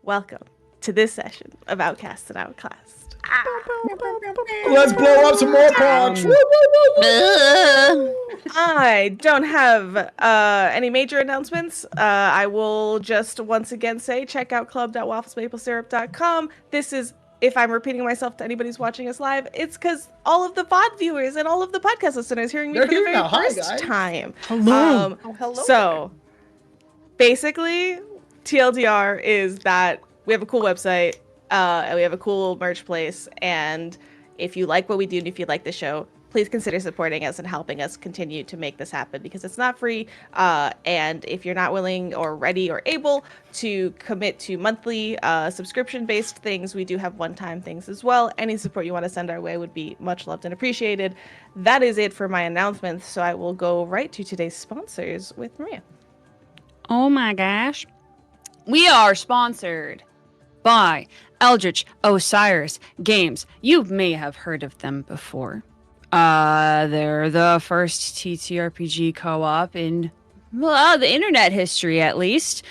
Welcome to this session of Outcast Outclassed. Let's blow up some more punch! I don't have any major announcements. I will just once again say check out club.wafflesmaplesyrup.com. This is, if I'm repeating myself to anybody who's watching us live, it's because all of the pod viewers and all of the podcast listeners hearing me for the very first time. Hello. Hello. So basically, TLDR is that we have a cool website, and we have a cool merch place, and if you like what we do and if you like the show, please consider supporting us and helping us continue to make this happen, because it's not free, and if you're not willing or ready or able to commit to monthly subscription-based things, we do have one-time things as well. Any support you want to send our way would be much loved and appreciated. That is it for my announcements, so I will go right to today's sponsors with Maria. Oh my gosh. We are sponsored by Eldritch Osiris Games. You may have heard of them before. They're the first ttrpg co-op in, well, the internet history at least.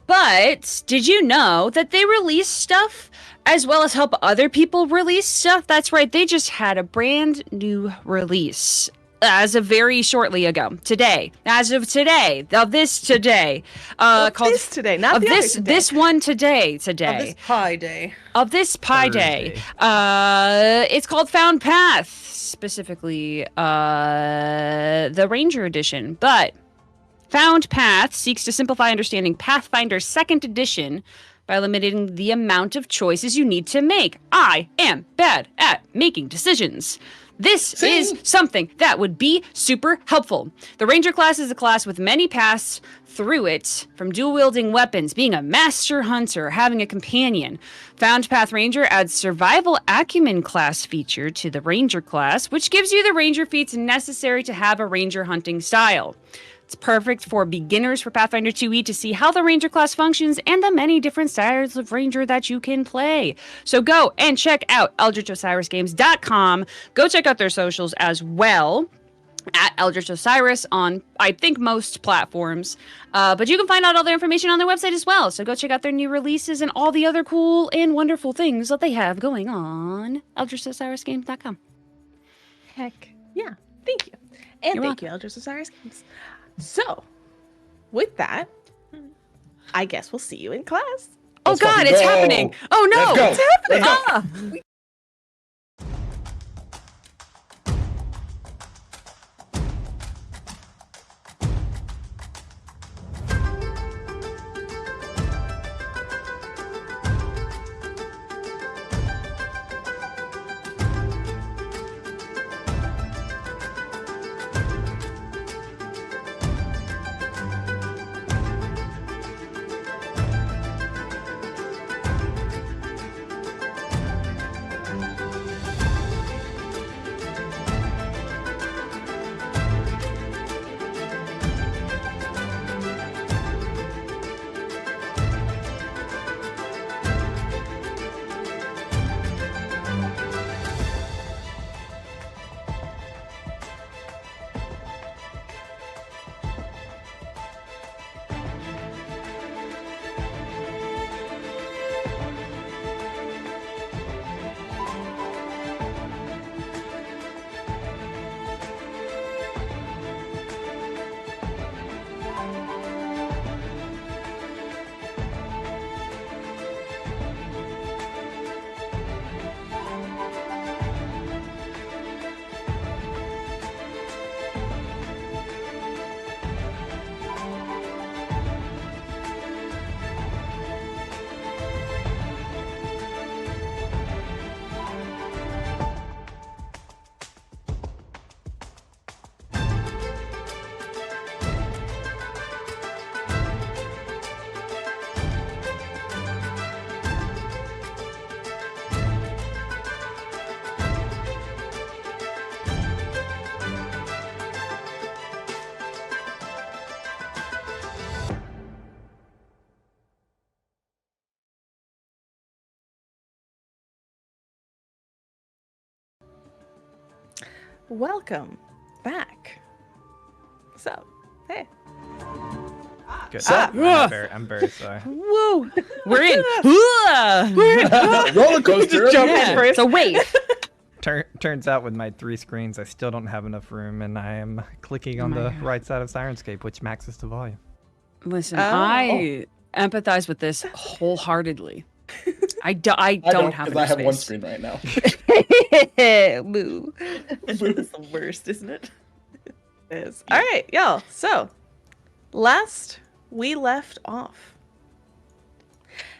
But did you know that they release stuff as well as help other people release stuff? That's right, they just had a brand new release as of very shortly ago. Today. As of today. Of this today. Called this today, not of the this other today. This one today. Of this pie day. Of this pie day. It's called Found Path. Specifically, the Ranger Edition. But Found Path seeks to simplify understanding Pathfinder 2nd Edition by limiting the amount of choices you need to make. I am bad at making decisions. This is something that would be super helpful. The Ranger class is a class with many paths through it, from dual-wielding weapons, being a master hunter, having a companion. Found Path Ranger adds Survival Acumen class feature to the Ranger class, which gives you the Ranger feats necessary to have a Ranger hunting style. It's perfect for beginners for Pathfinder2e to see how the Ranger class functions and the many different styles of Ranger that you can play. So go and check out EldritchOsirisGames.com. Go check out their socials as well, at Eldritch Osiris on, I think, most platforms. But you can find out all their information on their website as well. So go check out their new releases and all the other cool and wonderful things that they have going on. EldritchOsirisGames.com. Heck yeah. Thank you. And thank you, Eldritch Osiris Games. So, with that, I guess we'll see you in class. Oh God, it's happening! Oh no, Let's go. it's happening! Welcome back. So, hey. Good. Ah. I'm very sorry. Woo! We're in. Roller coaster. Jump Yeah, in first. it's a wave. Turns out with my 3 screens, I still don't have enough room, and I am clicking on the right side of Sirenscape, which maxes the volume. Listen, Oh. I empathize with this wholeheartedly. I don't have because enough I have one space. screen right now. Boo. That's the worst, isn't it? It is. All right, y'all. So, last we left off,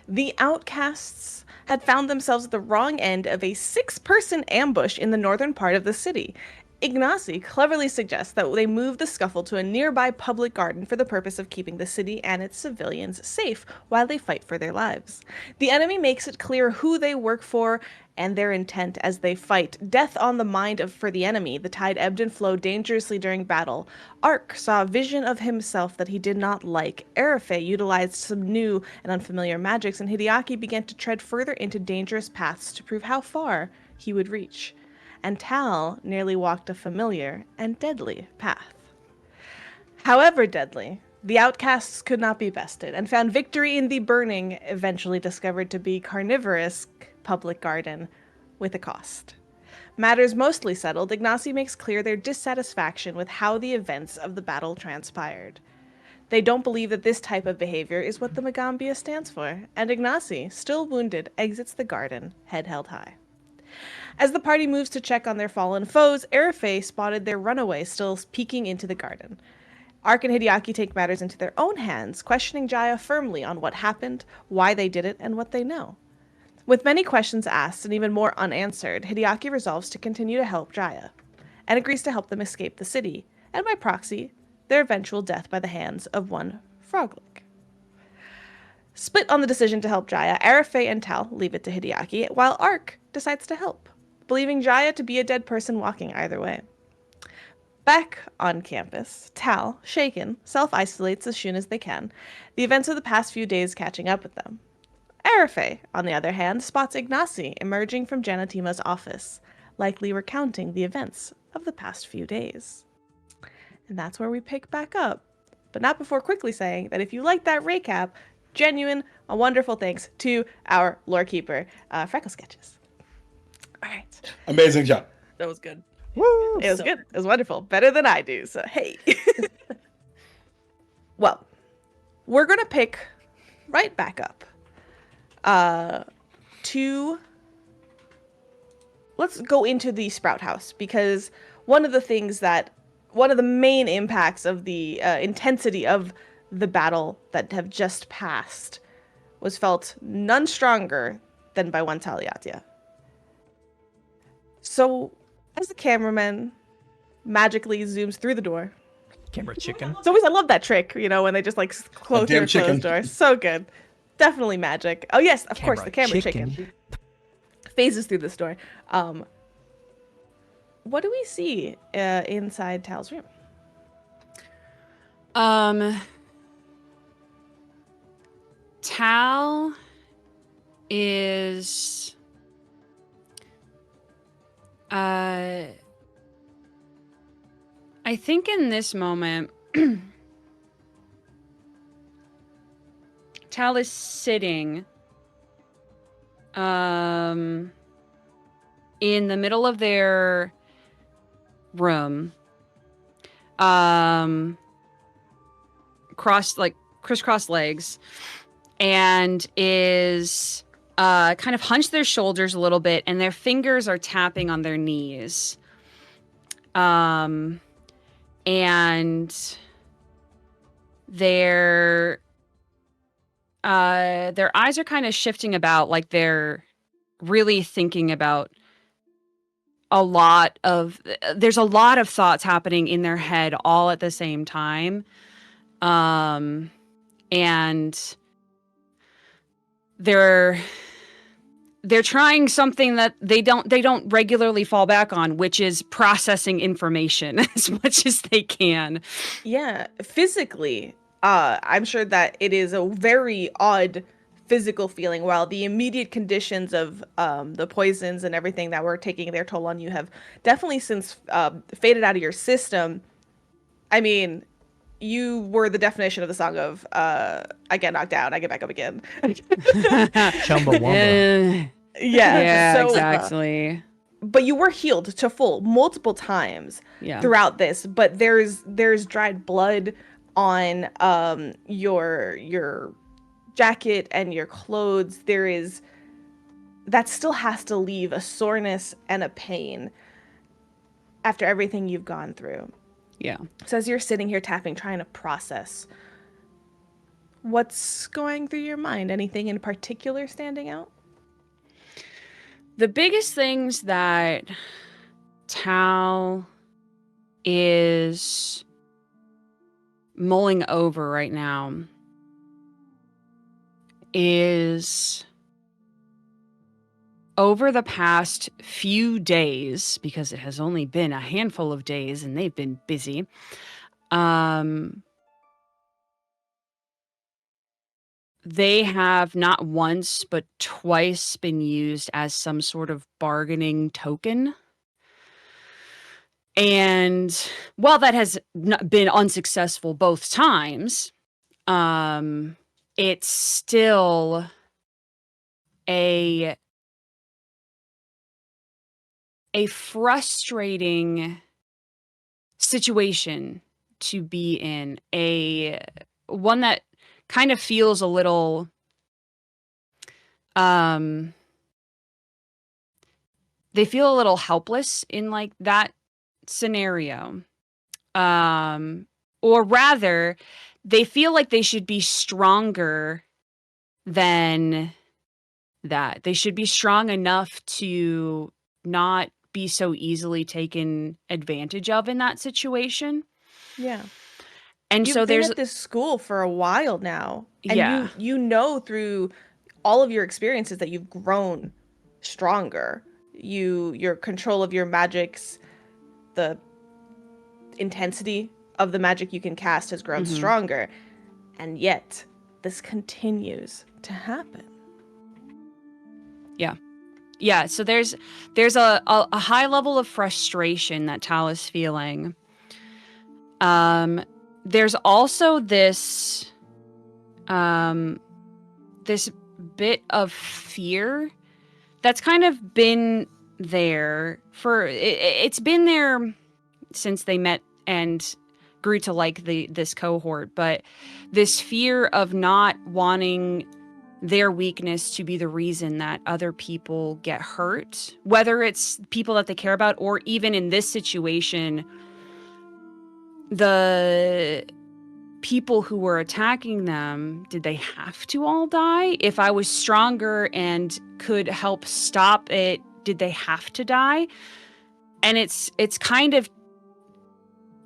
the Outcasts had found themselves at the wrong end of a 6-person ambush in the northern part of the city. Ignacy cleverly suggests that they move the scuffle to a nearby public garden for the purpose of keeping the city and its civilians safe while they fight for their lives. The enemy makes it clear who they work for and their intent as they fight. Death on the mind for the enemy, the tide ebbed and flowed dangerously during battle. Ark saw a vision of himself that he did not like. Arafe utilized some new and unfamiliar magics, and Hideaki began to tread further into dangerous paths to prove how far he would reach. And Tal nearly walked a familiar and deadly path. However deadly, the outcasts could not be bested, and found victory in the burning, eventually discovered to be carnivorous public garden with a cost. Matters mostly settled, Ignacy makes clear their dissatisfaction with how the events of the battle transpired. They don't believe that this type of behavior is what the Magaambya stands for, and Ignacy, still wounded, exits the garden, head held high. As the party moves to check on their fallen foes, Arafe spotted their runaway still peeking into the garden. Ark and Hideaki take matters into their own hands, questioning Jaya firmly on what happened, why they did it, and what they know. With many questions asked and even more unanswered, Hideaki resolves to continue to help Jaya, and agrees to help them escape the city, and by proxy, their eventual death by the hands of one Frogleg. Split on the decision to help Jaya, Arafe and Tal leave it to Hideaki, while Ark decides to help, believing Jaya to be a dead person walking either way. Back on campus, Tal, shaken, self-isolates as soon as they can, the events of the past few days catching up with them. Arafe, on the other hand, spots Ignacy emerging from Janatima's office, likely recounting the events of the past few days. And that's where we pick back up, but not before quickly saying that if you like that recap, genuine, a wonderful thanks to our lore keeper, Freckle Sketches. All right. Amazing job. That was good. Woo! It was good. It was wonderful. Better than I do, so hey. Well, we're going to pick right back up let's go into the Sprout House, because one of the main impacts of the intensity of the battle that have just passed was felt none stronger than by one Taliatia. So, as the cameraman magically zooms through the door. Camera chicken. It's always, I love that trick, when they just like close damn their chicken. closed door. So good. Definitely magic. Oh yes, of course, the camera chicken phases through this door. What do we see inside Tal's room? Tal is I think in this moment Tal is sitting in the middle of their room, crisscross legs, and is kind of hunched their shoulders a little bit, and their fingers are tapping on their knees. And their eyes are kind of shifting about, like they're really thinking about there's a lot of thoughts happening in their head all at the same time. And they're trying something that they don't regularly fall back on, which is processing information as much as they can. Yeah, physically, I'm sure that it is a very odd physical feeling, while the immediate conditions of the poisons and everything that were taking their toll on you have definitely since faded out of your system. I mean, you were the definition of the song of I get knocked down, I get back up again. Chumbawamba. Yeah. So, exactly. but you were healed to full multiple times Yeah. throughout this. But there's dried blood on your jacket and your clothes. That still has to leave a soreness and a pain after everything you've gone through. Yeah. So as you're sitting here tapping, trying to process, what's going through your mind? Anything in particular standing out? The biggest things that Tal is mulling over right now is over the past few days, because it has only been a handful of days and they've been busy, they have not once but twice been used as some sort of bargaining token. And while that has been unsuccessful both times, it's still a frustrating situation to be in, one that kind of feels a little they feel a little helpless in like that scenario, or rather they feel like they should be stronger than that. They should be strong enough to not be so easily taken advantage of in that situation. Yeah. And You've so been there's at this school for a while now, and Yeah. you know through all of your experiences that you've grown stronger. Your control of your magics, the intensity of the magic you can cast has grown stronger, and yet this continues to happen. Yeah, so there's a high level of frustration that Tal is feeling. There's also this this bit of fear that's kind of been there it's been there since they met and grew to like this cohort, but this fear of not wanting their weakness to be the reason that other people get hurt, whether it's people that they care about, or even in this situation, the people who were attacking them, did they have to all die? If I was stronger and could help stop it, did they have to die? And it's kind of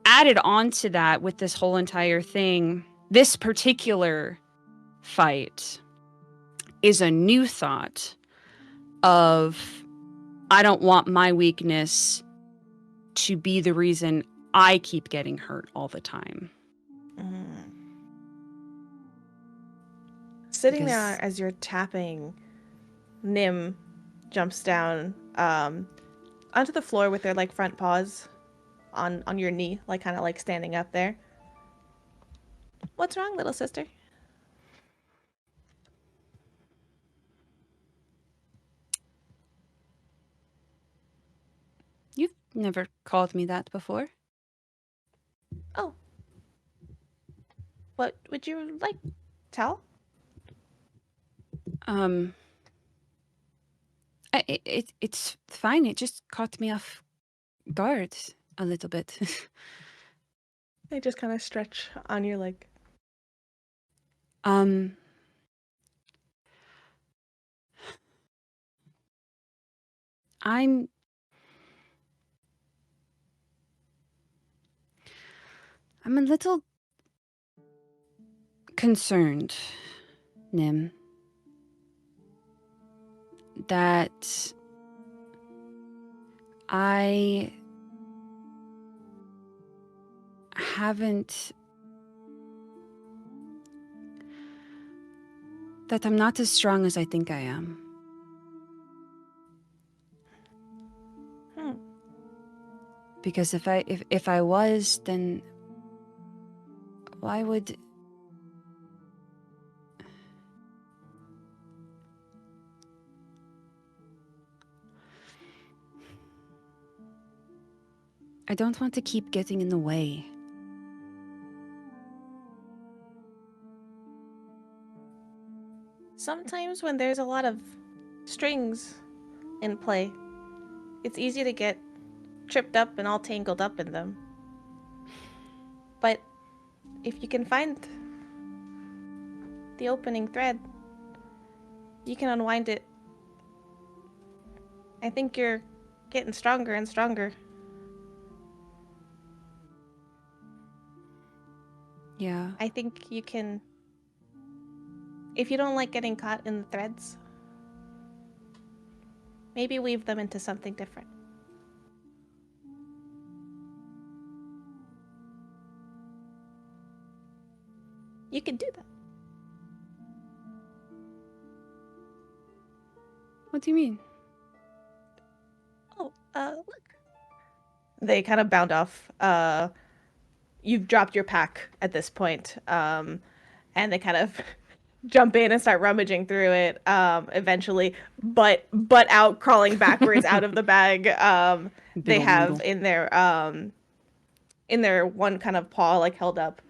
added on to that with this whole entire thing. This particular fight is a new thought of, I don't want my weakness to be the reason I keep getting hurt all the time. Sitting there as you're tapping, Nim jumps down onto the floor with their like front paws on your knee, like kind of like standing up there. What's wrong, little sister? You've never called me that before. Oh. What would you like, Tal? It's fine. It just caught me off guard a little bit. They just kind of stretch on your leg. I'm a little concerned, Nim, that I haven't, that I'm not as strong as I think I am. Because if I was, then Why would... I don't want to keep getting in the way. Sometimes when there's a lot of strings in play, it's easy to get tripped up and all tangled up in them. But if you can find the opening thread, you can unwind it. I think you're getting stronger and stronger. Yeah. I think you can... If you don't like getting caught in the threads, maybe weave them into something different. You can do that. What do you mean? Oh, look. They kind of bound off. You've dropped your pack at this point, and they kind of jump in and start rummaging through it. Eventually, butt out, crawling backwards out of the bag. They have noodle. in their one kind of paw, like held up,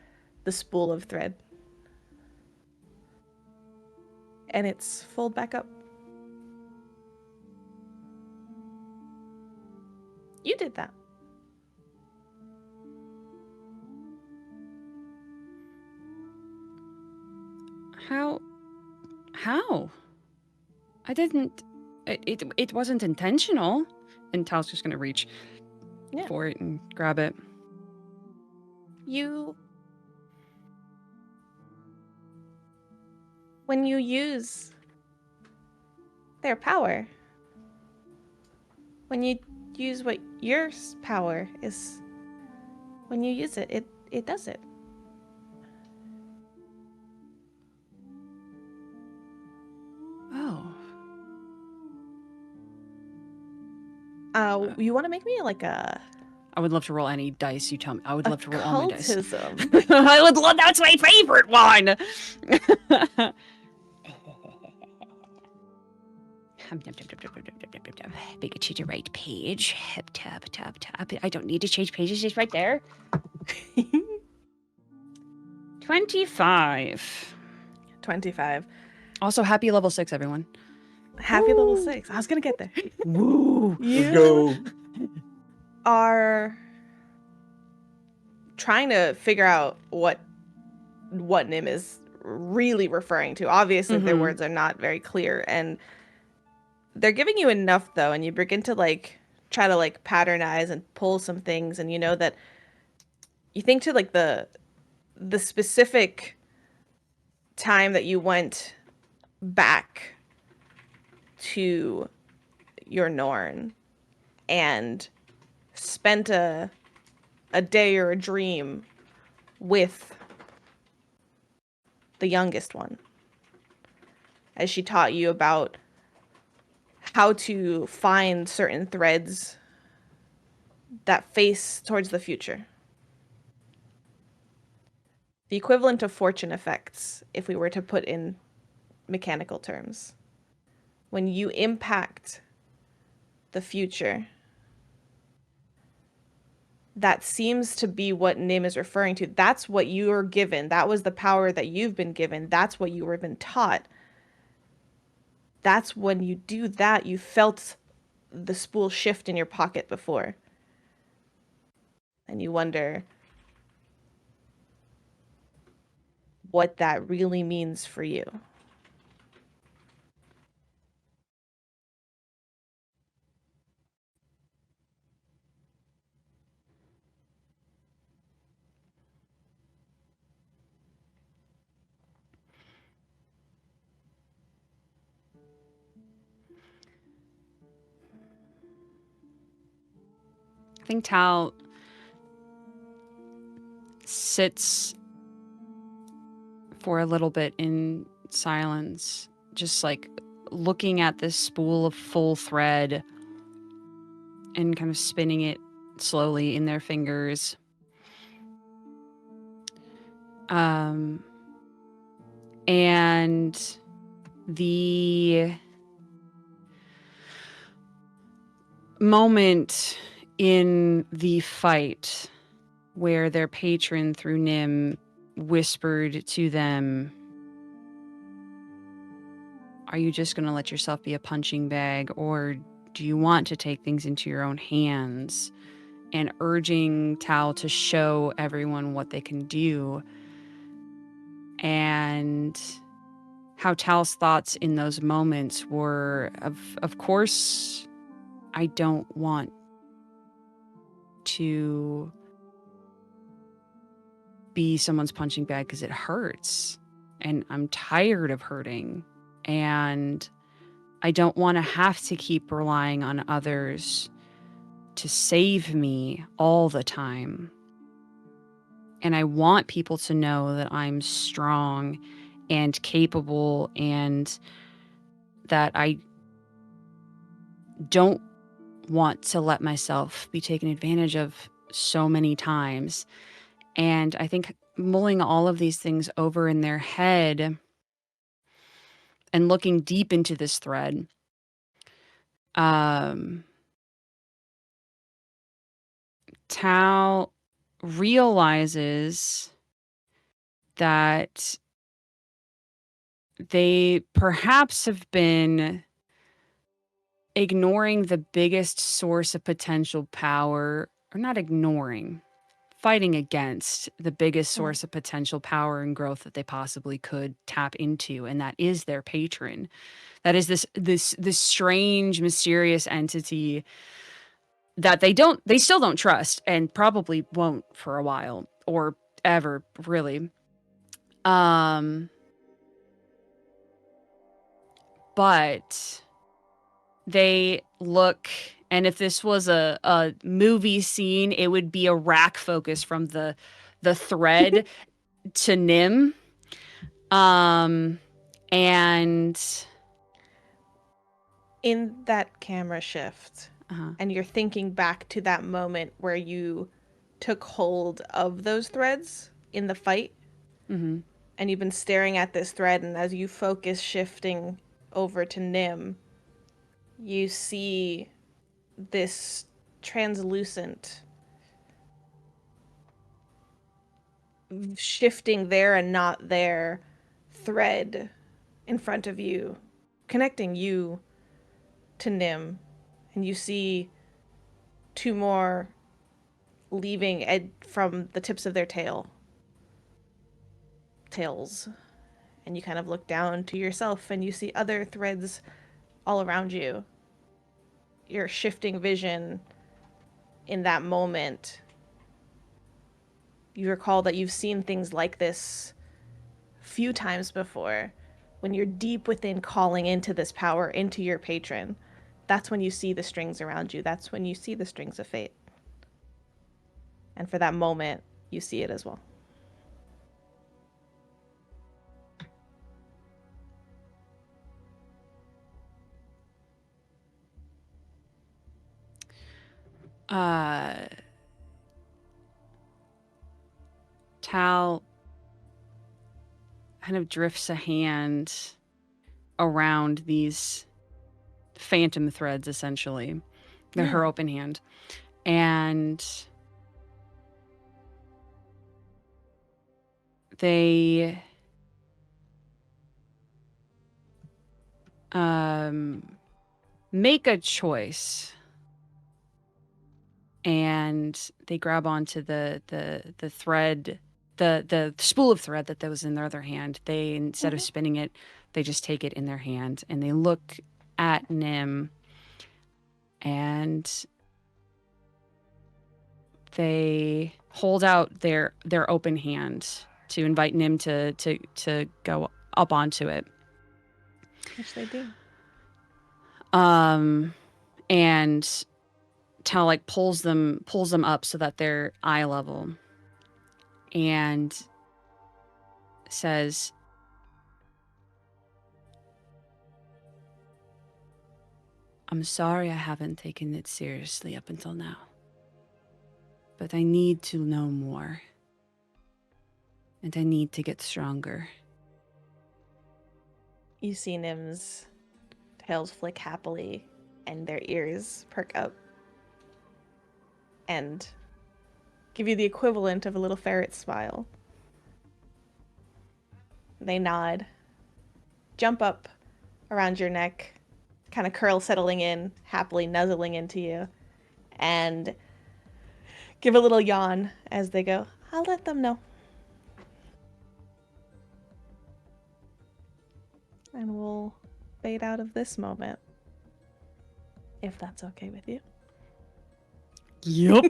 the spool of thread, and it's folded back up. You did that. How? I didn't... It wasn't intentional. And Tal's just gonna reach for it and grab it. When you use their power, when you use what your power is, when you use it, it does it. Oh. You want to make me like a... I would love to roll any dice you tell me. I would love to roll all my dice. Occultism. I would love... That's my favorite one! Make it to the right page. Tap, tap, tap. I don't need to change pages. It's right there. 25. 25. Also, happy level 6, everyone. Happy level 6. I was gonna get there. Woo! Let's go. Are trying to figure out what Nim is really referring to. Obviously, their words are not very clear, and they're giving you enough though, and you begin to like try to like patternize and pull some things, and you know that you think to like the specific time that you went back to your Norn and spent a day or a dream with the youngest one, as she taught you about how to find certain threads that face towards the future. The equivalent of fortune effects, if we were to put in mechanical terms. When you impact the future, that seems to be what Nim is referring to. That's what you were given. That was the power that you've been given. That's what you were been taught. That's when you do that, you felt the spool shift in your pocket before. And you wonder what that really means for you. I think Tal sits for a little bit in silence, just like looking at this spool of full thread and kind of spinning it slowly in their fingers. And the moment in the fight where their patron through Nim whispered to them, are you just going to let yourself be a punching bag, or do you want to take things into your own hands? And urging Tal to show everyone what they can do. And how Tal's thoughts in those moments were, of course, I don't want to be someone's punching bag because it hurts. And I'm tired of hurting. And I don't want to have to keep relying on others to save me all the time. And I want people to know that I'm strong and capable and that I don't want to let myself be taken advantage of so many times. And I think mulling all of these things over in their head and looking deep into this thread, Tal realizes that they perhaps have been ignoring the biggest source of potential power, or not ignoring, fighting against the biggest source of potential power and growth that they possibly could tap into, and that is their patron. That is this strange, mysterious entity that they still don't trust, and probably won't for a while, or ever, really. But they look, and if this was a movie scene, it would be a rack focus from the thread to Nim. And in that camera shift, and you're thinking back to that moment where you took hold of those threads in the fight, and you've been staring at this thread, and as you focus shifting over to Nim, you see this translucent shifting there and not there thread in front of you, connecting you to Nim, and you see two more leaving from the tips of their tails, and you kind of look down to yourself and you see other threads all around you. Your shifting vision in that moment, you recall that you've seen things like this a few times before. When you're deep within calling into this power, into your patron, that's when you see the strings around you. That's when you see the strings of fate. And for that moment, you see it as well. Tal kind of drifts a hand around these phantom threads, essentially. They're her open hand. And they make a choice, and they grab onto the thread, the spool of thread that was in their other hand. They, instead of spinning it, they just take it in their hand, and they look at Nim, and they hold out their open hand to invite Nim to go up onto it. Which they do. And Tal like pulls them up so that they're eye level, and says, I'm sorry I haven't taken it seriously up until now, but I need to know more. and I need to get stronger. You see Nim's tails flick happily and their ears perk up and give you the equivalent of a little ferret smile. They nod, jump up around your neck, kind of curl settling in, happily nuzzling into you, and give a little yawn as they go, I'll let them know. And we'll fade out of this moment, if that's okay with you. Yup.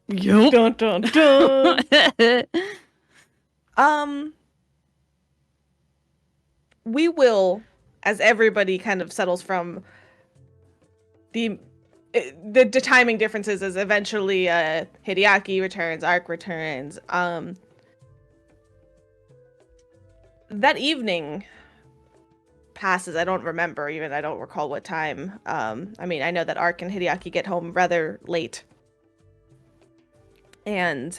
Yup. Dun, dun, dun. We will, as everybody kind of settles from the timing differences, as eventually Hideaki returns, Ark returns. That evening passes. I don't remember, even I don't recall what time. I mean, I know that Ark and Hideaki get home rather late. And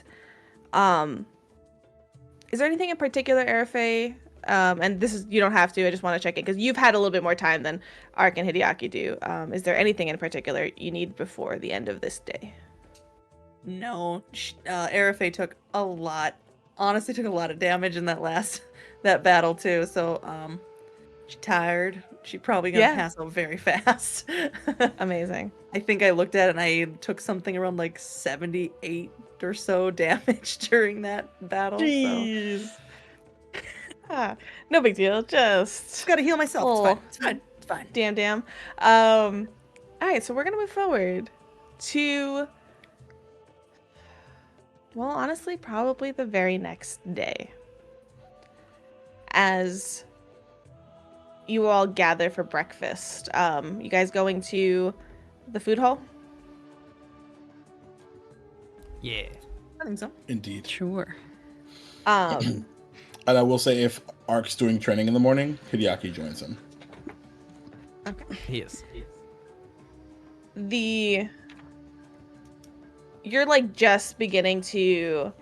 is there anything in particular, Arafe? And this is, you don't have to, I just want to check in because you've had a little bit more time than Ark and Hideaki do. Is there anything in particular you need before the end of this day? No, Arafe took a lot, honestly took a lot of damage in that battle too, so she's tired. She's probably gonna pass out very fast. Amazing. I think I looked at it and I took something around like 78 or so damage during that battle. Jeez. No big deal. Just gotta heal myself. It's fine. It's fine. Damn. All right, so we're gonna move forward to, well, honestly, probably the very next day, as you all gather for breakfast. You guys going to the food hall? Yeah. I think so. Indeed. Sure. And I will say, if Ark's doing training in the morning, Hideaki joins him. Okay. He is. You're like just beginning to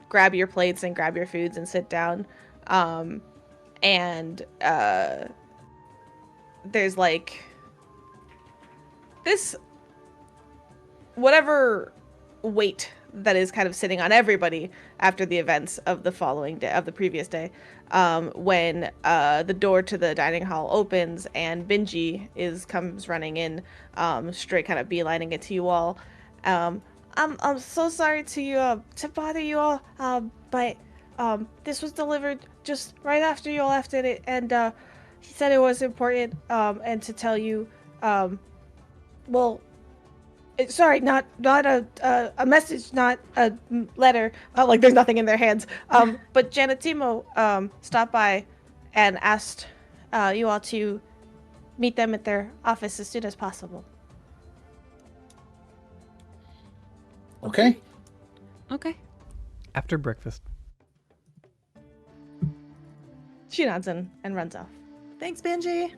grab your plates and grab your foods and sit down. And there's like this whatever weight that is kind of sitting on everybody after the events of the following day, of the previous day, when the door to the dining hall opens and Benji comes running in, straight kind of beelining it to you all. I'm so sorry to bother you all, but this was delivered just right after you all left it, and he said it was important, and to tell you, well, sorry, not a message, not a letter. Like there's nothing in their hands. But Janatimo stopped by and asked you all to meet them at their office as soon as possible. Okay. Okay. After breakfast. She nods and runs off. Thanks, Benji.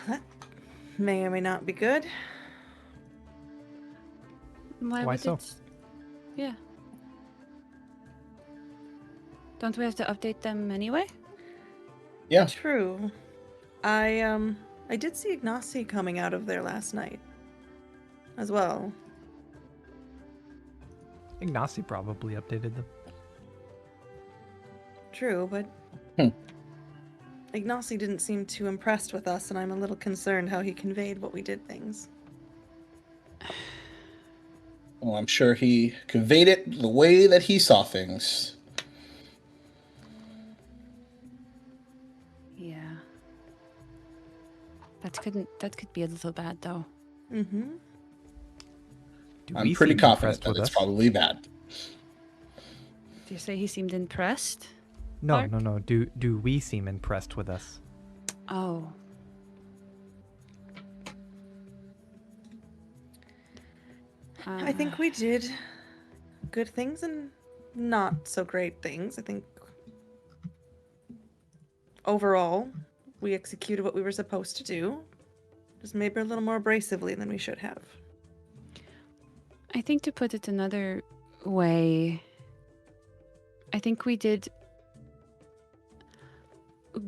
That may or may not be good. Why would so? Yeah. Don't we have to update them anyway? Yeah. True. I did see Ignacy coming out of there last night as well. Ignacy probably updated them. True, but Ignacy didn't seem too impressed with us, and I'm a little concerned how he conveyed what we did things. Well, I'm sure he conveyed it the way that he saw things. Yeah. That could be a little bad though. Mm-hmm. I'm pretty confident that it's probably bad. Do you say he seemed impressed? No, Mark? no. Do we seem impressed with us? Oh. I think we did good things and not so great things. I think overall we executed what we were supposed to do. Just maybe a little more abrasively than we should have. I think to put it another way, I think we did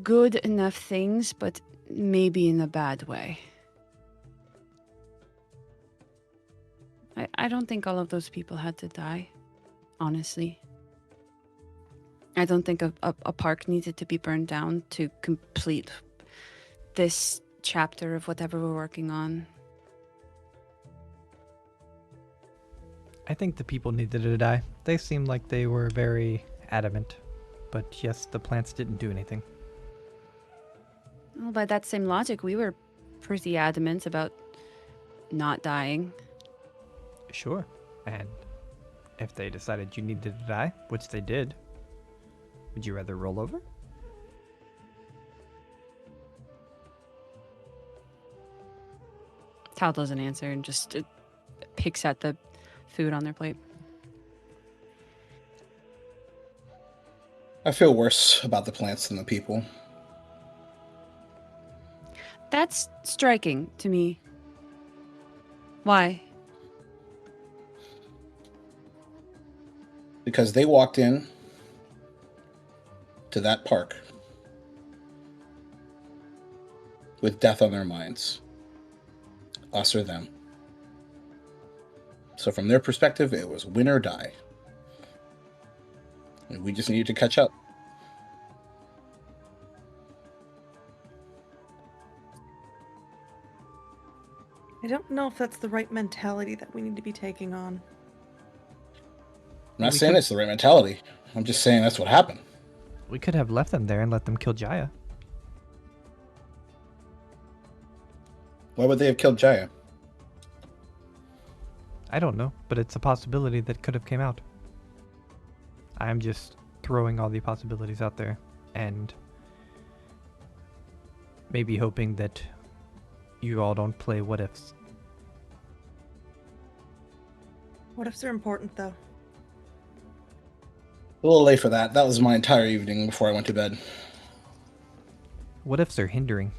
good enough things, but maybe in a bad way. I don't think all of those people had to die, honestly. I don't think a park needed to be burned down to complete this chapter of whatever we're working on. I think the people needed to die. They seemed like they were very adamant. But yes, the plants didn't do anything. Well, by that same logic, we were pretty adamant about not dying. Sure. And if they decided you needed to die, which they did, would you rather roll over? Tal doesn't answer and just picks at the food on their plate. I feel worse about the plants than the people. That's striking to me. Why? Because they walked in to that park with death on their minds. Us or them. So from their perspective, it was win or die. And we just needed to catch up. I don't know if that's the right mentality that we need to be taking on. I'm not saying it's the right mentality. I'm just saying that's what happened. We could have left them there and let them kill Jaya. Why would they have killed Jaya? I don't know, but it's a possibility that could have came out. I'm just throwing all the possibilities out there and maybe hoping that you all don't play what ifs. What ifs are important, though? A little late for that. That was my entire evening before I went to bed. What ifs are hindering?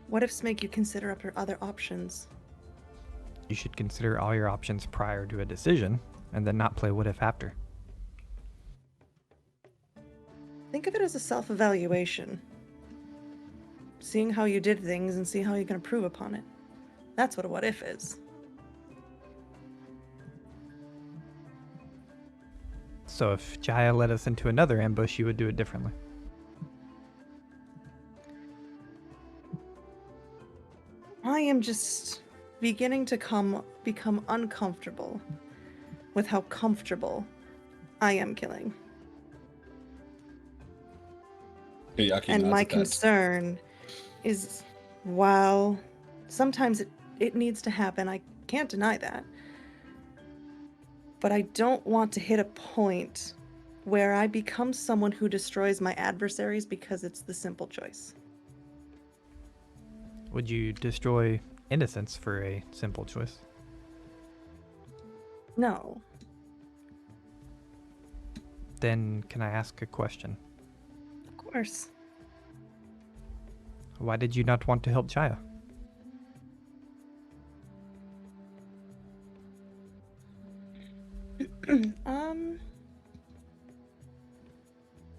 What ifs make you consider other options? You should consider all your options prior to a decision and then not play what if after. Think of it as a self-evaluation. Seeing how you did things and see how you can improve upon it. That's what a what if is. So if Jaya led us into another ambush, you would do it differently. I am just beginning to become uncomfortable with how comfortable I am killing. And my concern is, while sometimes it needs to happen, I can't deny that. But I don't want to hit a point where I become someone who destroys my adversaries because it's the simple choice. Would you destroy innocence for a simple choice? No. Then can I ask a question? Of course. Why did you not want to help Jaya?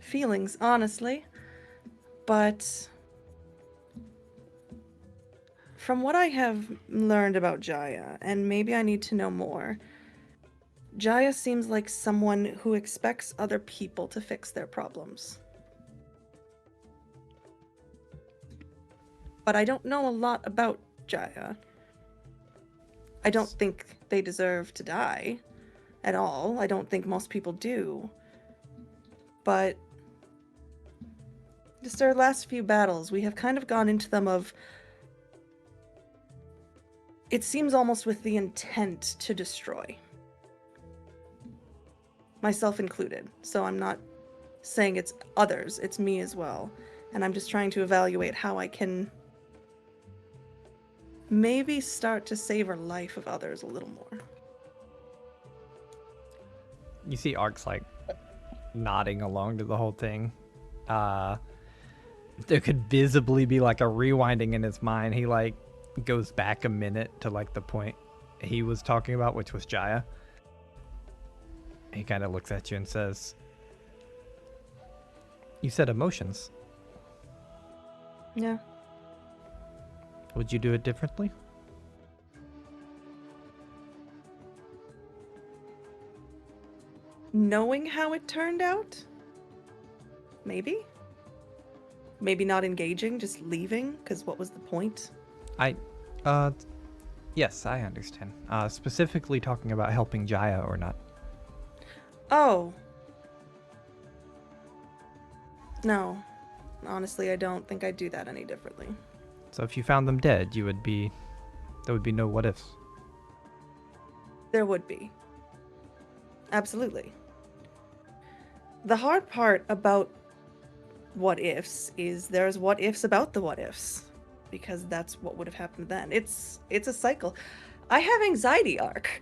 Feelings, honestly. But from what I have learned about Jaya, and maybe I need to know more, Jaya seems like someone who expects other people to fix their problems. But I don't know a lot about Jaya. I don't think they deserve to die at all. I don't think most people do. But just our last few battles, we have kind of gone into them of... It seems almost with the intent to destroy. Myself included. So I'm not saying it's others, it's me as well. And I'm just trying to evaluate how I can maybe start to savor life of others a little more. You see Ark's like nodding along to the whole thing. there could visibly be like a rewinding in his mind. He like goes back a minute to like the point he was talking about, which was Jaya. He kind of looks at you and says, "You said emotions. Yeah. Would you do it differently?" Knowing how it turned out? Maybe? Maybe not engaging, just leaving, because what was the point? Yes, I understand. Specifically talking about helping Jaya or not. Oh. No. Honestly, I don't think I'd do that any differently. So if you found them dead, there would be no what ifs. There would be. Absolutely. The hard part about what ifs is there's what ifs about the what ifs, because that's what would have happened then. It's a cycle. I have anxiety arc.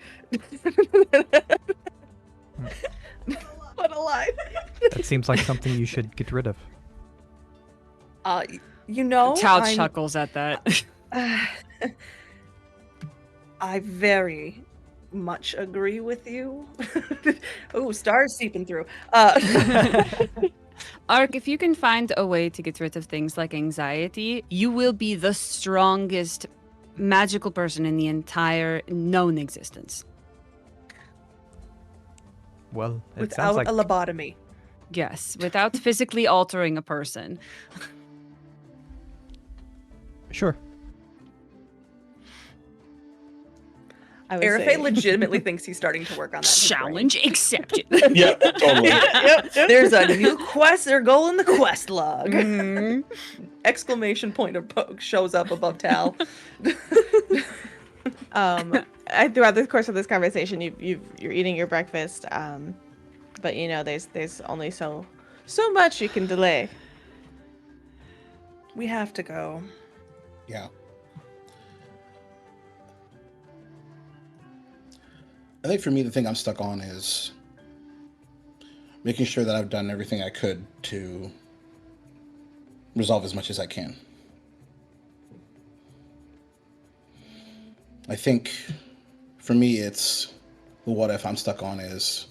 What a lie. That seems like something you should get rid of. You know, Tal chuckles at that. I very much agree with you. Oh, stars seeping through. Ark, if you can find a way to get rid of things like anxiety, you will be the strongest magical person in the entire known existence. Well, it Without sounds like a lobotomy. Yes, without physically altering a person. sure. Arafe legitimately thinks he's starting to work on that. Challenge accepted. Yeah, totally. Yep. There's a new quest or goal in the quest log. Mhm. Exclamation point shows up above Tal. Throughout the course of this conversation, you're eating your breakfast, but you know there's only so much you can delay. We have to go. Yeah. I think for me, the thing I'm stuck on is making sure that I've done everything I could to resolve as much as I can. I think for me, it's the what if I'm stuck on is,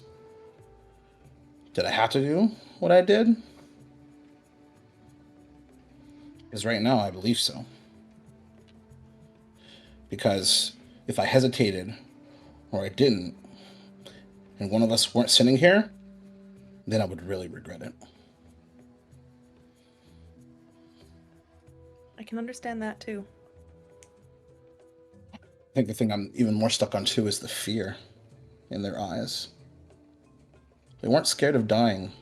did I have to do what I did? Because right now, I believe so. Because if I hesitated or I didn't, and one of us weren't sitting here, then I would really regret it. I can understand that too. I think the thing I'm even more stuck on too is the fear in their eyes. They weren't scared of dying.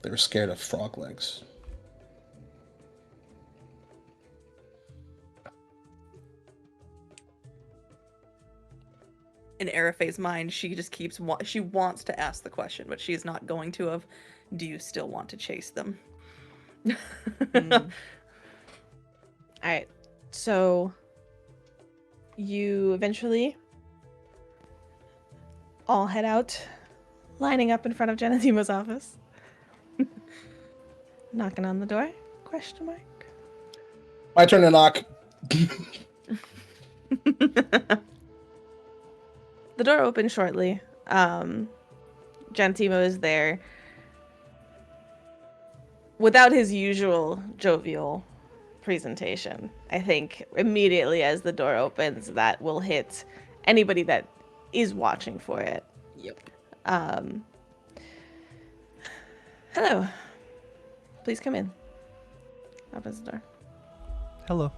They were scared of frog legs. In Arafe's mind, she just keeps she wants to ask the question, but she's not going to of, do you still want to chase them? All right. So you eventually all head out, lining up in front of Genetima's office. Knocking on the door? Question mark. My turn to knock. The door opens shortly. Genetimo is there without his usual jovial presentation. I think immediately as the door opens, that will hit anybody that is watching for it. Yep. Hello. Please come in. Opens the door. Hello.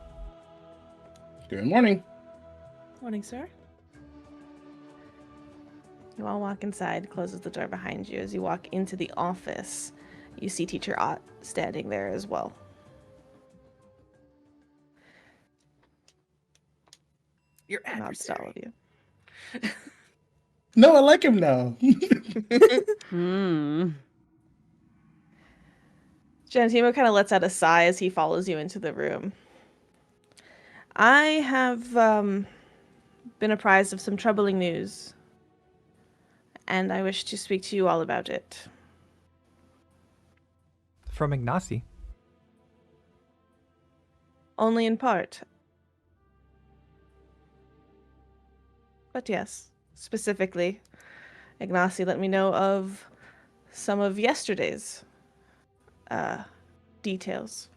Good morning. Morning, sir. You all walk inside, closes the door behind you. As you walk into the office, you see Teacher Ott standing there as well. Your Nods to all of adversary. you. No, I like him now. Genetimo kind of lets out a sigh as he follows you into the room. I have been apprised of some troubling news, and I wish to speak to you all about it. From Ignacy. Only in part. But yes, specifically, Ignacy let me know of some of yesterday's details.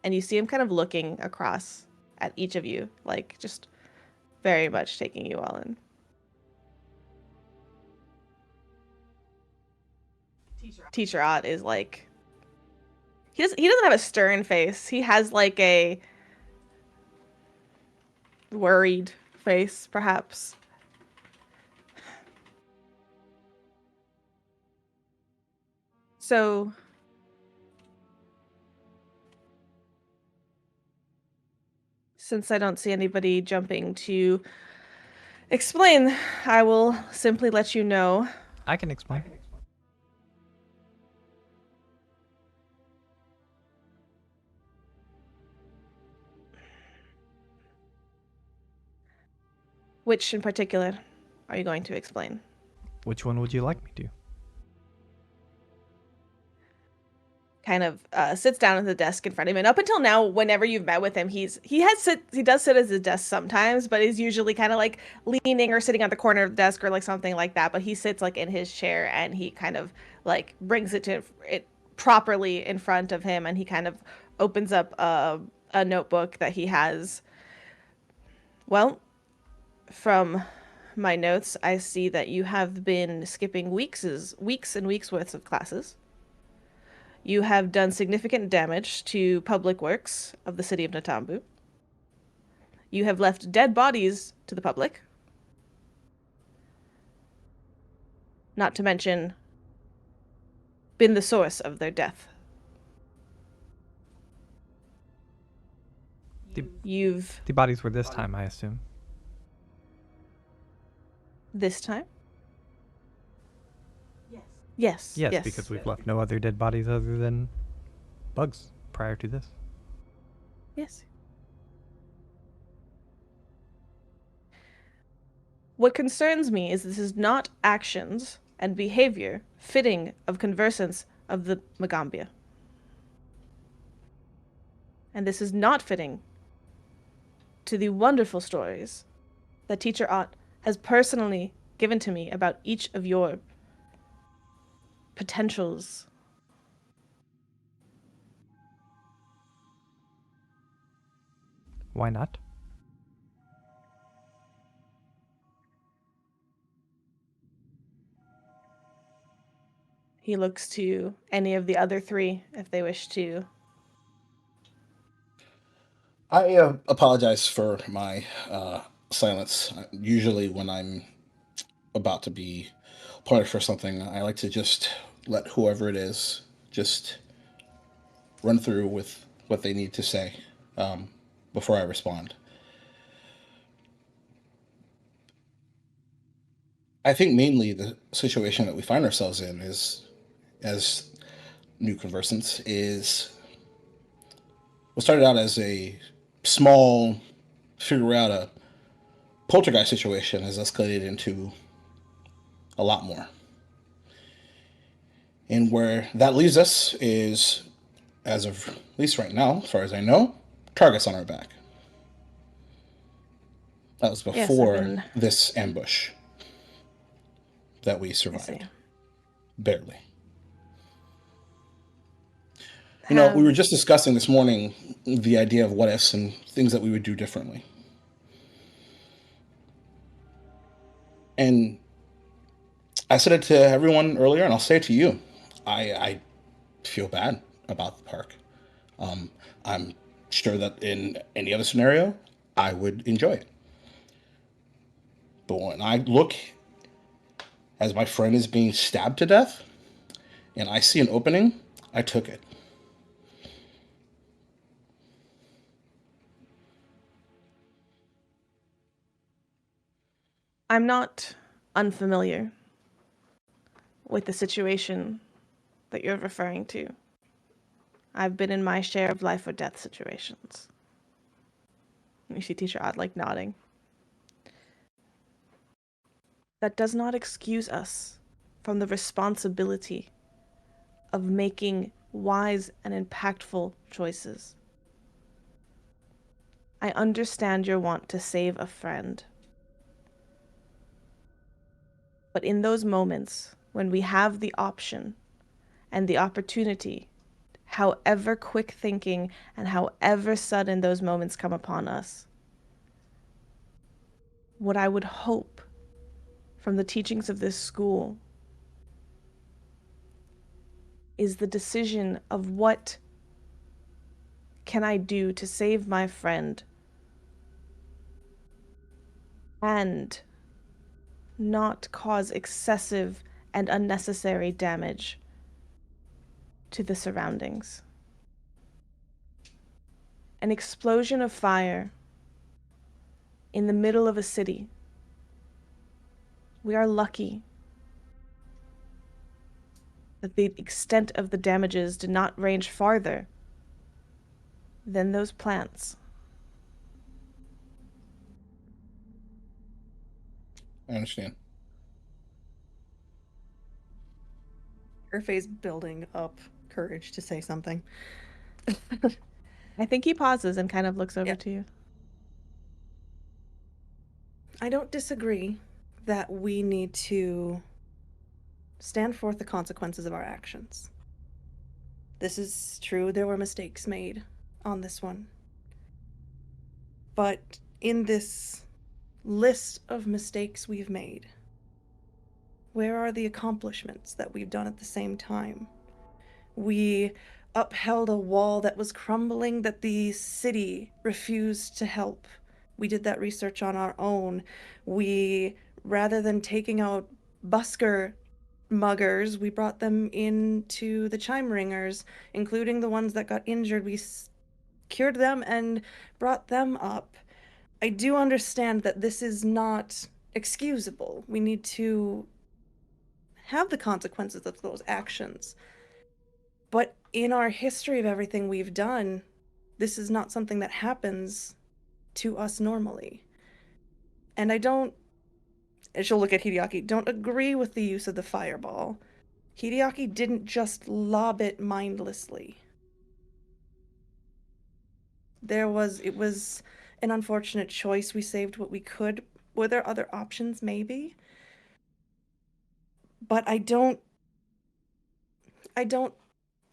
And you see him kind of looking across at each of you, like just very much taking you all in. Teacher Ott is like, he doesn't have a stern face. He has like a worried face, perhaps. So since I don't see anybody jumping to explain, I will simply let you know. I can explain. Which in particular are you going to explain? Which one would you like me to? Kind of sits down at the desk in front of him. And up until now, whenever you've met with him, he does sit at his desk sometimes, but is usually kind of like leaning or sitting on the corner of the desk or like something like that. But he sits like in his chair and he kind of like brings it properly in front of him, and he kind of opens up a notebook that he has. Well, from my notes, I see that you have been skipping weeks and weeks worth of classes. You have done significant damage to public works of the city of Natambu. You have left dead bodies to the public. Not to mention, been the source of their death. The bodies were this time, I assume. This time? Yes. Yes, because we've left no other dead bodies other than bugs prior to this. Yes. What concerns me is this is not actions and behavior fitting of conversants of the Magaambya. And this is not fitting to the wonderful stories that Teacher Ott has personally given to me about each of your potentials. Why not? He looks to any of the other three if they wish to. I apologize for my silence. Usually when I'm about to be punished for something, I like to just let whoever it is just run through with what they need to say before I respond. I think mainly the situation that we find ourselves in is, as new conversants, is what started out as a small figure out a poltergeist situation has escalated into a lot more. And where that leaves us is, as of at least right now, as far as I know, targets on our back. That was before this ambush that we survived. Barely. You know, we were just discussing this morning the idea of what ifs and things that we would do differently. And I said it to everyone earlier, and I'll say it to you. I feel bad about the park. I'm sure that in any other scenario, I would enjoy it. But when I look as my friend is being stabbed to death, and I see an opening, I took it. I'm not unfamiliar with the situation that you're referring to. I've been in my share of life or death situations. You see Teacher Odd like nodding. That does not excuse us from the responsibility of making wise and impactful choices. I understand your want to save a friend. But in those moments when we have the option and the opportunity, however quick thinking and however sudden those moments come upon us, what I would hope from the teachings of this school is the decision of what can I do to save my friend and not cause excessive and unnecessary damage to the surroundings. An explosion of fire in the middle of a city. We are lucky that the extent of the damages did not range farther than those plants. I understand. Urfe's building up courage to say something. I think he pauses and kind of looks over to you. I don't disagree that we need to stand forth the consequences of our actions. This is true, there were mistakes made on this one. But in this list of mistakes we've made, where are the accomplishments that we've done at the same time? We upheld a wall that was crumbling that the city refused to help. We did that research on our own. We, rather than taking out busker muggers, we brought them into the chime ringers, including the ones that got injured. We cured them and brought them up. I do understand that this is not excusable. We need to have the consequences of those actions. But in our history of everything we've done, this is not something that happens to us normally. And I don't, and she'll look at Hideaki, don't agree with the use of the fireball. Hideaki didn't just lob it mindlessly. It was an unfortunate choice. We saved what we could. Were there other options? Maybe. But I don't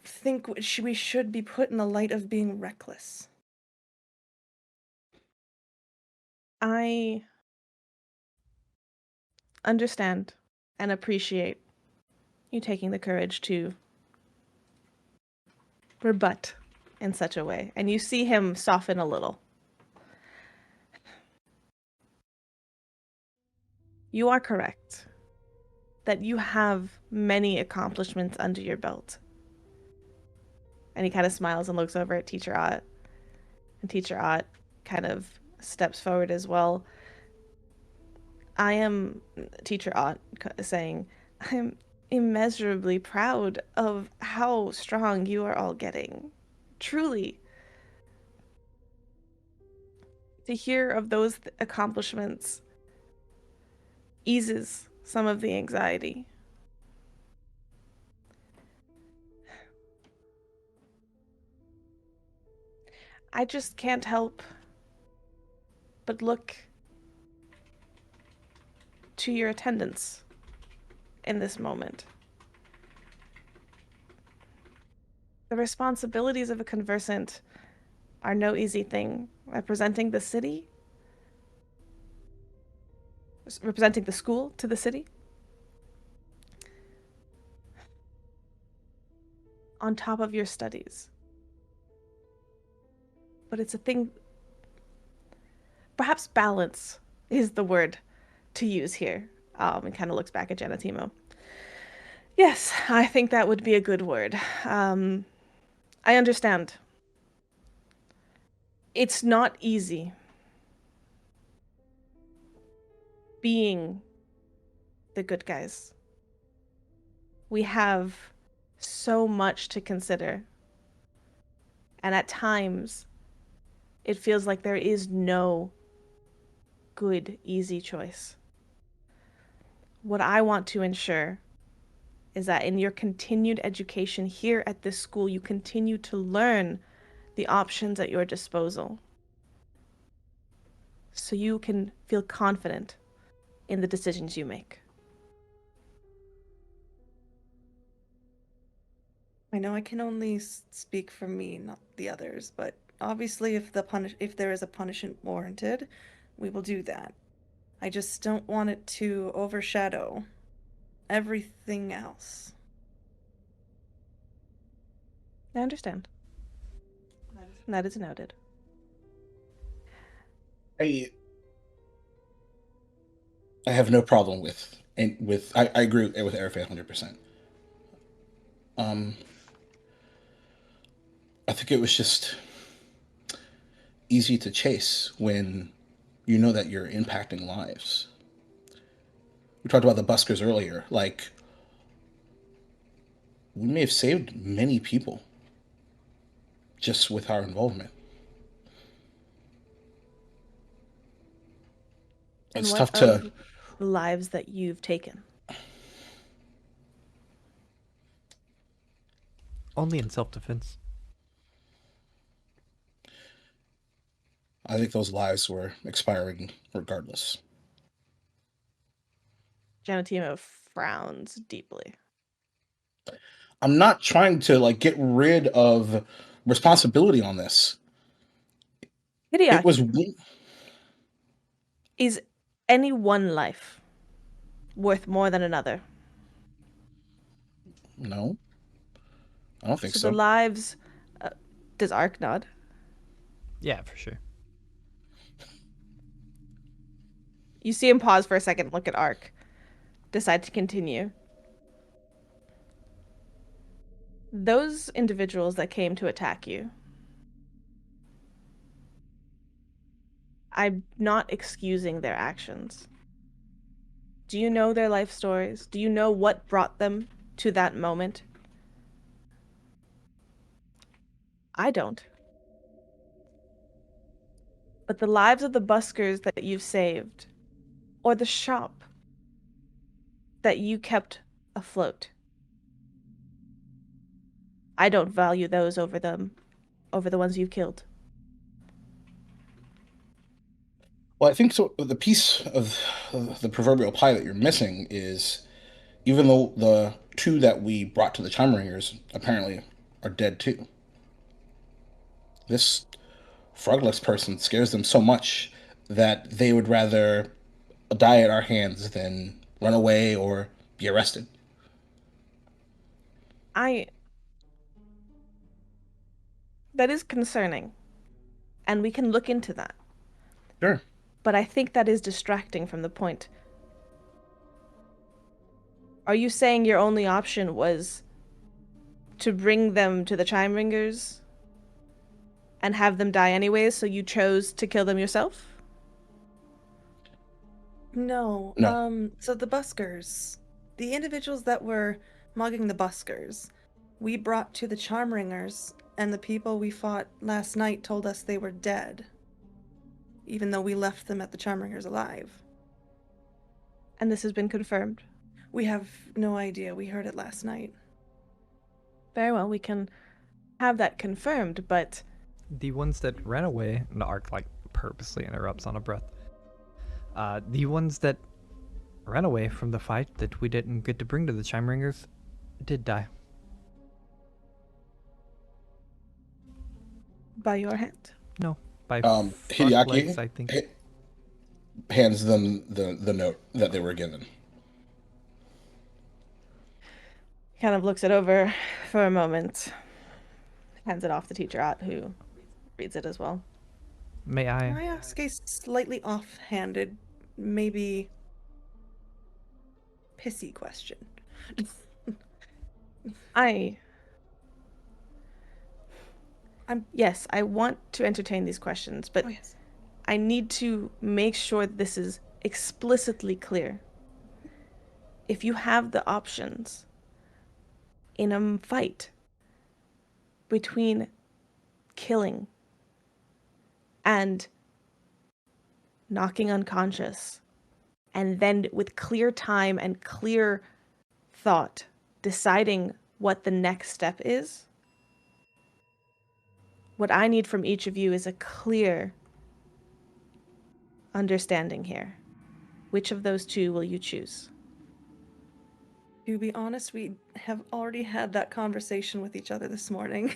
think we should be put in the light of being reckless. I understand and appreciate you taking the courage to rebut in such a way, and you see him soften a little. You are correct that you have many accomplishments under your belt. And he kind of smiles and looks over at Teacher Ott. And Teacher Ott kind of steps forward as well. I am, Teacher Ott saying, I'm immeasurably proud of how strong you are all getting. Truly. To hear of those accomplishments eases some of the anxiety. I just can't help but look to your attendance in this moment. The responsibilities of a conversant are no easy thing. Representing the city, representing the school to the city, on top of your studies. But it's a thing, perhaps balance is the word to use here. And kind of looks back at Janatimo. Yes, I think that would be a good word. I understand. It's not easy being the good guys. We have so much to consider. And at times, it feels like there is no good, easy choice. What I want to ensure is that in your continued education here at this school, you continue to learn the options at your disposal. so you can feel confident in the decisions you make. I know I can only speak for me, not the others, but obviously if there is a punishment warranted, we will do that. I just don't want it to overshadow everything else. I understand. That is noted. I have no problem with I agree with Airfay 100%. I think it was just easy to chase when you know that you're impacting lives. We talked about the buskers earlier. Like, we may have saved many people just with our involvement. And It's what tough of to... the lives that you've taken? Only in self-defense. I think those lives were expiring regardless. Genitimo frowns deeply. I'm not trying to like get rid of responsibility on this. It was... Is any one life worth more than another? No, I don't think So so. the lives... does Ark nod? Yeah, for sure. You see him pause for a second, look at Ark, decide to continue. Those individuals that came to attack you, I'm not excusing their actions. Do you know their life stories? Do you know what brought them to that moment? I don't. But the lives of the buskers that you've saved, or the shop that you kept afloat, I don't value those over the ones you've killed. Well, I think so. The piece of the proverbial pie that you're missing is, even though the two that we brought to the Chime Ringers apparently are dead too, this frogless person scares them so much that they would rather die at our hands than run away or be arrested. That is concerning, and we can look into that. Sure. But I think that is distracting from the point. Are you saying your only option was to bring them to the Chime Ringers and have them die anyways, so you chose to kill them yourself? No. No. So the buskers, the individuals that were mugging the buskers, we brought to the Charm Ringers, and the people we fought last night told us they were dead, even though we left them at the Charm Ringers alive. And this has been confirmed? We have no idea. We heard it last night. Very well, we can have that confirmed, but... The ones that ran away, and the Ark like purposely interrupts on a breath. The ones that ran away from the fight that we didn't get to bring to the Chime Ringers did die. By your hand? No, by Hideaki I think. Hands them the note that they were given. Kind of looks it over for a moment. Hands it off to Teacher Ott, who reads it as well. May I? Can I ask a slightly offhanded, maybe pissy question? Yes, I want to entertain these questions, but yes. I need to make sure this is explicitly clear. If you have the options in a fight between killing and knocking unconscious, and then with clear time and clear thought, deciding what the next step is, what I need from each of you is a clear understanding here. Which of those two will you choose? To be honest, we have already had that conversation with each other this morning.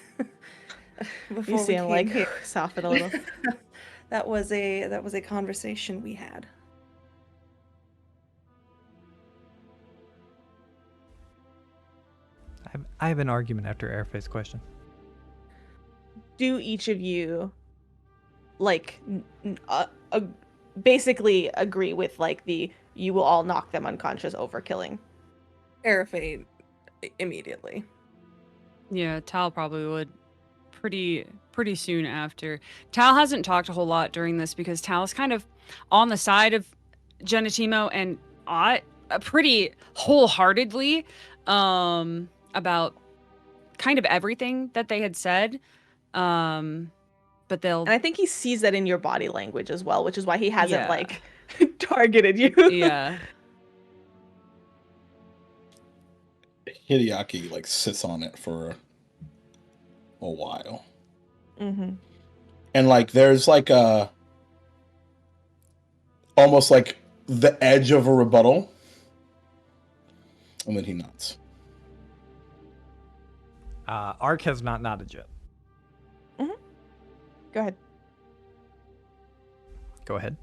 Before You we see him came like here. soften a little. That was a conversation we had. I have an argument after Airface's question. Do each of you basically agree with like you will all knock them unconscious over killing? Arafate immediately. Yeah, Tal probably would pretty soon after. Tal hasn't talked a whole lot during this because Tal is kind of on the side of Genetimo and pretty wholeheartedly about kind of everything that they had said. But they'll... And I think he sees that in your body language as well, which is why he hasn't Yeah. like targeted you. Yeah. Hideaki like sits on it for a while. Mm-hmm. And like there's like almost like the edge of a rebuttal. And then he nods. Ark has not nodded yet. Go ahead. Go ahead.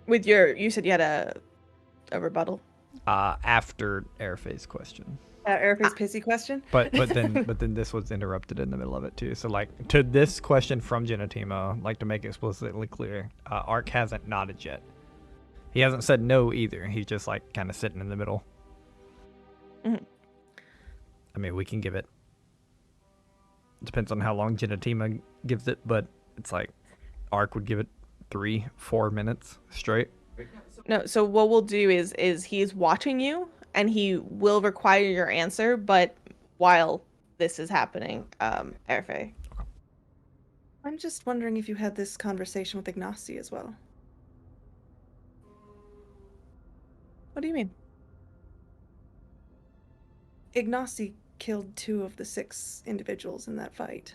With you said you had a rebuttal. After Airface's question. Arafate's pissy question? But then this was interrupted in the middle of it too. So like to this question from Genetimo, like to make it explicitly clear, Ark hasn't nodded yet. He hasn't said no either. He's just like kind of sitting in the middle. Mm-hmm. I mean, we can give it. Depends on how long Genetimo gives it, but it's like Ark would give it 3-4 minutes straight. No, so what we'll do is he's watching you and he will require your answer, but while this is happening, Airface. I'm just wondering if you had this conversation with Ignacy as well. What do you mean? Ignacy killed 2 of the 6 individuals in that fight.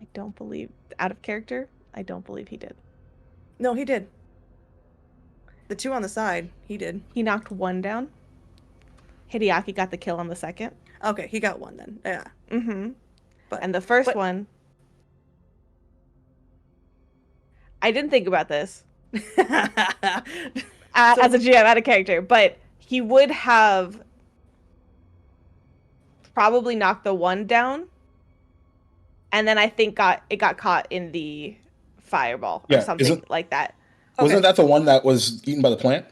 I don't believe, out of character, I don't believe he did. No, he did. The 2 on the side, he did. He knocked 1 down. Hideaki got the kill on the second. Okay, he got 1 then. Yeah. Mm-hmm. But And the first one, I didn't think about this as a GM out of character, but he would have probably knocked the 1 down, and then I think it got caught in the fireball or something like that. Wasn't that the one that was eaten by the plant?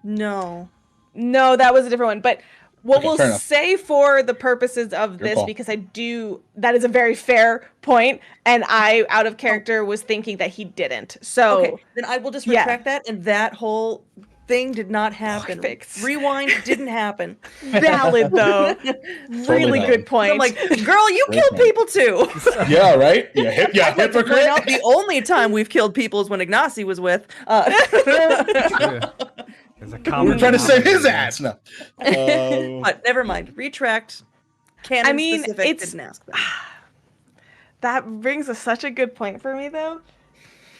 No, that was a different one. But what Okay, we'll fair enough. say for the purposes of Your this, call. because that is a very fair point, and I, out of character, was thinking that he didn't. So okay, then I will just retract that, and that whole thing did not happen. Perfect. Rewind didn't happen. valid though. Really valid. good point. I'm like, girl, you Great killed point. people too. Yeah, right? Yeah, I'd like to point hypocrite. out the only time we've killed people is when Ignacy was with. True. There's a common We're trying to save his denominator. ass. No. But never mind. Retract. Canon I mean, specific it's- didn't ask that. That brings such a good point for me, though.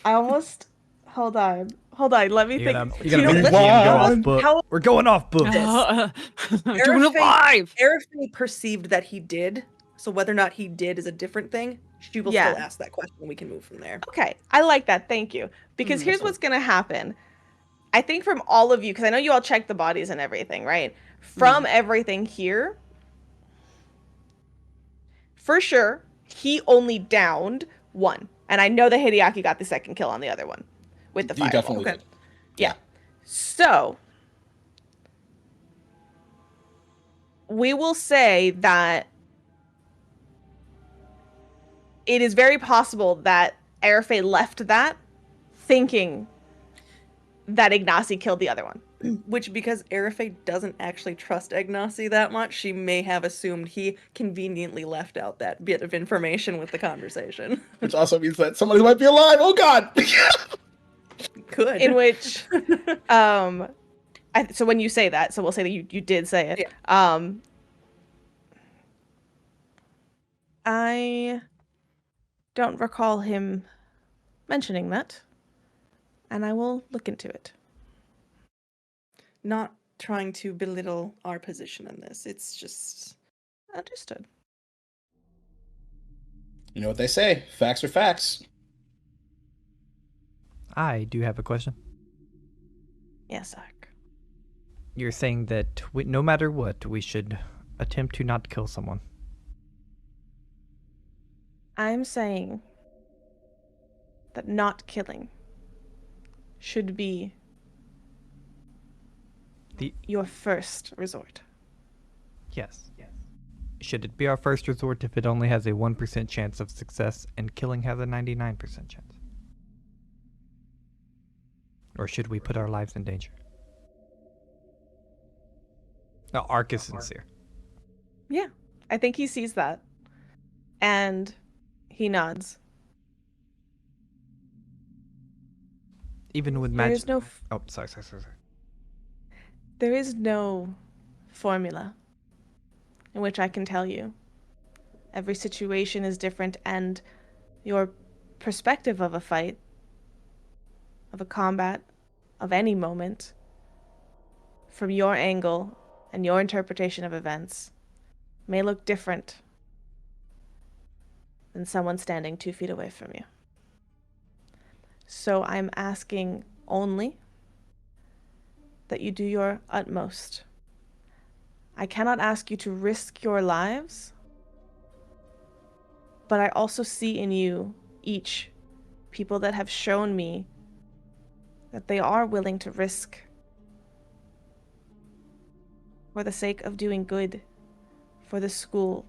I almost hold on. Let me You're think. gonna, you're gonna know, make let's- GM go off how- book. how- We're going off book. Doing it Arafate- live. Arafate perceived that he did, so whether or not he did is a different thing. She will Yeah. still ask that question, and we can move from there. Okay, I like that. Thank you. Because here's what's gonna happen. I think from all of you, because I know you all checked the bodies and everything, right? From everything here, for sure, he only downed 1, and I know that Hideaki got the second kill on the other one with the He fireball. definitely did. Yeah. So we will say that it is very possible that Arafate left that thinking that Ignacy killed the other one. Which, because Arafate doesn't actually trust Ignacy that much, she may have assumed he conveniently left out that bit of information with the conversation. Which also means that somebody might be alive. Oh, God. Good. In which, so when you say that, so we'll say that you did say it. Yeah. I don't recall him mentioning that, and I will look into it. Not trying to belittle our position in this. It's just Understood. You know what they say, facts are facts. I do have a question. Yes, Ark. You're saying that no matter what, we should attempt to not kill someone. I'm saying that not killing should be your first resort. Yes. Should it be our first resort if it only has a 1% chance of success and killing has a 99% chance? Or should we put our lives in danger? No, Ark is sincere. Yeah, I think he sees that. And he nods. Even with There magic. is no Oh, sorry. There is no formula in which I can tell you. Every situation is different, and your perspective of a fight, of a combat, of any moment, from your angle and your interpretation of events, may look different than someone standing 2 feet away from you. So I'm asking only that you do your utmost. I cannot ask you to risk your lives, but I also see in you each people that have shown me that they are willing to risk for the sake of doing good, for the school,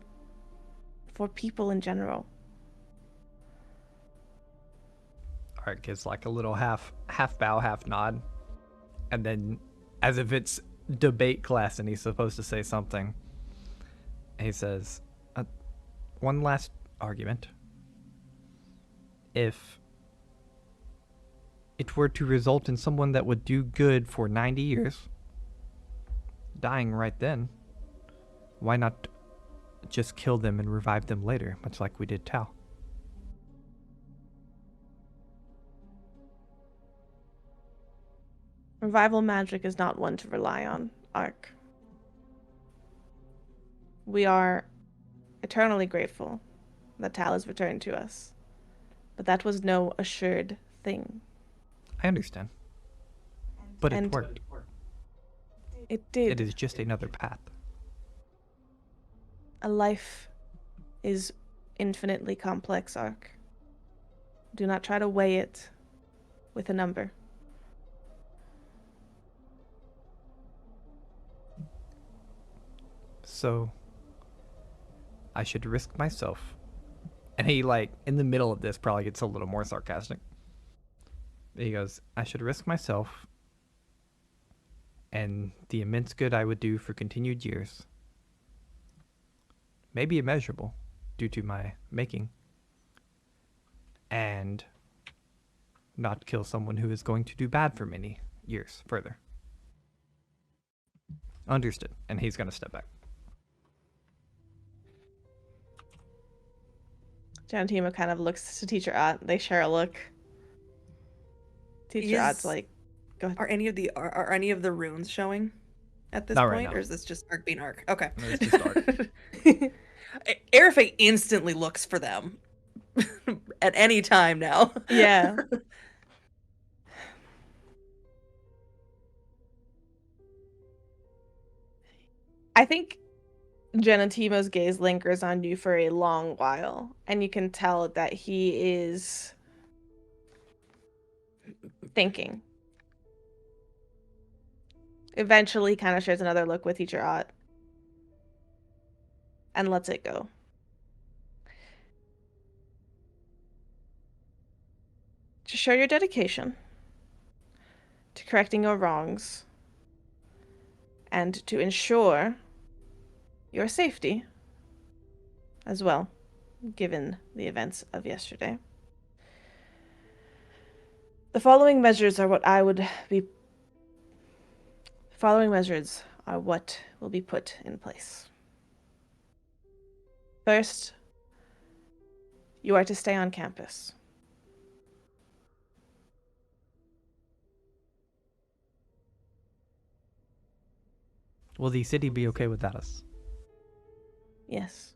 for people in general. Ark gives like a little half bow, half nod. And then, as if it's debate class and he's supposed to say something, he says, one last argument. If it were to result in someone that would do good for 90 years, dying right then, why not just kill them and revive them later, much like we did Tao? Revival magic is not one to rely on, Ark. We are eternally grateful that Tal has returned to us, but that was no assured thing. I understand. But And it worked. It did. It is just another path. A life is infinitely complex, Ark. Do not try to weigh it with a number. So, I should risk myself. And he, like, in the middle of this, probably gets a little more sarcastic. He goes, I should risk myself and the immense good I would do for continued years. Maybe immeasurable due to my making. And not kill someone who is going to do bad for many years further. Understood. And he's going to step back. Jantima kind of looks to Teacher Ott. They share a look. Teacher Ott's like, go ahead. Are any of the runes showing at this Not point, right now. or is this just Ark being Ark? Okay. It's just Ark. Arafe instantly looks for them at any time now. Yeah. I think Genetima's gaze lingers on you for a long while, and you can tell that he is thinking. Eventually, he kind of shares another look with Teacher Ott and lets it go. To show your dedication to correcting your wrongs and to ensure your safety as well, given the events of yesterday. The following measures are what will be put in place. First, you are to stay on campus. Will the city be okay without us? Yes.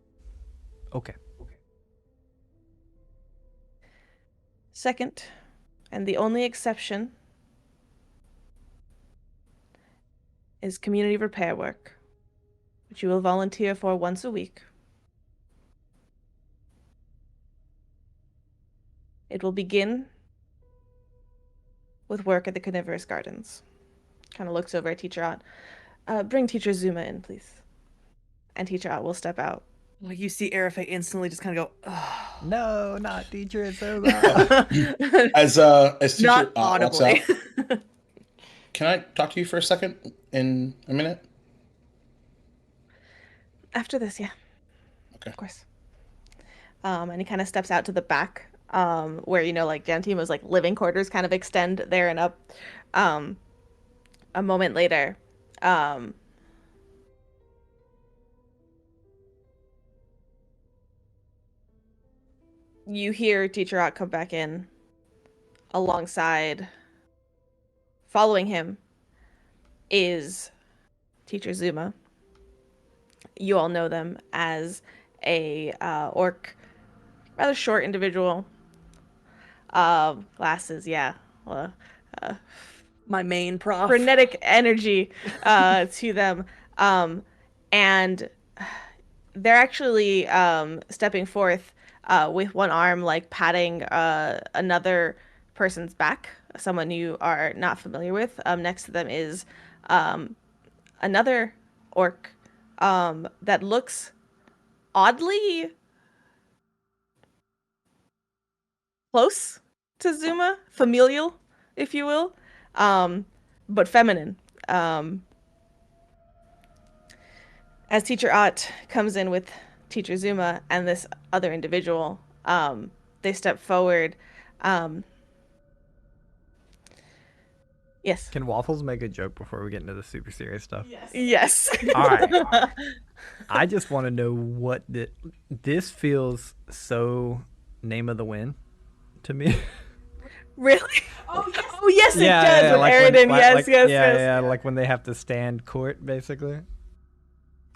Okay. Second, and the only exception, is community repair work, which you will volunteer for once a week. It will begin with work at the Carnivorous Gardens. Kind of looks over at Teacher Ott. Bring Teacher Zuma in, please. And Teacher Ott will step out. Well, you see Arafe instantly just kind of go, oh. No, not teacher. It's over. As teacher Not walks out, audibly. can I talk to you for a second in a minute? After this, yeah. Okay. Of course. And he kind of steps out to the back, where, you know, like Jantimo's like living quarters kind of extend there and up. A moment later, you hear Teacher Ott come back in alongside. Following him is Teacher Zuma. You all know them as a orc, rather short individual. Glasses, yeah. My main prof. Frenetic energy to them. And they're actually stepping forth with one arm, like patting another person's back, someone you are not familiar with. Next to them is another orc that looks oddly close to Zuma, familial, if you will, but feminine. As Teacher Ott comes in with Teacher Zuma and this other individual, they step forward. Yes. Can Waffles make a joke before we get into the super serious stuff? Yes. All right. I just want to know what this feels so Name of the Wind to me. Really? Oh yes, it does. Yeah, With like Aridin, yes. Yeah, like when they have to stand court, basically.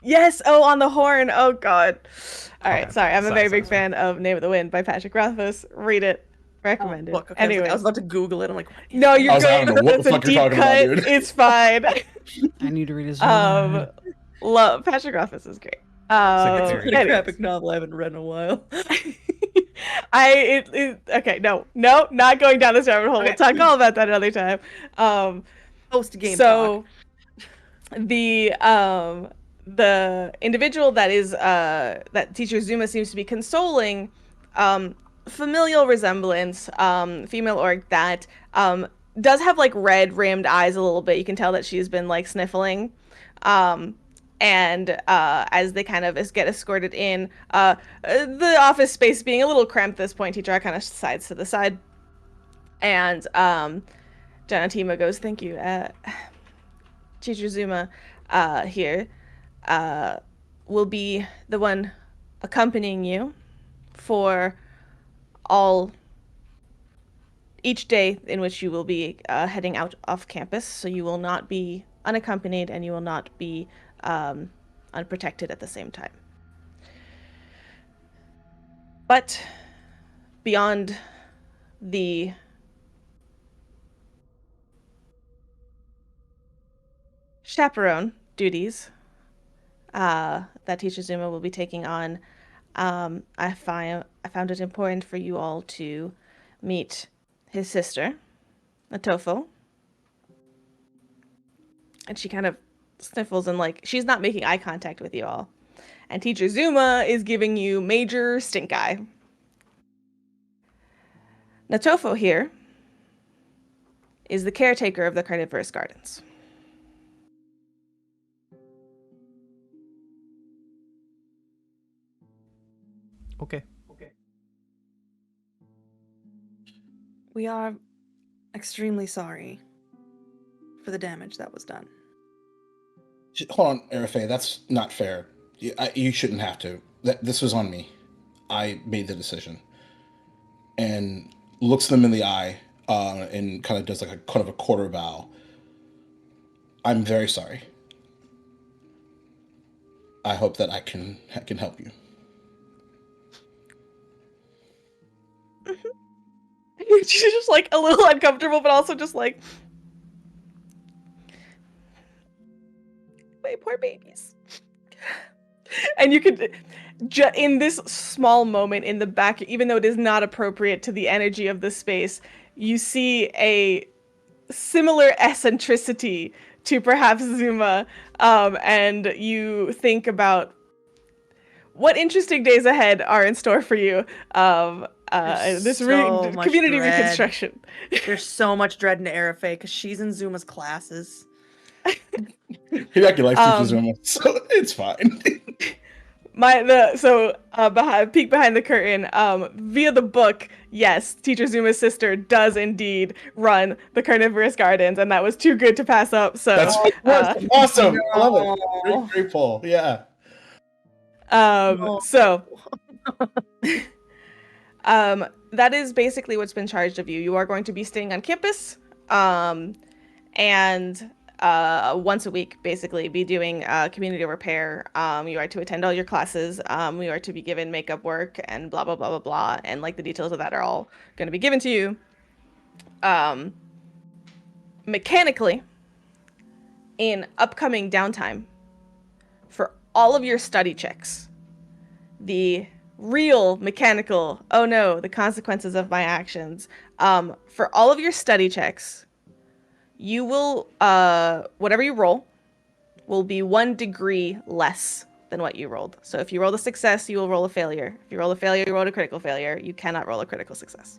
Yes. Oh, on the horn. Oh God. All right. Okay. Sorry, I'm a very big Sorry. fan of Name of the Wind by Patrick Rothfuss. Read it. Recommended. Look, okay, Anyway, I was about to Google it. I'm like, what is no, it? you're I don't good. know what the It's a fuck you're deep talking about, cut. dude. It's fine. I need to read his Love Patrick Rothfuss is great. Secretary. It's a pretty Anyways. graphic novel I haven't read in a while. Okay, no, not going down this rabbit hole. Okay. We'll talk all about that another time. Post game So talk. the individual that is that Teacher Zuma seems to be consoling, familial resemblance, female orc that does have like red rimmed eyes a little bit. You can tell that she's been like sniffling. And as they kind of get escorted in, the office space being a little cramped at this point, Teacher kind of sides to the side. And Janatima goes, "Thank you. Teacher Zuma here will be the one accompanying you for each day in which you will be heading out off campus. So you will not be unaccompanied and you will not be unprotected at the same time. But beyond the chaperone duties that Teacher Zuma will be taking on, I found it important for you all to meet his sister, Natofo. And she kind of sniffles and like she's not making eye contact with you all. And Teacher Zuma is giving you major stink eye. Natofo here is the caretaker of the Carnivorous Gardens. Okay. We are extremely sorry for the damage that was done. Hold on, Arafe, that's not fair. You shouldn't have to. This was on me. I made the decision. And looks them in the eye and kind of does like a quarter bow. I'm very sorry. I hope that I can help you. She's just like a little uncomfortable, but also just like, my poor babies. And you could, in this small moment in the back, even though it is not appropriate to the energy of the space, you see a similar eccentricity to perhaps Zuma, and you think about what interesting days ahead are in store for you. This community reconstruction. There's so much dread in Arafe because she's in Zuma's classes. He actually likes teaching Zuma, so it's fine. Peek behind the curtain, via the book, yes, Teacher Zuma's sister does indeed run the Carnivorous Gardens, and that was too good to pass up. So that's awesome. No. I love it. Great pull. Yeah. That is basically what's been charged of you. You are going to be staying on campus, and once a week, basically, be doing community repair. You are to attend all your classes. You are to be given makeup work and blah, blah, blah, blah, blah. And like the details of that are all going to be given to you. Mechanically, in upcoming downtime, for all of your study checks, the real mechanical, oh no, the consequences of my actions, for all of your study checks, you will, whatever you roll, will be 1 degree less than what you rolled. So if you roll a success, you will roll a failure. If you roll a failure, you roll a critical failure. You cannot roll a critical success.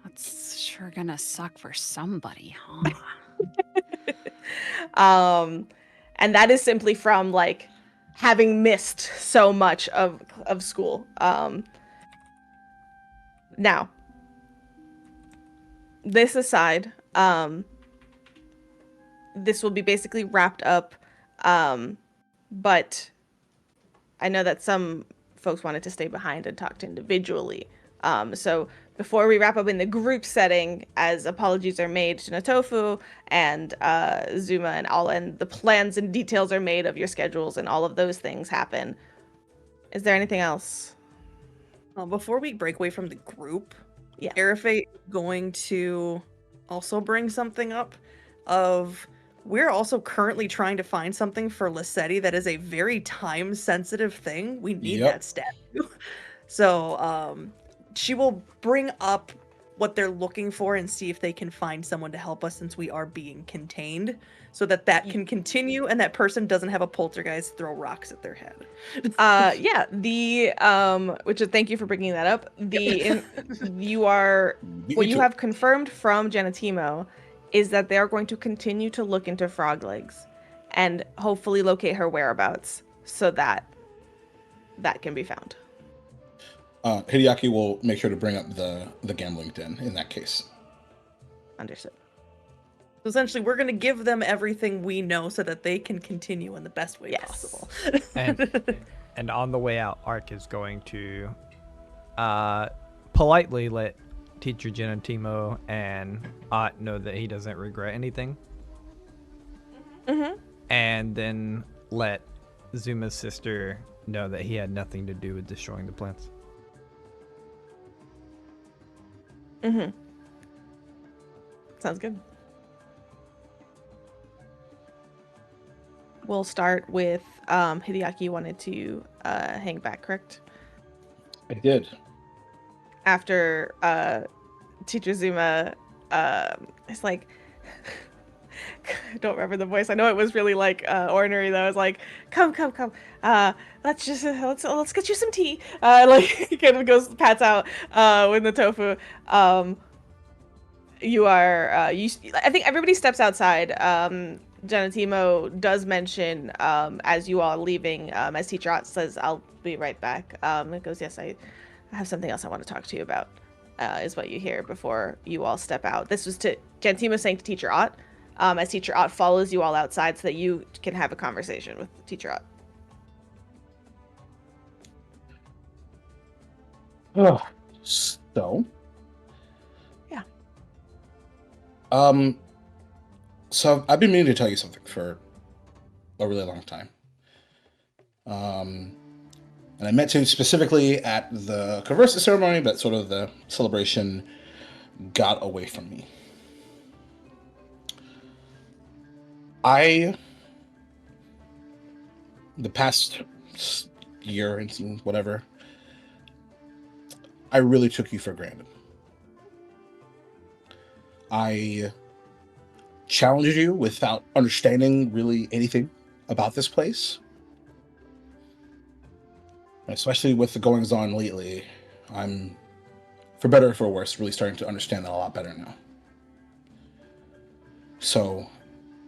That's sure gonna suck for somebody, huh? And that is simply from, like, having missed so much of school. Now, this aside, this will be basically wrapped up, but I know that some folks wanted to stay behind and talk individually. So before we wrap up in the group setting, as apologies are made to Natofu and Zuma and the plans and details are made of your schedules and all of those things happen. Is there anything else? Before we break away from the group, yeah, Arafe is going to also bring something up of we're also currently trying to find something for Lissetti that is a very time-sensitive thing. We need that statue. So she will bring up what they're looking for and see if they can find someone to help us since we are being contained, so that can continue and that person doesn't have a poltergeist throw rocks at their head. Which is, thank you for bringing that up. What you have confirmed from Genetimo is that they are going to continue to look into Frog Legs and hopefully locate her whereabouts so that can be found. Hideaki will make sure to bring up the gambling den in that case. Understood. So essentially, we're going to give them everything we know so that they can continue in the best way possible. and on the way out, Ark is going to politely let Teacher Genetimo and Ott know that he doesn't regret anything. Mm-hmm. And then let Zuma's sister know that he had nothing to do with destroying the plants. Mm-hmm. Sounds good. We'll start with Hideaki wanted to hang back, correct? I did. After Teacher Zuma is like, I don't remember the voice. I know it was really like ornery though. I was like, come. Let's get you some tea. Like he kind of goes, pats out with the tofu. I think everybody steps outside. Genetimo does mention as you all are leaving, as Teacher Ott says, I'll be right back. It goes, yes, I have something else I want to talk to you about, is what you hear before you all step out. This was to Genetimo saying to Teacher Ott, as Teacher Ott follows you all outside so that you can have a conversation with Teacher Ott. Oh, so? Yeah. So I've been meaning to tell you something for a really long time. And I met him specifically at the Conversa ceremony, but sort of the celebration got away from me. The past year and whatever, I really took you for granted. I challenged you without understanding really anything about this place. Especially with the goings on lately, I'm, for better or for worse, really starting to understand that a lot better now. So,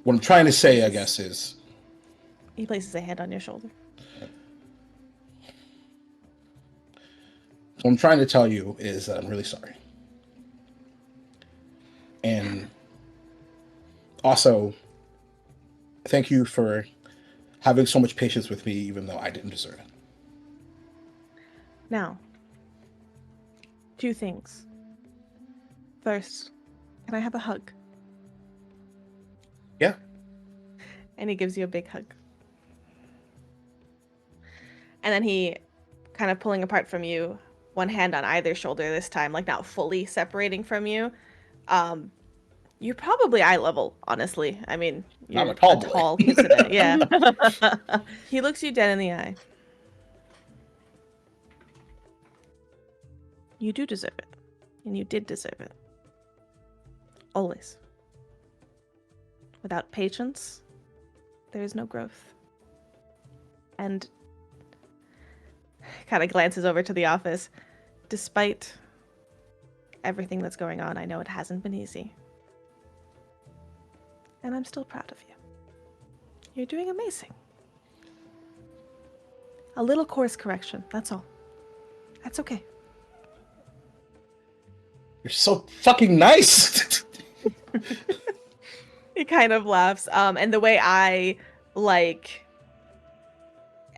what I'm trying to say, I guess, is... He places a hand on your shoulder. What I'm trying to tell you is that I'm really sorry. And also, thank you for having so much patience with me, even though I didn't deserve it. Now, 2 things. First, can I have a hug? Yeah. And he gives you a big hug. And then he, kind of pulling apart from you, one hand on either shoulder this time, like not fully separating from you. You're probably eye level, honestly. I mean, you're I'm a tall boy. tall incident. Yeah. He looks you dead in the eye. You do deserve it. And you did deserve it. Always. Without patience, there is no growth. And kind of glances over to the office. Despite everything that's going on, I know it hasn't been easy. And I'm still proud of you. You're doing amazing. A little course correction, that's all. That's okay. You're so fucking nice! He kind of laughs. And the way I,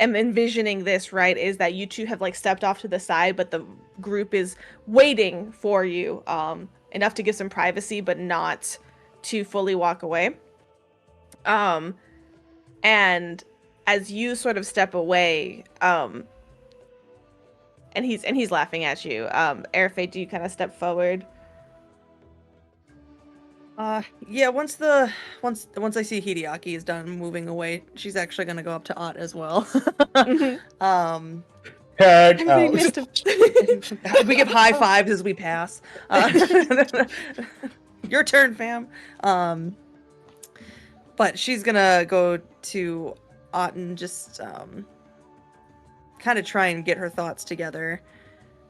am envisioning this, right, is that you two have, stepped off to the side, but the group is waiting for you, enough to give some privacy, but not to fully walk away. And as you sort of step away, and he's laughing at you, Airfade, do you kind of step forward? Yeah, once I see Hideaki is done moving away, she's actually gonna go up to Ott as well. Heck Everybody out. missed him. We give high fives as we pass. Your turn, fam. But she's gonna go to Ott and just kind of try and get her thoughts together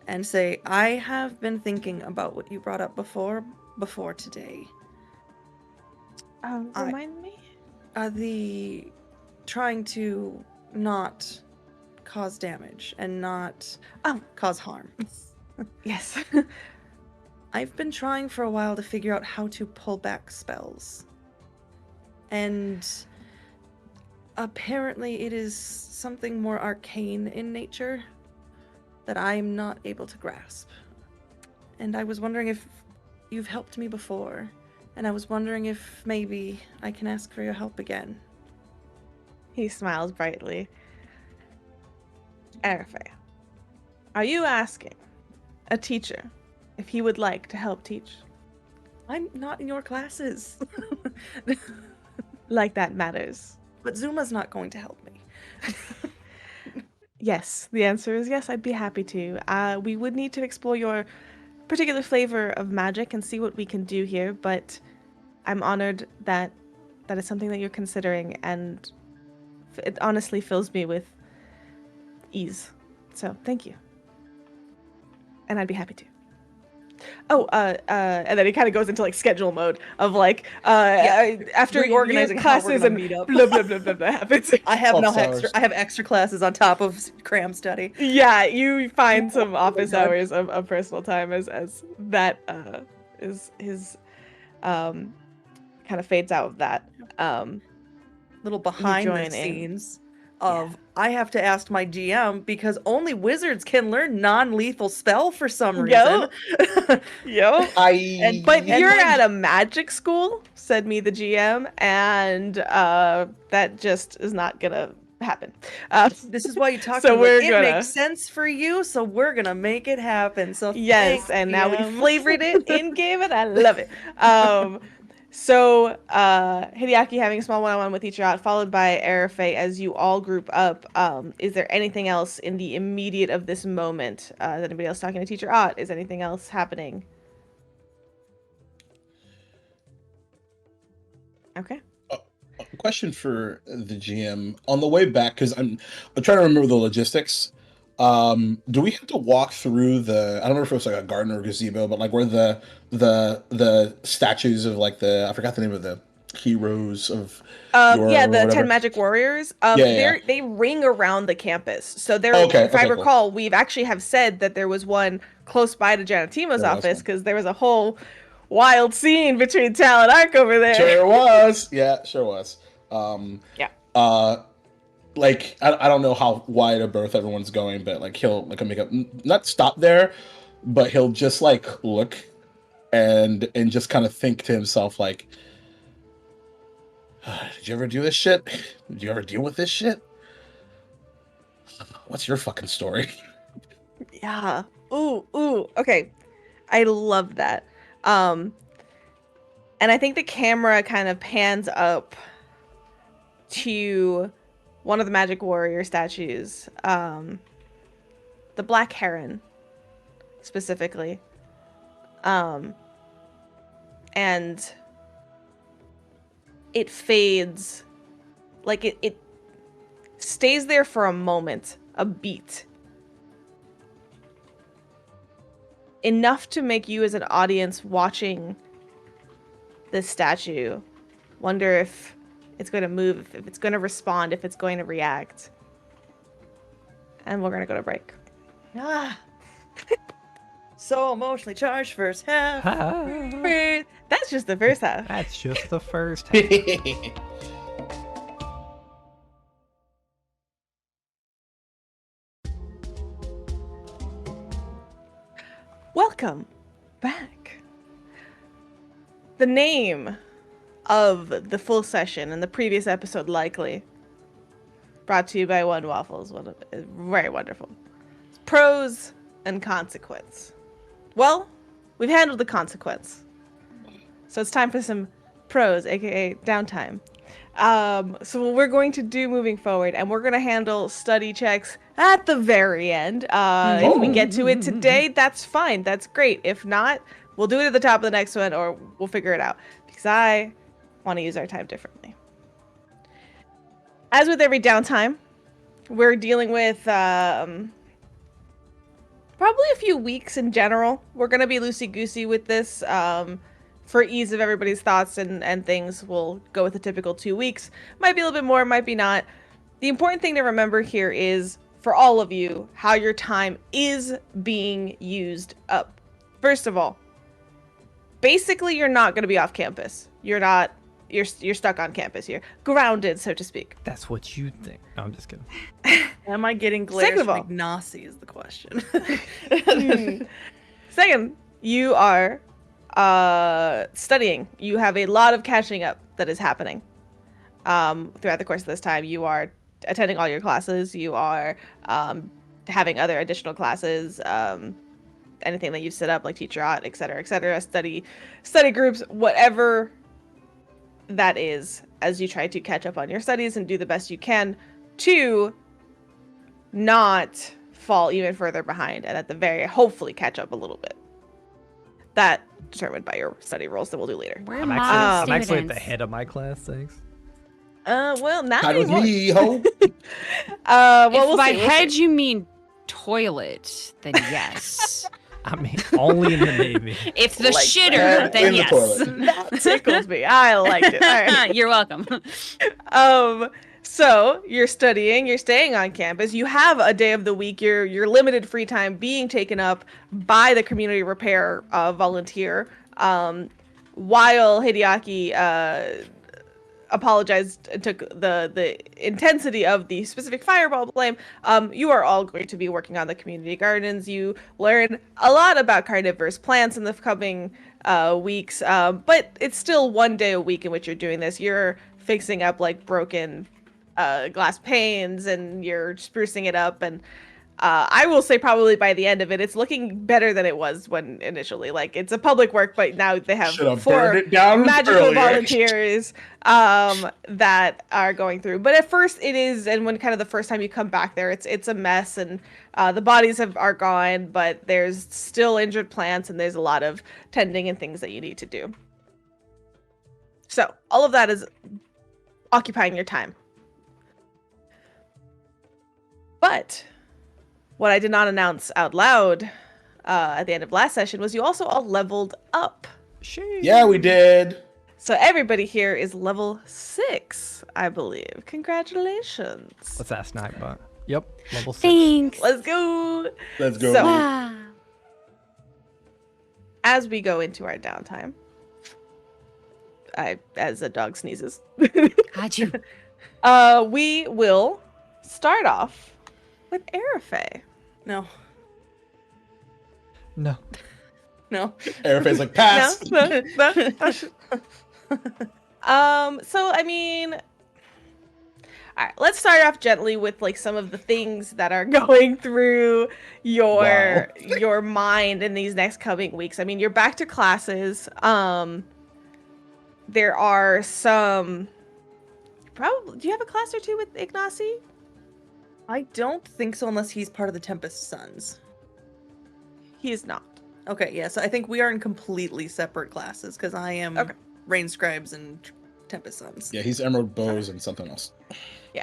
and say, I have been thinking about what you brought up before today. Remind me? The trying to not cause damage and not cause harm. Yes. I've been trying for a while to figure out how to pull back spells. And apparently it is something more arcane in nature that I'm not able to grasp. And I was wondering if you've helped me before. And I was wondering if maybe I can ask for your help again. He smiles brightly. Arafay, are you asking a teacher if he would like to help teach? I'm not in your classes. Like that matters. But Zuma's not going to help me. Yes, the answer is yes, I'd be happy to. We would need to explore your particular flavor of magic and see what we can do here, but I'm honored that that is something that you're considering, and it honestly fills me with ease. So, thank you. And I'd be happy to. Oh, and then he kind of goes into schedule mode of after Reorganizing how we're classes gonna and meet up. blah blah blah blah blah happens. I have Office extra. hours. I have extra classes on top of cram study. Yeah, you find some office God. hours of personal time as that is his kind of fades out of that. Little behind the join in. scenes of I have to ask my GM because only wizards can learn non-lethal spell for some reason. Yep. I But And you're my- at a magic school, said me, the GM, and that just is not gonna happen. This is why you talk So to me. we're Like, gonna- it makes sense for you, so we're gonna make it happen. So Yes, thanks, and now we GM. flavored it in game, and I love it. So Hideaki having a small one-on-one with Ichirat, followed by Arafe as you all group up. Is there anything else in the immediate of this moment? Is anybody else talking to Teacher Ott? Is anything else happening? Okay. A question for the GM on the way back, because I'm trying to remember the logistics. Do we have to walk through the, I don't remember if it was like a garden or gazebo, but like where the statues of like I forgot the name of the heroes of Yeah, the 10 whatever. magic warriors. Yeah. They ring around the campus. So there, Okay, if I okay, cool. recall, we've actually have said that there was one close by to Janatima's There was office one. because there was a whole wild scene between Tal and Ark over there. Sure was. Yeah, sure was. Yeah. Like I don't know how wide a berth everyone's going, but like he'll like make up, not stop there, but he'll just like look and just kind of think to himself like, did you ever do this shit? Did you ever deal with this shit? What's your fucking story? Yeah. Ooh. Okay. I love that. And I think the camera kind of pans up to one of the magic warrior statues. The black heron specifically. And it fades, like it stays there for a moment, a beat. Enough to make you as an audience watching this statue wonder if it's going to move, if it's going to respond, if it's going to react. And we're going to go to break. Ah. So emotionally charged first half. That's just the first half. That's just the first half. Welcome back. The name of the full session and the previous episode, likely brought to you by One Waffles. Very wonderful. Prose and consequence. Well, we've handled the consequence, so it's time for some prose, aka downtime. So what we're going to do moving forward, and we're going to handle study checks at the very end. If we get to it today, that's fine. That's great. If not, we'll do it at the top of the next one, or we'll figure it out, because I want to use our time differently. As with every downtime, we're dealing with probably a few weeks in general. We're going to be loosey-goosey with this. For ease of everybody's thoughts and things, we'll go with the typical 2 weeks. Might be a little bit more, might be not. The important thing to remember here is, for all of you, how your time is being used up. First of all, basically you're not going to be off campus. You're stuck on campus here. Grounded, so to speak. That's what you think. No, I'm just kidding. Am I getting glares Second of from all- Ignacy is the question. Second, you are studying. You have a lot of catching up that is happening throughout the course of this time. You are attending all your classes. You are having other additional classes, anything that you've set up, like teacher out, etc., study groups, whatever that is, as you try to catch up on your studies and do the best you can to not fall even further behind, and at the very hopefully catch up a little bit. That determined by your study roles that we'll do later. We're I'm model actually at the students. head of my class, thanks. Well, not Side with anymore. me, ho. Well, If we'll by see. head you mean toilet, then yes. I mean, only in the Navy. If the Like shitter, that. then In the yes. toilet. That tickles me. I liked it. All right. You're welcome. So you're studying, you're staying on campus, you have a day of the week, your limited free time being taken up by the community repair volunteer, while Hideaki apologized and took the intensity of the specific fireball blame. You are all going to be working on the community gardens. You learn a lot about carnivorous plants in the coming weeks, but it's still 1 day a week in which you're doing this. You're fixing up like broken glass panes, and you're sprucing it up, and I will say probably by the end of it, it's looking better than it was when initially. Like, it's a public work, but now they have Should have 4 burned it down magical earlier. volunteers that are going through. But at first it is, and when kind of the first time you come back there, it's a mess, and the bodies are gone, but there's still injured plants, and there's a lot of tending and things that you need to do. So all of that is occupying your time. But what I did not announce out loud at the end of last session was you also all leveled up. Yeah, we did. So everybody here is level 6, I believe. Congratulations. Let's ask Nightbot. Yep, level 6. Thanks. Let's go. Let's go. So, Wow. as we go into our downtime, as a dog sneezes, Got you. we will start off with Arafay. No. No. No. Arafay's like, pass. No. So I mean, all right, let's start off gently with like some of the things that are going through your mind in these next coming weeks. I mean, you're back to classes. There are some probably. Do you have a class or two with Ignacy? I don't think so unless he's part of the Tempest Sons. He is not. Okay, yeah, so I think we are in completely separate classes because I am Okay. Rain Scribes and Tempest Sons. Yeah, he's Emerald Bows and something else. Yeah.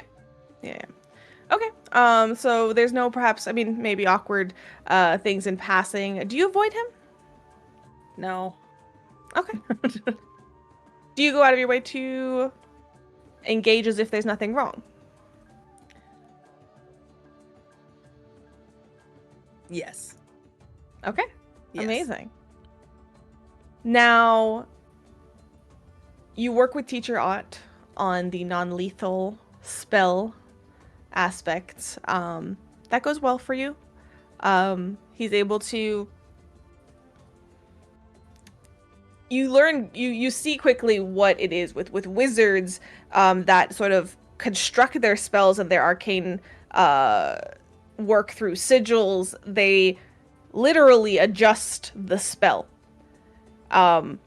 Okay. So there's no perhaps, I mean, maybe awkward things in passing. Do you avoid him? No. Okay. Do you go out of your way to engage as if there's nothing wrong? Yes. Okay. Yes. Amazing. Now, you work with Teacher Ott on the non-lethal spell aspects. That goes well for you. He's able to... You learn, you see quickly what it is with wizards that sort of construct their spells and their arcane work through sigils. They literally adjust the spell. And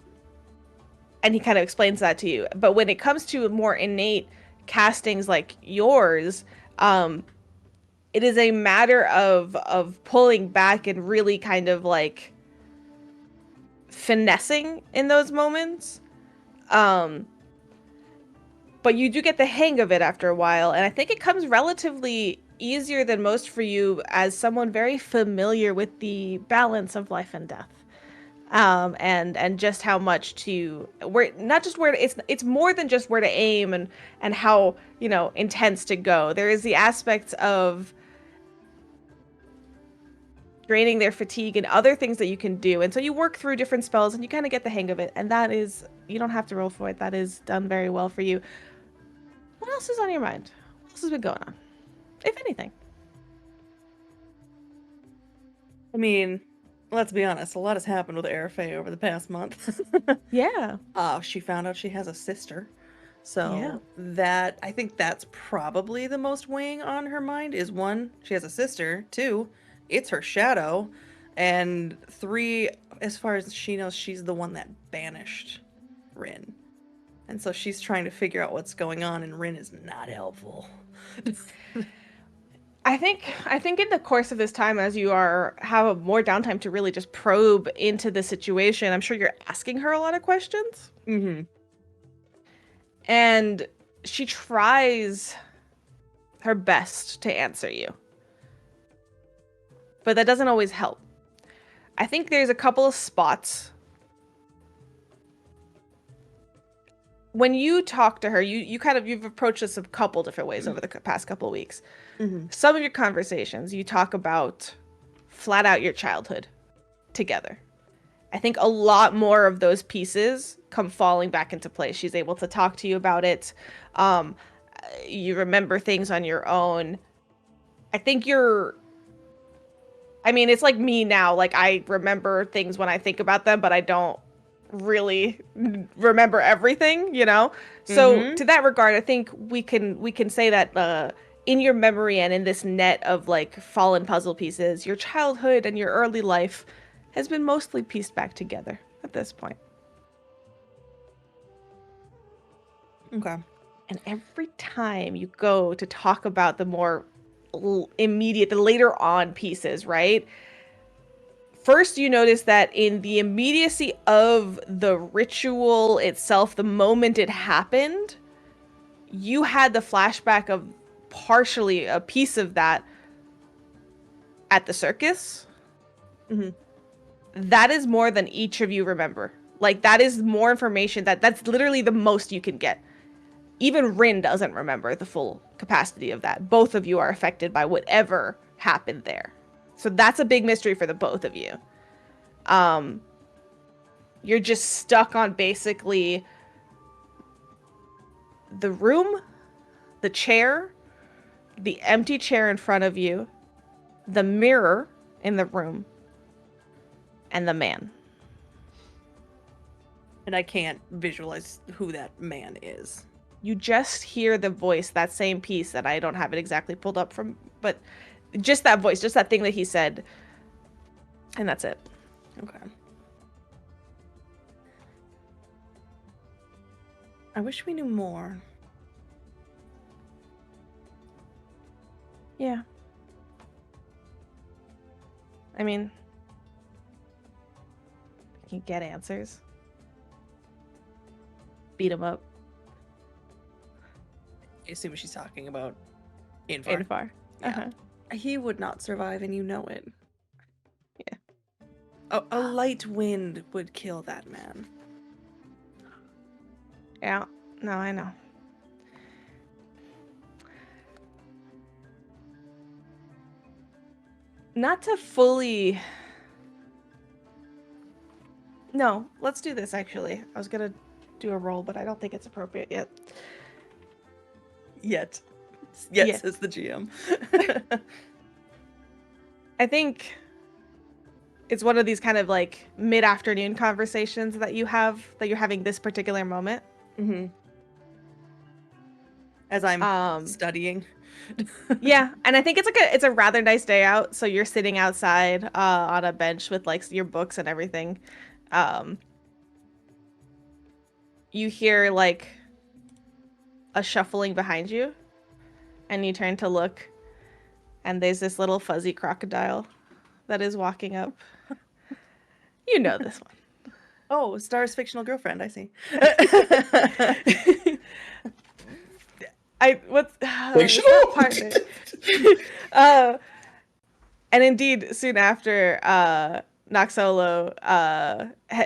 he kind of explains that to you. But when it comes to more innate castings like yours, it is a matter of pulling back and really kind of like finessing in those moments. But you do get the hang of it after a while, and I think it comes relatively easier than most for you as someone very familiar with the balance of life and death. And just how much to it's more than just where to aim and how, intense to go. There is the aspect of draining their fatigue and other things that you can do. And so you work through different spells and you kind of get the hang of it. And that is, you don't have to roll for it. That is done very well for you. What else is on your mind? What else has been going on? If anything. I mean, let's be honest, a lot has happened with Arafay over the past month. Yeah. She found out she has a sister. So Yeah. that, I think that's probably the most weighing on her mind is 1, she has a sister. 2, it's her shadow. And 3, as far as she knows, she's the one that banished Rin. And so she's trying to figure out what's going on, and Rin is not helpful. I think in the course of this time, as you have more downtime to really just probe into the situation, I'm sure you're asking her a lot of questions. Mm-hmm. And she tries her best to answer you. But that doesn't always help. I think there's a couple of spots. When you talk to her, you've approached this a couple different ways over the past couple of weeks. Mm-hmm. Some of your conversations, you talk about flat out your childhood together. I think a lot more of those pieces come falling back into place. She's able to talk to you about it. You remember things on your own. I think it's like me now. Like, I remember things when I think about them, but I don't really remember everything, you know? So to that regard, I think we can say that in your memory and in this net of like fallen puzzle pieces, your childhood and your early life has been mostly pieced back together at this point. Okay. And every time you go to talk about the more immediate, the later on pieces, right? First, you notice that in the immediacy of the ritual itself, the moment it happened, you had the flashback of partially a piece of that at the circus. That is more than each of you remember. Like, that is more information that's literally the most you can get. Even Rin doesn't remember the full capacity of that. Both of you are affected by whatever happened there. So that's a big mystery for the both of you. You're just stuck on basically the room, the chair, the empty chair in front of you, the mirror in the room, and the man. And I can't visualize who that man is. You just hear the voice, that same piece that I don't have it exactly pulled up from, but just that voice, just that thing that he said. And that's it. Okay. I wish we knew more. Yeah. I mean, I can get answers. Beat him up. I assume what she's talking about Infar. Infar. Yeah. He would not survive, and you know it. Yeah. A light wind would kill that man. Yeah. No, I know. Not to fully... No, let's do this, actually. I was gonna do a roll, but I don't think it's appropriate yet. Yes, Yeah. says the GM. I think it's one of these kind of like mid-afternoon conversations that you're having this particular moment. As I'm studying. Yeah, and I think it's a rather nice day out, so you're sitting outside on a bench with like your books and everything. You hear like a shuffling behind you, and you turn to look, and there's this little fuzzy crocodile that is walking up. You know this one. Oh, Star's fictional girlfriend, I see. And indeed, soon after, Noxolo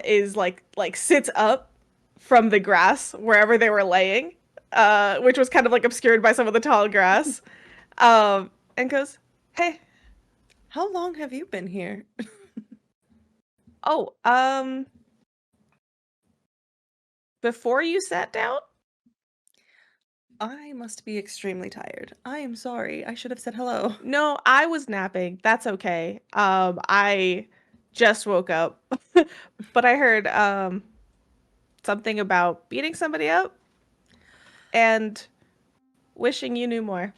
is like sits up from the grass wherever they were laying, which was kind of like obscured by some of the tall grass, and goes, "Hey, how long have you been here?" Oh, before you sat down? I must be extremely tired. I am sorry. I should have said hello. No, I was napping. That's okay. I just woke up, but I heard something about beating somebody up and wishing you knew more.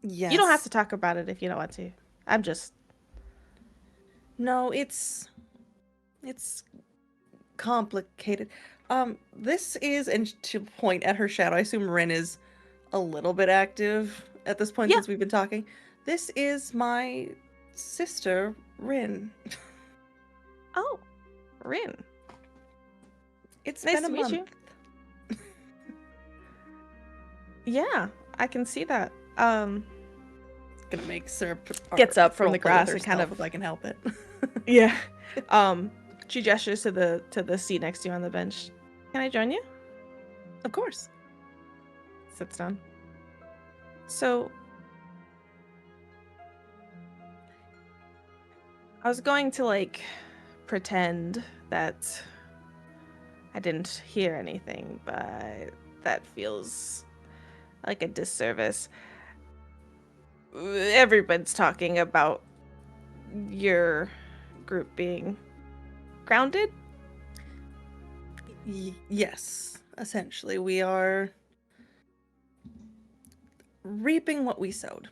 Yes. You don't have to talk about it if you don't want to. I'm just... No, it's complicated. This is, and to point at her shadow, I assume Rin is a little bit active at this point since we've been talking. This is my sister, Rin. Oh, Rin. It's nice been a to meet month. you. Yeah, I can see that. Gonna make Syrup gets up from roll the play with grass and herself kind of if I can help it. Yeah. She gestures to the seat next to you on the bench. Can I join you? Of course. Sits down. So I was going to, like, pretend that I didn't hear anything, but that feels like a disservice. Everyone's talking about your group being grounded. Yes, essentially. We are reaping what we sowed.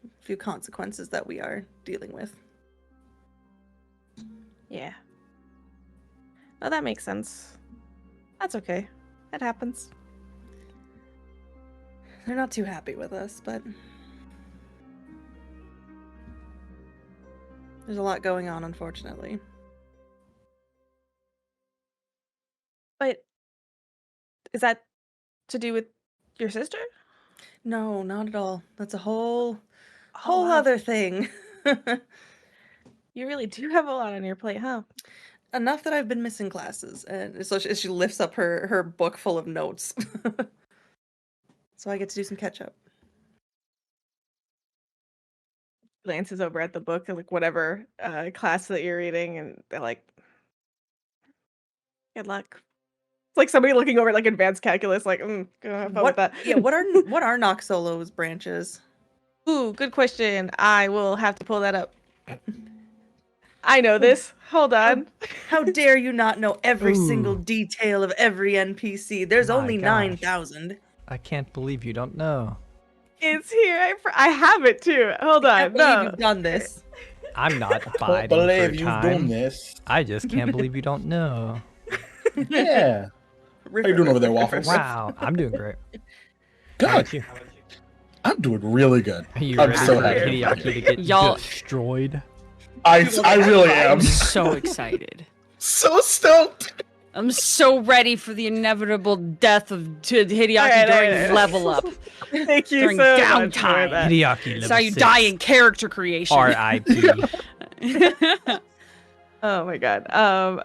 A few consequences that we are dealing with. Yeah. Oh, that makes sense. That's okay. That happens. They're not too happy with us, but there's a lot going on, unfortunately. But is that to do with your sister? No, not at all. That's a whole wow. other thing. You really do have a lot on your plate, huh? Enough that I've been missing classes, and so she lifts up her book full of notes. So I get to do some catch up. Glances over at the book, like whatever class that you're reading, and they're like, "Good luck." It's like somebody looking over like advanced calculus, like, "Gonna have fun with that." Yeah, what are Nox Solo's branches? Ooh, good question. I will have to pull that up. I know this. Hold on. How dare you not know every single Ooh. detail of every NPC? There's My only gosh. 9,000. I can't believe you don't know. It's here. I have it too. Hold on. I can't believe No. you've done this. I'm not Don't biding for believe you've done time. this. I just can't believe you don't know. Yeah. How you doing over there, Waffles? Wow, I'm doing great. How Good. about you? I'm doing really good. Are you I'm ready so for happy. Hideaki to get Y'all- destroyed? I really am. I'm so excited. So stoked. I'm so ready for the inevitable death of Hideaki All right, during all right. level up. Thank you During so much downtime. for that. Hideaki That's how you die in character creation. R.I.P. Oh my god.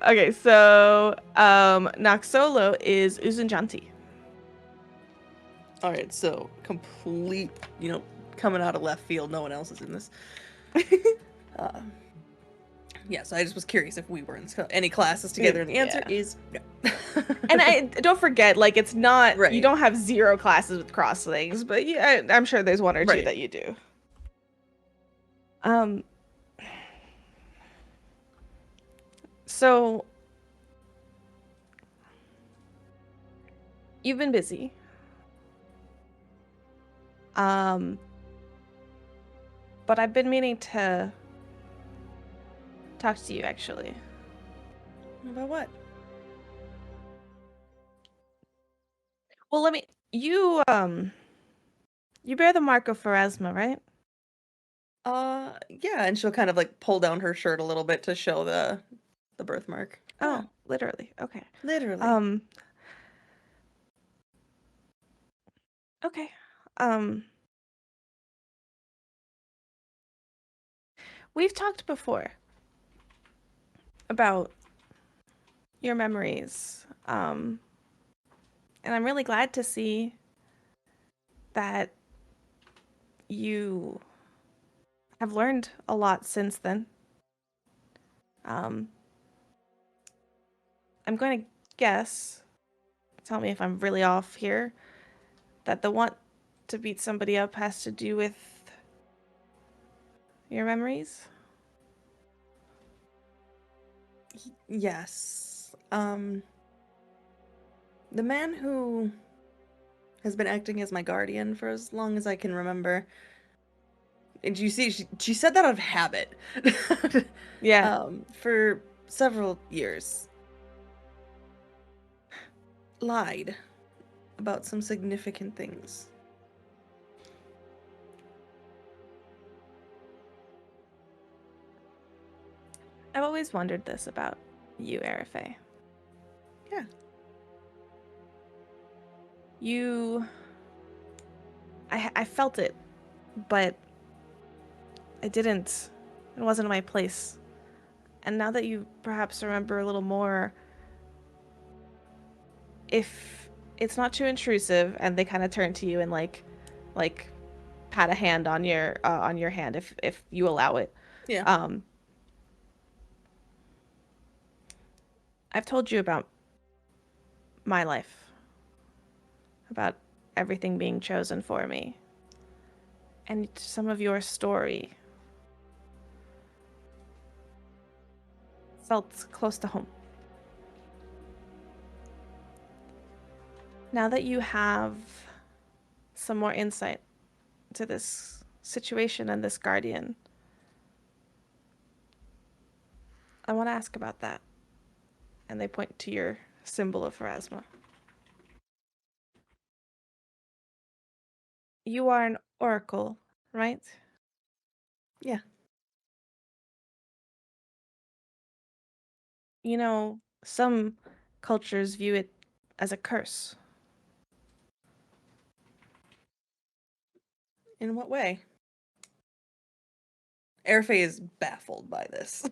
Okay, so Nox Solo is Uzunjanti. All right, so complete, coming out of left field. No one else is in this. Yeah, so I just was curious if we were in any classes together, and the answer Yeah. is no. And I don't forget, like, it's not Right. you don't have 0 classes with crosslings, but yeah, I'm sure there's 1 or 2 Right. that you do. So you've been busy. But I've been meaning to talk to you actually. About what? Well, you bear the mark of Pharasma, right? Yeah, and she'll kind of like pull down her shirt a little bit to show the birthmark. Oh, literally. Okay. Literally. Okay. We've talked before about your memories. And I'm really glad to see that you have learned a lot since then. I'm going to guess, tell me if I'm really off here, that the want to beat somebody up has to do with your memories? Yes. The man who has been acting as my guardian for as long as I can remember. And you see, she said that out of habit. Yeah. For several years. Lied about some significant things. I've always wondered this about you, Arafe. Yeah. I felt it, but I didn't. It wasn't my place. And now that you perhaps remember a little more, if it's not too intrusive, and they kind of turn to you and like pat a hand on your hand if you allow it. Yeah. I've told you about my life, about everything being chosen for me, and some of your story felt close to home. Now that you have some more insight to this situation and this guardian, I want to ask about that. And they point to your symbol of Pharasma. You are an oracle, right? Yeah. You know, some cultures view it as a curse. In what way? Airfey is baffled by this.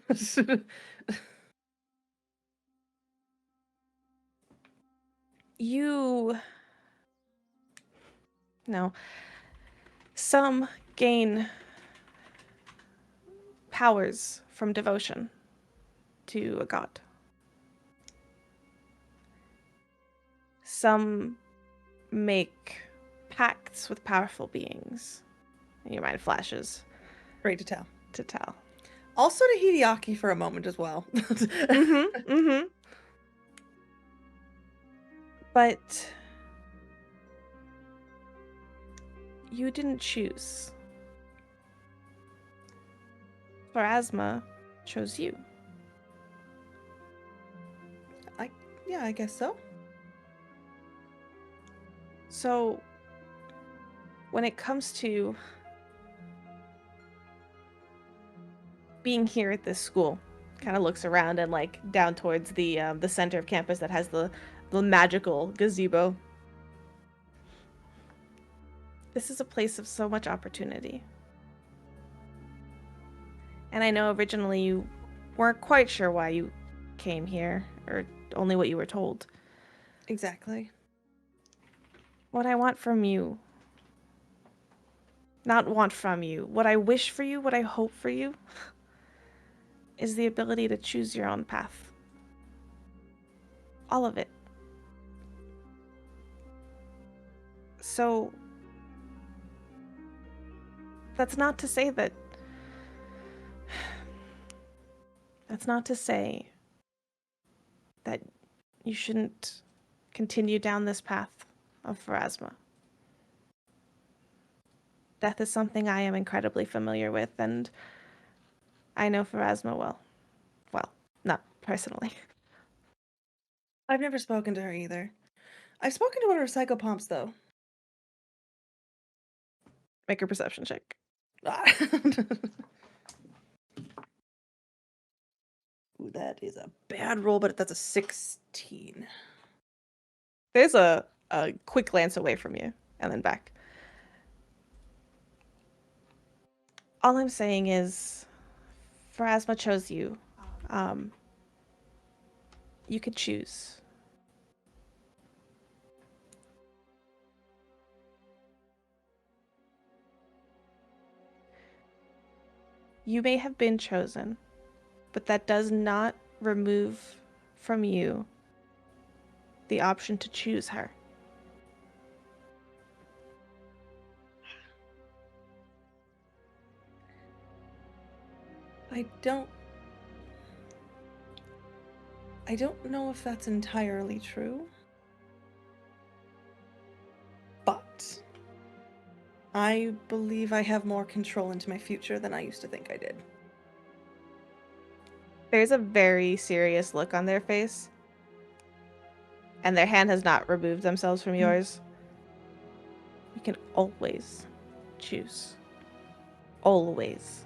No. Some gain powers from devotion to a god. Some make pacts with powerful beings. And your mind flashes Great to tell. to tell. Also to Hideaki for a moment as well. But you didn't choose. Pharasma chose you. Yeah, I guess so. So, when it comes to being here at this school, kind of looks around and like down towards the center of campus that has the magical gazebo. This is a place of so much opportunity. And I know originally you weren't quite sure why you came here, or only what you were told. Exactly. What I want from you, not want from you, what I wish for you, what I hope for you, is the ability to choose your own path. All of it. So, that's not to say that... That's not to say that you shouldn't continue down this path of Pharasma. Death is something I am incredibly familiar with, and I know Pharasma well. Well, not personally. I've never spoken to her either. I've spoken to one of her psychopomps, though. Make a perception check. Ooh, that is a bad roll, but that's a 16. There's a quick glance away from you, and then back. All I'm saying is, Pharasma chose you. You could choose. You may have been chosen, but that does not remove from you the option to choose her. I don't know if that's entirely true. But I believe I have more control into my future than I used to think I did. There's a very serious look on their face, and their hand has not removed themselves from yours. You can always choose. Always.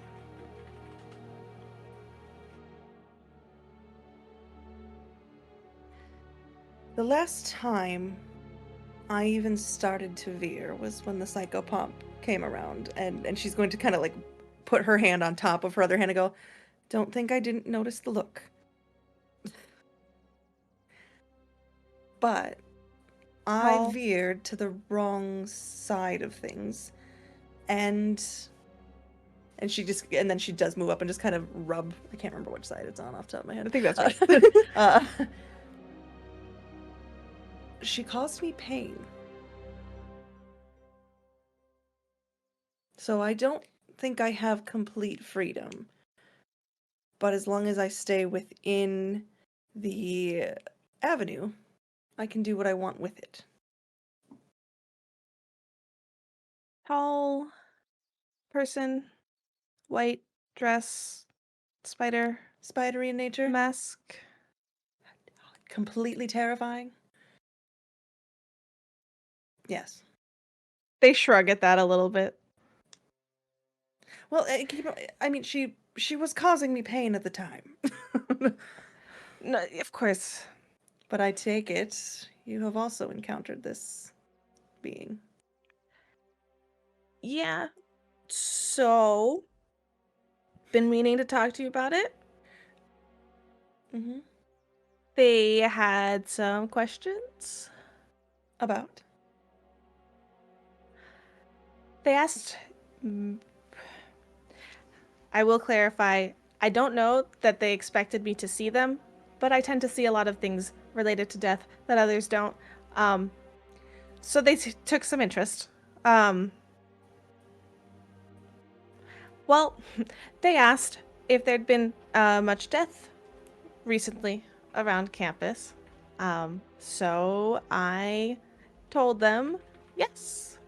The last time I even started to veer was when the psychopomp came around, and she's going to kind of like put her hand on top of her other hand and go, "Don't think I didn't notice the look." But I veered to the wrong side of things, and And then she does move up and just kind of rub. I can't remember which side it's on off the top of my head. I think that's right. She caused me pain. So I don't think I have complete freedom. But as long as I stay within the avenue, I can do what I want with it. Tall person, white dress, spider, Spidery in nature? mask. Completely terrifying? Yes. They shrug at that a little bit. Well, I mean, she was causing me pain at the time. No, of course. But I take it you have also encountered this being. Yeah. So, been meaning to talk to you about it. Mm-hmm. They had some questions. About? They asked. I will clarify. I don't know that they expected me to see them, but I tend to see a lot of things related to death that others don't. So they took some interest. Well, they asked if there'd been much death recently around campus. So I told them yes.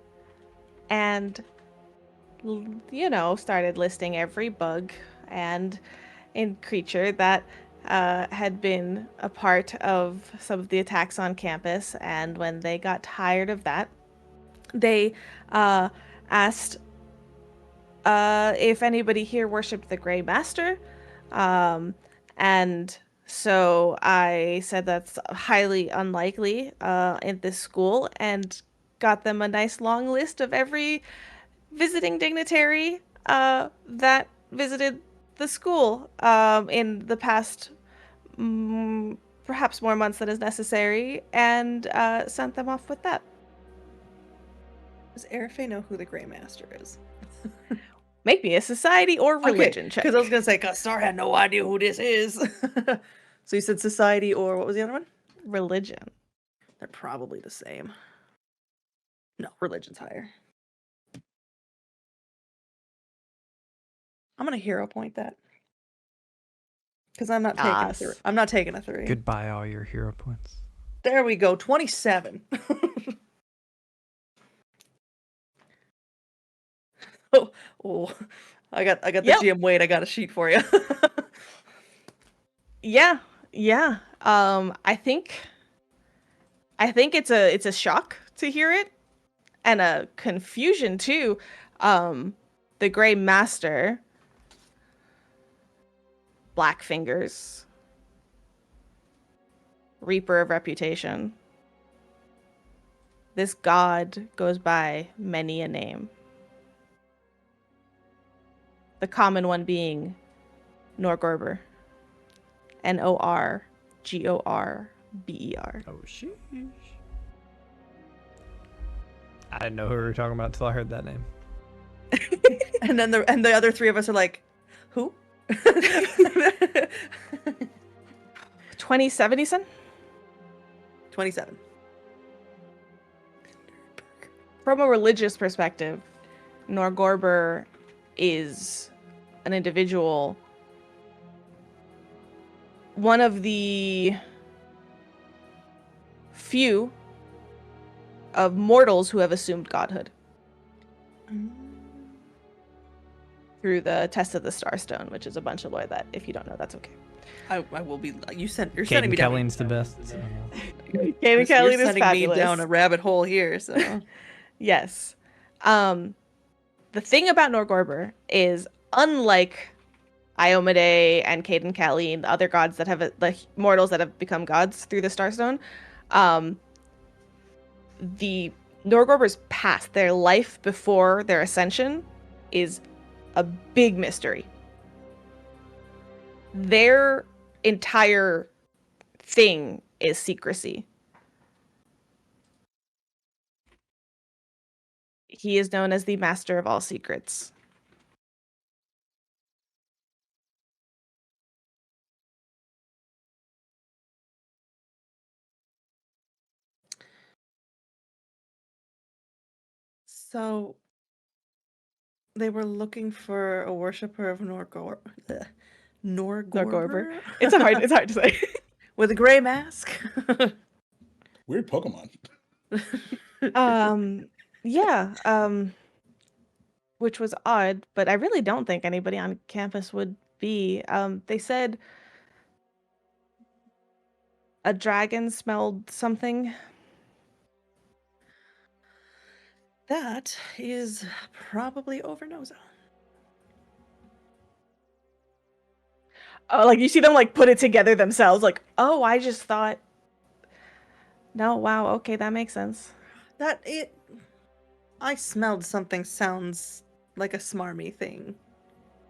And, started listing every bug and creature that had been a part of some of the attacks on campus. And when they got tired of that, they asked if anybody here worshipped the Grey Master. And so I said that's highly unlikely in this school, and got them a nice long list of every visiting dignitary that visited the school in the past perhaps more months than is necessary, and sent them off with that. Does Arafe know who the Grey Master is? Make me a society or religion check. Because I was going to say, Star had no idea who this is. So you said society or what was the other one? Religion. They're probably the same. No, religion's higher. I'm going to hero point that. Because I'm not taking a 3. I'm not taking a 3. Goodbye, all your hero points. There we go. 27. oh, I got the GM weight. I got a sheet for you. Yeah. I think it's a shock to hear it, and a confusion too. The Grey Master, Black Fingers, Reaper of Reputation. This god goes by many a name. The common one being Norgorber. Norgorber. Oh, sheesh. I didn't know who we were talking about until I heard that name. And then the other 3 of us are like, who? 2070, son? 27. From a religious perspective, Norgorber is an individual, one of the few of mortals who have assumed godhood through the test of the Starstone, which is a bunch of lore that, if you don't know, that's okay. I will be. You're sending me down. Kelleen's the best. So. Caden Kelleen is fabulous. Me down a rabbit hole here. So yes, the thing about Norgorber is, unlike Iomade and Caden Kelleen, the other gods that have the mortals that have become gods through the Starstone, the Norgorber's past, their life before their ascension, is a big mystery. Their entire thing is secrecy. He is known as the Master of all secrets. So they were looking for a worshiper of Norgorber. Norgorber. It's hard to say. With a gray mask. Weird Pokemon. Yeah. Which was odd, but I really don't think anybody on campus would be. They said a dragon smelled something. That is probably Overnosa. Oh, like you see them like put it together themselves. Like, oh, I just thought. No, wow, okay, that makes sense. I smelled something sounds like a smarmy thing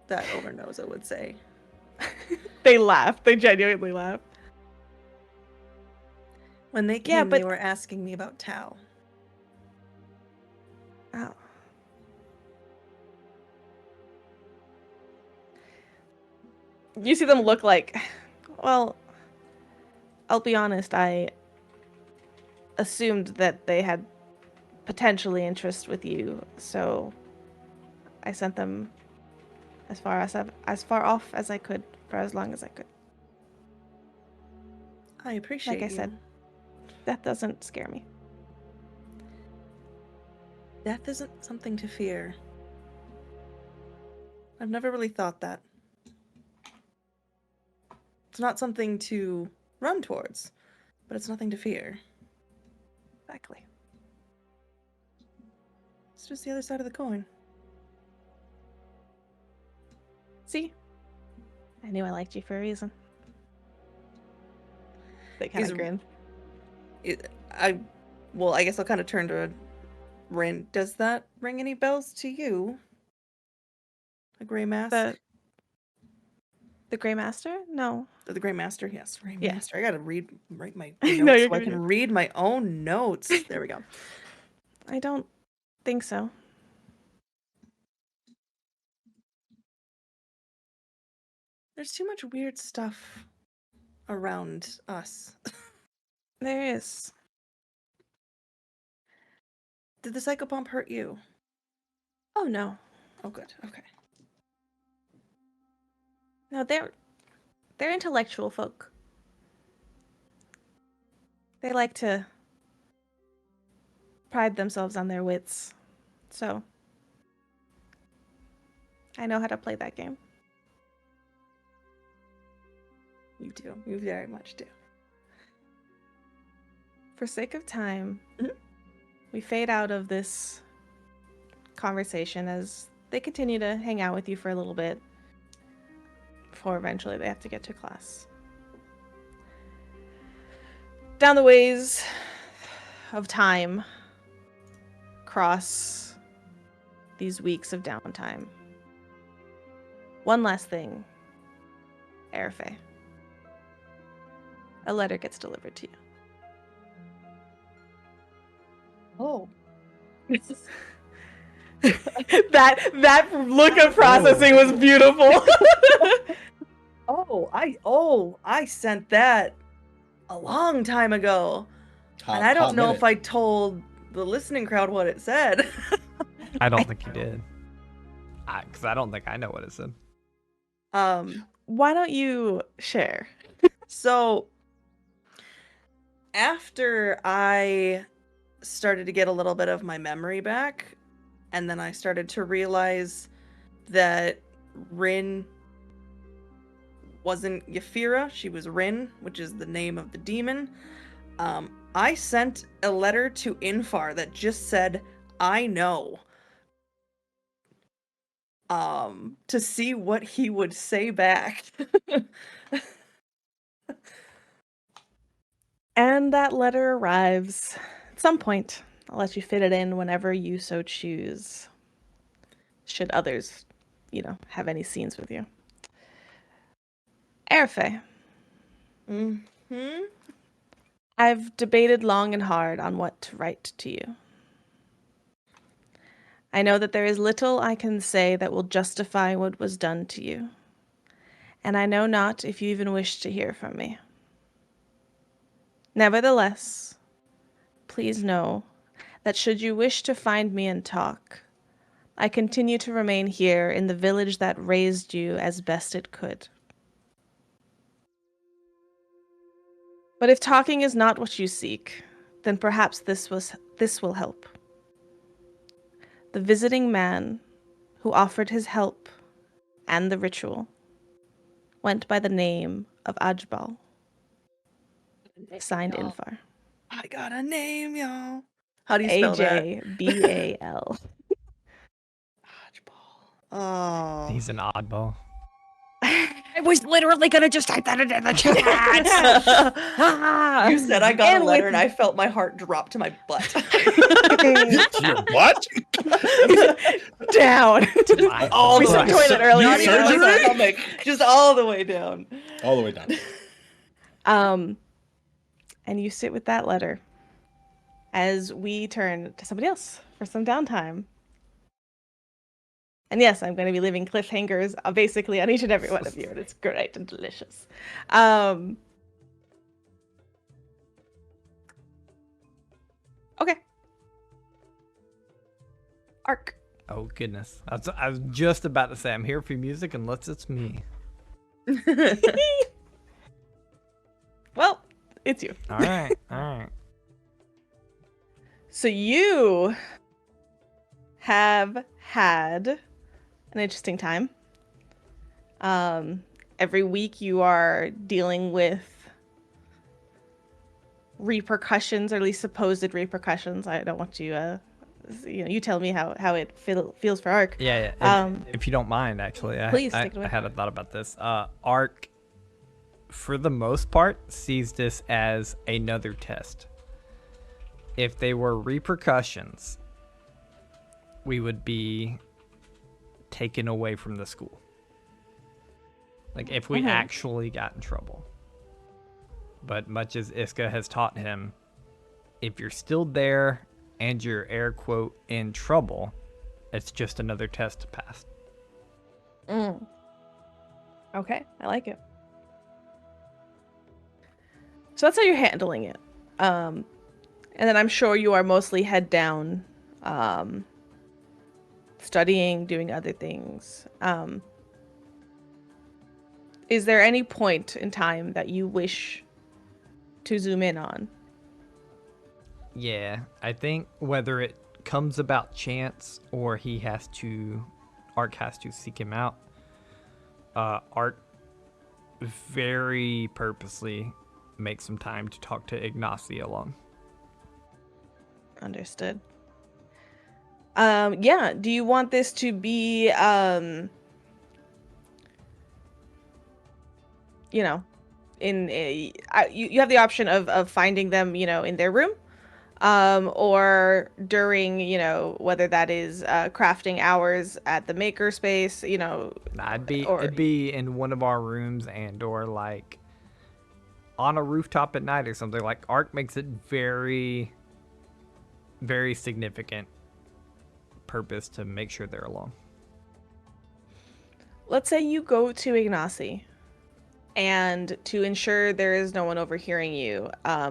that Overnosa would say. They laugh. They genuinely laugh. When they came, they were asking me about Tao. Oh. You see them look like, well, I'll be honest, I assumed that they had potentially interest with you, so I sent them as far off as I could for as long as I could. I appreciate Like I said, that doesn't scare me. Death isn't something to fear. I've never really thought that. It's not something to run towards, but it's nothing to fear. Exactly. It's just the other side of the coin. See? I knew I liked you for a reason. They kind of grin. I guess I'll kind of turn to Rin. Does that ring any bells to you? A gray mask? The Grey Master? No. The Grey Master, yes. Grey Yeah. Master. I gotta write my No, notes you're so I good, can you're read my own notes. There we go. I don't think so. There's too much weird stuff around us. There is. Did the psychobomb hurt you? Oh, no. Oh, good. Okay. No, they're intellectual folk. They like to pride themselves on their wits. So, I know how to play that game. You do. You very much do. For sake of time, we fade out of this conversation as they continue to hang out with you for a little bit before eventually they have to get to class. Down the ways of time, cross these weeks of downtime. One last thing, Arafe. A letter gets delivered to you. Oh. that look of processing was beautiful. I sent that a long time ago. And I don't know if I told the listening crowd what it said. I don't think you did. Because I don't think I know what it said. Why don't you share? So, after I started to get a little bit of my memory back, and then I started to realize that Rin wasn't Yafira, she was Rin, which is the name of the demon. I sent a letter to Infar that just said, I know. To see what he would say back. And that letter arrives at some point. I'll let you fit it in whenever you so choose. Should others, have any scenes with you. Arafe. I've debated long and hard on what to write to you. I know that there is little I can say that will justify what was done to you. And I know not if you even wish to hear from me. Nevertheless, please know that should you wish to find me and talk, I continue to remain here in the village that raised you as best it could. But if talking is not what you seek, then perhaps this will help. The visiting man who offered his help and the ritual went by the name of Ajbal. Signed Infar. I got a name, y'all. How do you spell that? Ajbal. Oh. He's an oddball. I was literally gonna just type that into the chat. You said I got a letter and I felt my heart drop to my butt. Your what? Down. All We the said way. toilet earlier. Not even like my stomach, just all the way down. All the way down. And you sit with that letter as we turn to somebody else for some downtime. And yes, I'm going to be leaving cliffhangers basically on each and every one of you, and it's great and delicious. Okay. Arc. Oh goodness, I was just about to say I'm here for music unless it's me. Well, it's you. All right, all right. So you have had an interesting time. Every week you are dealing with repercussions, or at least supposed repercussions. I don't want you, you tell me how it feels for Arc. Yeah. If you don't mind, actually, Please, I take it away. had a thought about this. Arc, for the most part, sees this as another test. If they were repercussions, we would be taken away from the school. Like if we actually got in trouble. But much as Iska has taught him, if you're still there and you're air quote in trouble, it's just another test to pass. Okay, I like it. So that's how you're handling it. And then I'm sure you are mostly head down, studying, doing other things. Is there any point in time that you wish to zoom in on? Yeah, I think whether it comes about chance or Arc has to seek him out, Arc very purposely makes some time to talk to Ignacy alone. Understood. Yeah, do you want this to be, you have the option of finding them, in their room, or during, whether that is crafting hours at the makerspace, It'd be in one of our rooms or like on a rooftop at night or something. Like Arc makes it very, very significant purpose to make sure they're alone. Let's say you go to Ignacy, and to ensure there is no one overhearing you,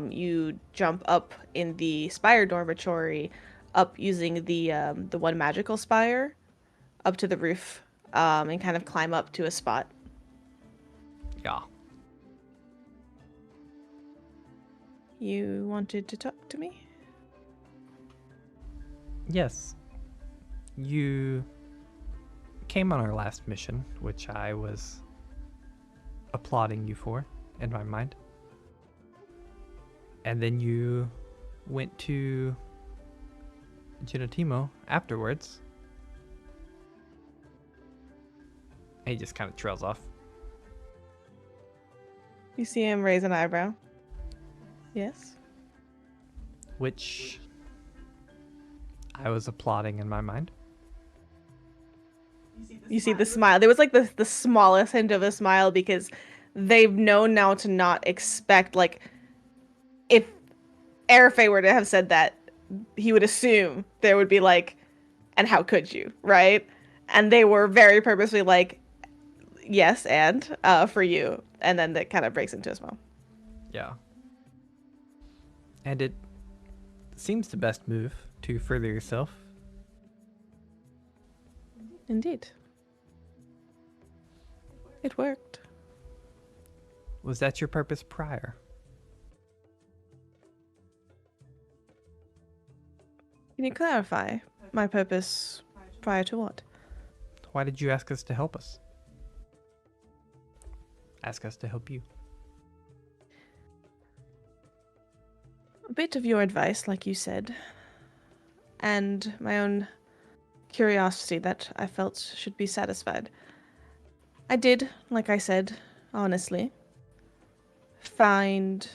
you jump up in the spire dormitory, up using the one magical spire, up to the roof, and kind of climb up to a spot. Yeah. You wanted to talk to me? Yes. You came on our last mission, which I was applauding you for, in my mind. And then you went to Genotimo afterwards. And he just kind of trails off. You see him raise an eyebrow. Yes? Which I was applauding in my mind. You see the smile. There was like the smallest hint of a smile, because they've known now to not expect, like, if Arafe were to have said that, he would assume there would be like, and how could you, right? And they were very purposely like, yes, and for you. And then that kind of breaks into a smile. Yeah. And it seems the best move to further yourself. Indeed. It worked. Was that your purpose prior? Can you clarify my purpose prior to what? Why did you ask us to help us? Ask us to help you. A bit of your advice, like you said, and my own curiosity that I felt should be satisfied. I did, like I said, honestly, find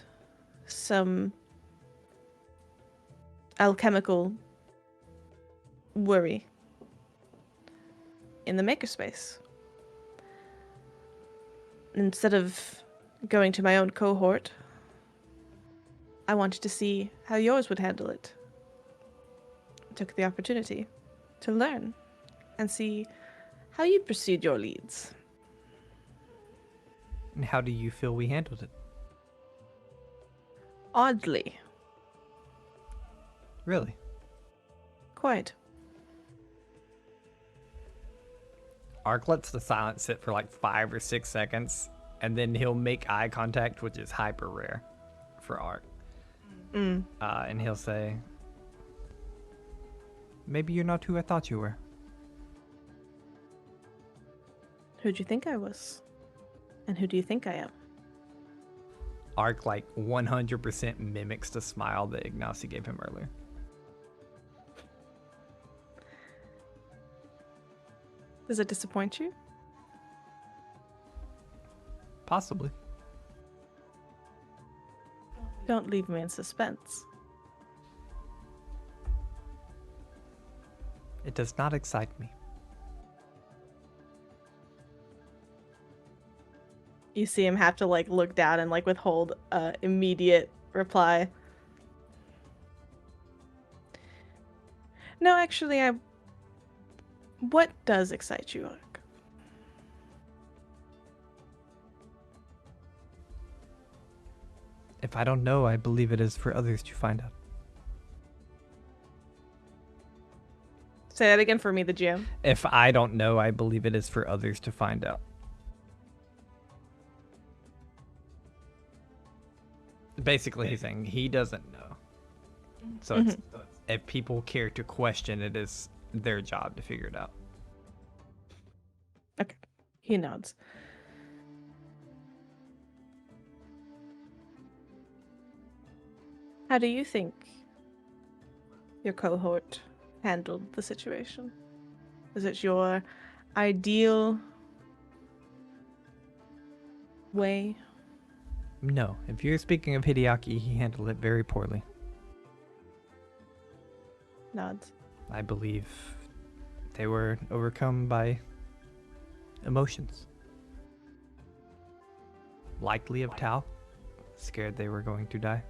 some alchemical worry in the makerspace. Instead of going to my own cohort, I wanted to see how yours would handle it. I took the opportunity to learn and see how you pursued your leads. And how do you feel we handled it? Oddly. Really? Quite. Ark lets the silence sit for like 5 or 6 seconds, and then he'll make eye contact, which is hyper rare for Ark. And he'll say, "Maybe you're not who I thought you were." Who'd you think I was? And who do you think I am? Ark like 100% mimics the smile that Ignacy gave him earlier. Does it disappoint you? Possibly. Don't leave me in suspense. It does not excite me. You see him have to like look down and like withhold immediate reply. No, actually, what does excite you, Ark? If I don't know, I believe it is for others to find out. Say that again for me, the GM. If I don't know, I believe it is for others to find out. Basically, he's saying he doesn't know. So it's, if people care to question, it is their job to figure it out. Okay. He nods. How do you think your cohort handled the situation? Is it your ideal way? No, if you're speaking of Hideaki, he handled it very poorly. Nods. I believe they were overcome by emotions. Likely of Tau, scared they were going to die.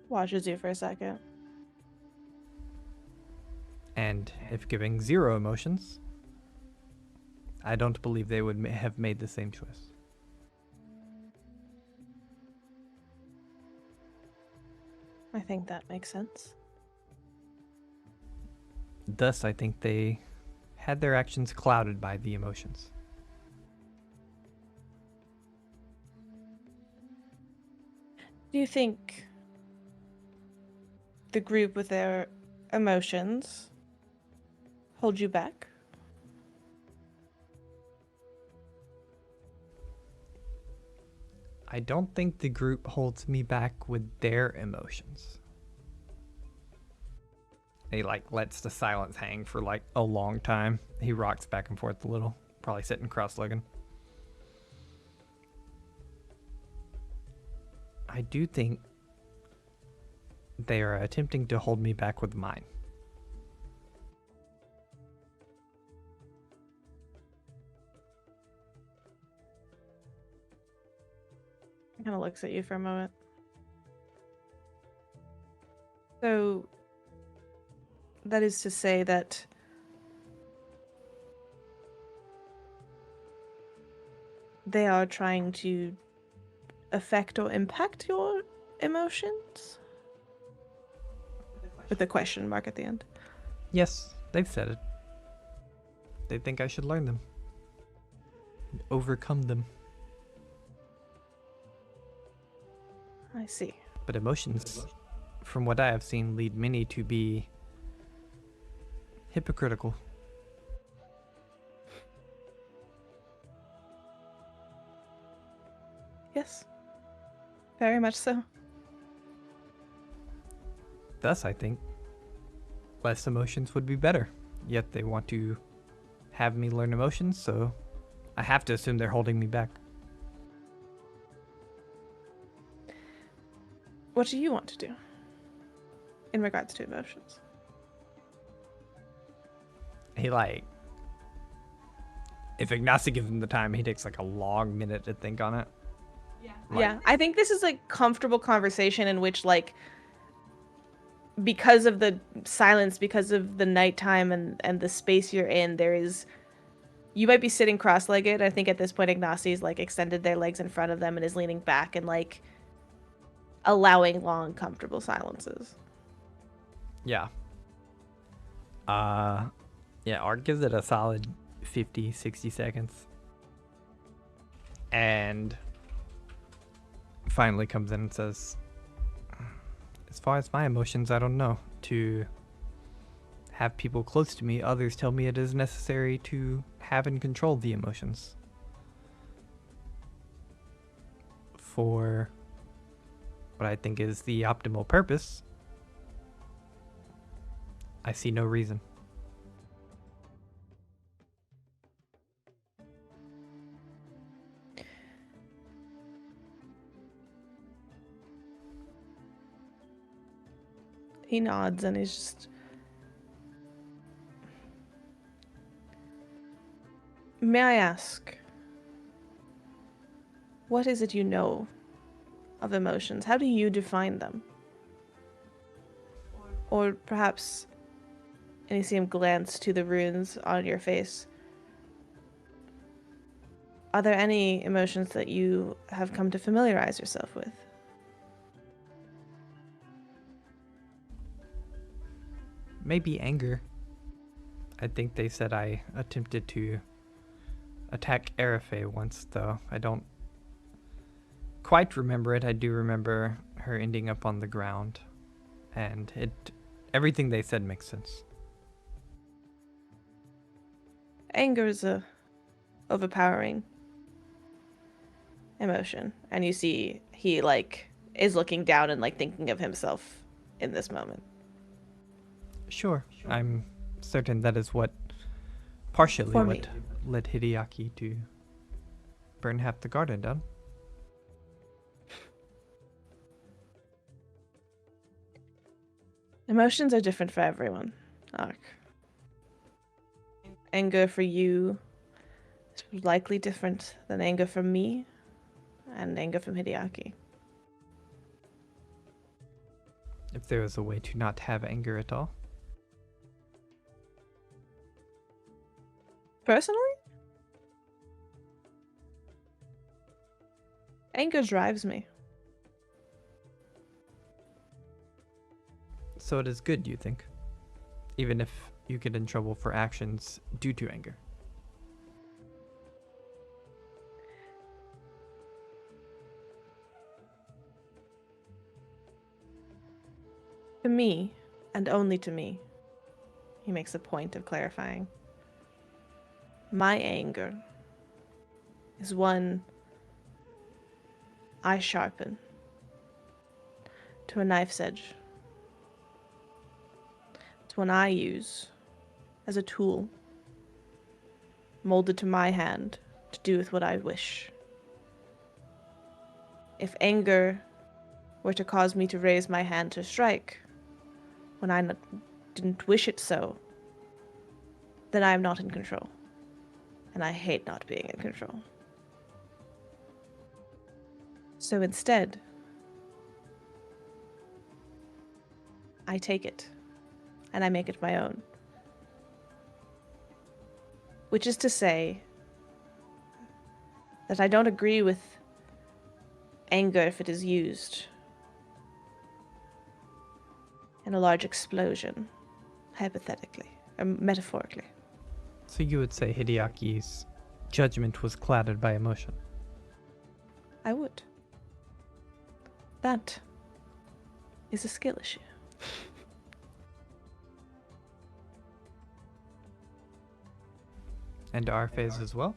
Watches you for a second. And if giving 0 emotions, I don't believe they would have made the same choice. I think that makes sense. Thus, I think they had their actions clouded by the emotions. Do you think the group with their emotions hold you back? I don't think the group holds me back with their emotions. He lets the silence hang for a long time. He rocks back and forth a little, probably sitting cross-legged. I do think they are attempting to hold me back with mine. He kind of looks at you for a moment. So, that is to say that they are trying to affect or impact your emotions? With a question mark at the end. Yes, they've said it. They think I should learn them. Overcome them. I see. But emotions, from what I have seen, lead many to be hypocritical. Yes. Very much so. Thus, I think less emotions would be better. Yet they want to have me learn emotions, so I have to assume they're holding me back. What do you want to do in regards to emotions? He if Ignacy gives him the time, he takes like a long minute to think on it. Yeah, I think this is a comfortable conversation in which, like, because of the silence, because of the nighttime and the space you're in, you might be sitting cross-legged. I think at this point Ignacy's like extended their legs in front of them and is leaning back and like allowing long, comfortable silences. Yeah. Yeah, Art gives it a solid 50, 60 seconds. And finally comes in and says, as far as my emotions, I don't know. To have people close to me, others tell me it is necessary to have and control the emotions. For what I think is the optimal purpose, I see no reason. He nods and he's just... May I ask, what is it you know of emotions? How do you define them? Or perhaps, and you see him glance to the runes on your face, are there any emotions that you have come to familiarize yourself with? Maybe anger. I think they said I attempted to attack Arafe once, though. I don't quite remember it. I do remember her ending up on the ground, and everything they said makes sense. Anger is a overpowering emotion, and you see he like is looking down and like thinking of himself in this moment. Sure. I'm certain that is what partially For what me. led Hideaki to burn half the garden down. Emotions are different for everyone, Ark. Anger for you is likely different than anger from me and anger from Hideaki. If there was a way to not have anger at all. Personally, anger drives me. So it is good, you think? Even if you get in trouble for actions due to anger. To me, and only to me, he makes a point of clarifying. My anger is one I sharpen to a knife's edge. It's one I use as a tool, molded to my hand to do with what I wish. If anger were to cause me to raise my hand to strike when I didn't wish it so, then I am not in control. And I hate not being in control. So instead, I take it and I make it my own. Which is to say that I don't agree with anger if it is used in a large explosion, hypothetically, or metaphorically. So you would say Hideaki's judgment was clouded by emotion? I would. That is a skill issue. And Arfe's as well?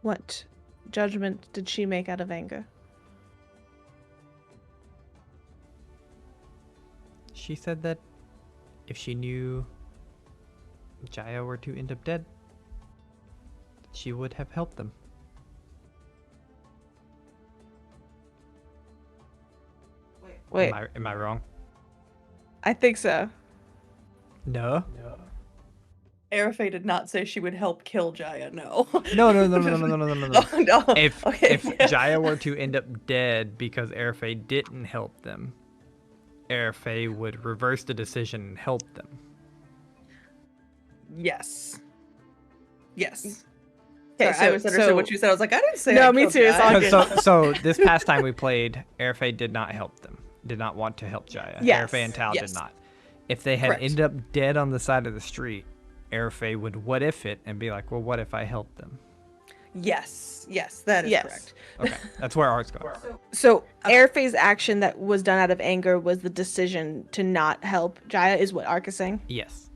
What judgment did she make out of anger? She said that if she knew Jaya were to end up dead, she would have helped them. Wait, Am I wrong? I think so. No. Arafe did not say she would help kill Jaya, no. No. Oh, no. If Okay. Jaya were to end up dead because Arafe didn't help them, Arafe would reverse the decision and help them. Yes. Yes. Okay, Sorry, I misunderstood what you said. I was like, I didn't say I me killed too, it's all Jaya. good. So this past time we played, Arafe did not help them. Did not want to help Jaya. Yes. Arafe and Tal Yes. did not. If they had Correct. ended up dead on the side of the street, Arafe would what if it and be like, well, what if I helped them? Yes, that is Yes. correct. Okay, that's where ours goes. So Arafe's action that was done out of anger was the decision to not help Jaya, is what Ark is saying? Yes.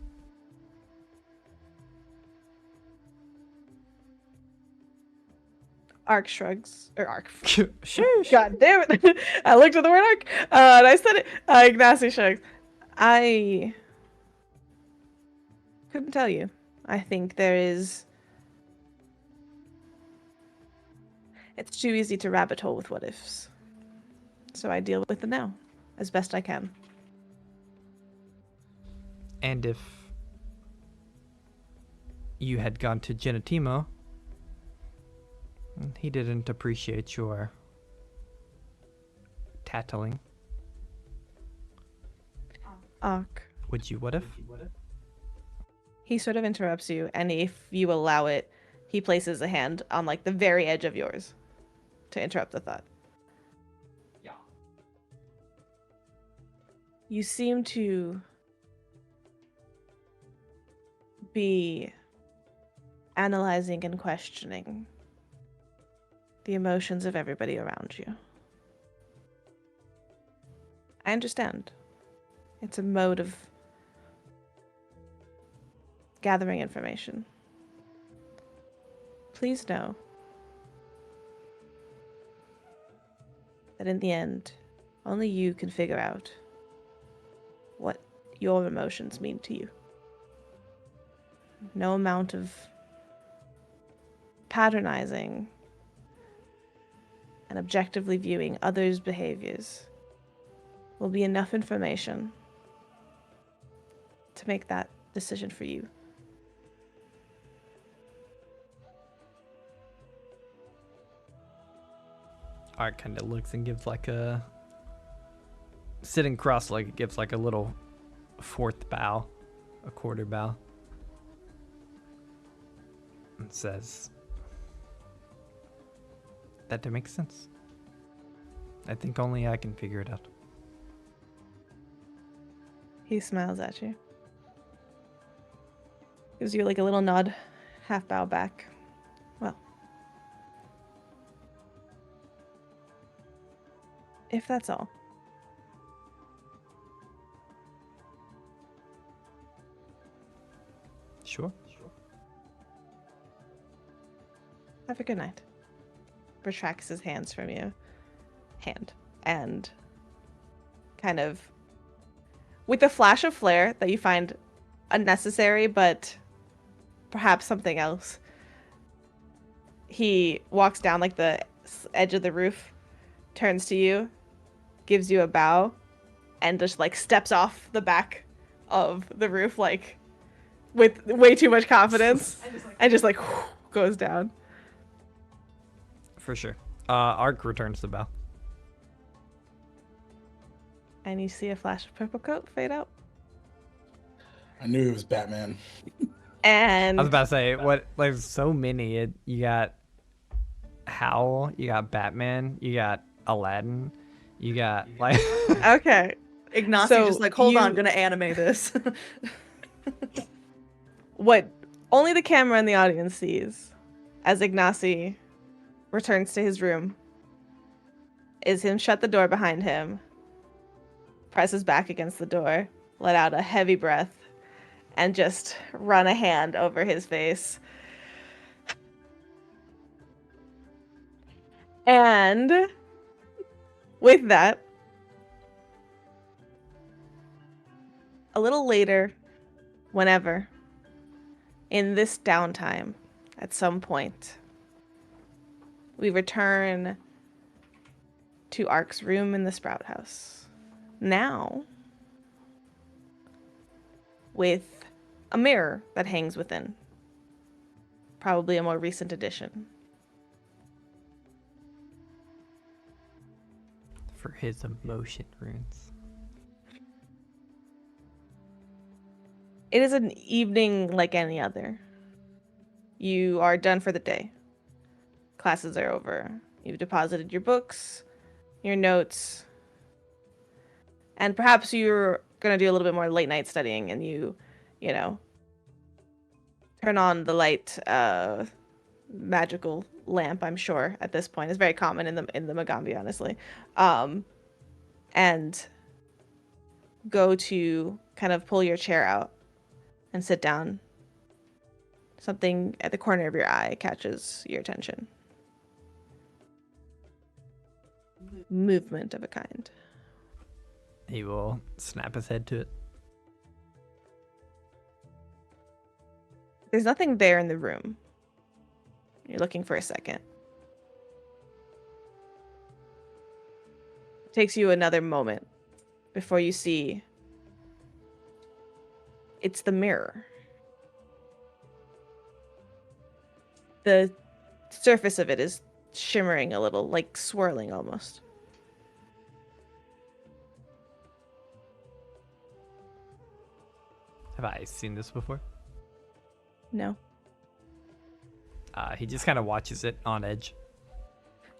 Ark shrugs. Or Ark. Shush. God damn it. I looked at the word Ark. And I said it. Ignacy shrugs. I couldn't tell you. I think there is... It's too easy to rabbit hole with what ifs. So I deal with the now as best I can. And if you had gone to Genetimo, he didn't appreciate your tattling. Ark. Would you what if? He sort of interrupts you, and if you allow it, he places a hand on like the very edge of yours to interrupt the thought. Yeah. You seem to be analyzing and questioning the emotions of everybody around you. I understand. It's a mode of gathering information. Please know that in the end, only you can figure out what your emotions mean to you. No amount of patronizing and objectively viewing others' behaviors will be enough information to make that decision for you. Art kind of looks and gives like a sitting cross-legged, gives like a little fourth bow, a quarter bow, and says, "That makes sense. I think only I can figure it out." He smiles at you. Gives you like a little nod, half bow back. Well, if that's all. Sure. Have a good night. Retracts his hands from you. And kind of, with a flash of flair that you find unnecessary, but perhaps something else, he walks down like the edge of the roof, turns to you, gives you a bow, and just like steps off the back of the roof like with way too much confidence and just like goes down. For sure. Ark returns the bow. And you see a flash of purple coat fade out. I knew he was Batman. And I was about to say, what? There's so many. You got Howl, you got Batman, you got Aladdin, you got like. Okay. Ignacy So just like, hold on, you- gonna anime this. What only the camera and the audience sees as Ignacy returns to his room is him shut the door behind him, press his back against the door, let out a heavy breath, and just run a hand over his face. And with that, a little later, whenever, in this downtime, at some point, we return to Ark's room in the Sprout House. Now, with a mirror that hangs within. Probably a more recent addition. For his emotion runes. It is an evening like any other. You are done for the day. Classes are over. You've deposited your books, your notes, and perhaps you're going to do a little bit more late night studying and you know, turn on the light magical lamp, I'm sure, at this point. It's very common in the Magaambya, honestly. And go to kind of pull your chair out and sit down. Something at the corner of your eye catches your attention. Movement of a kind. He will snap his head to it. There's nothing there in the room. You're looking for a second. It takes you another moment before you see it's the mirror. The surface of it is shimmering a little, like swirling almost. Have I seen this before? No. He just kind of watches it on edge.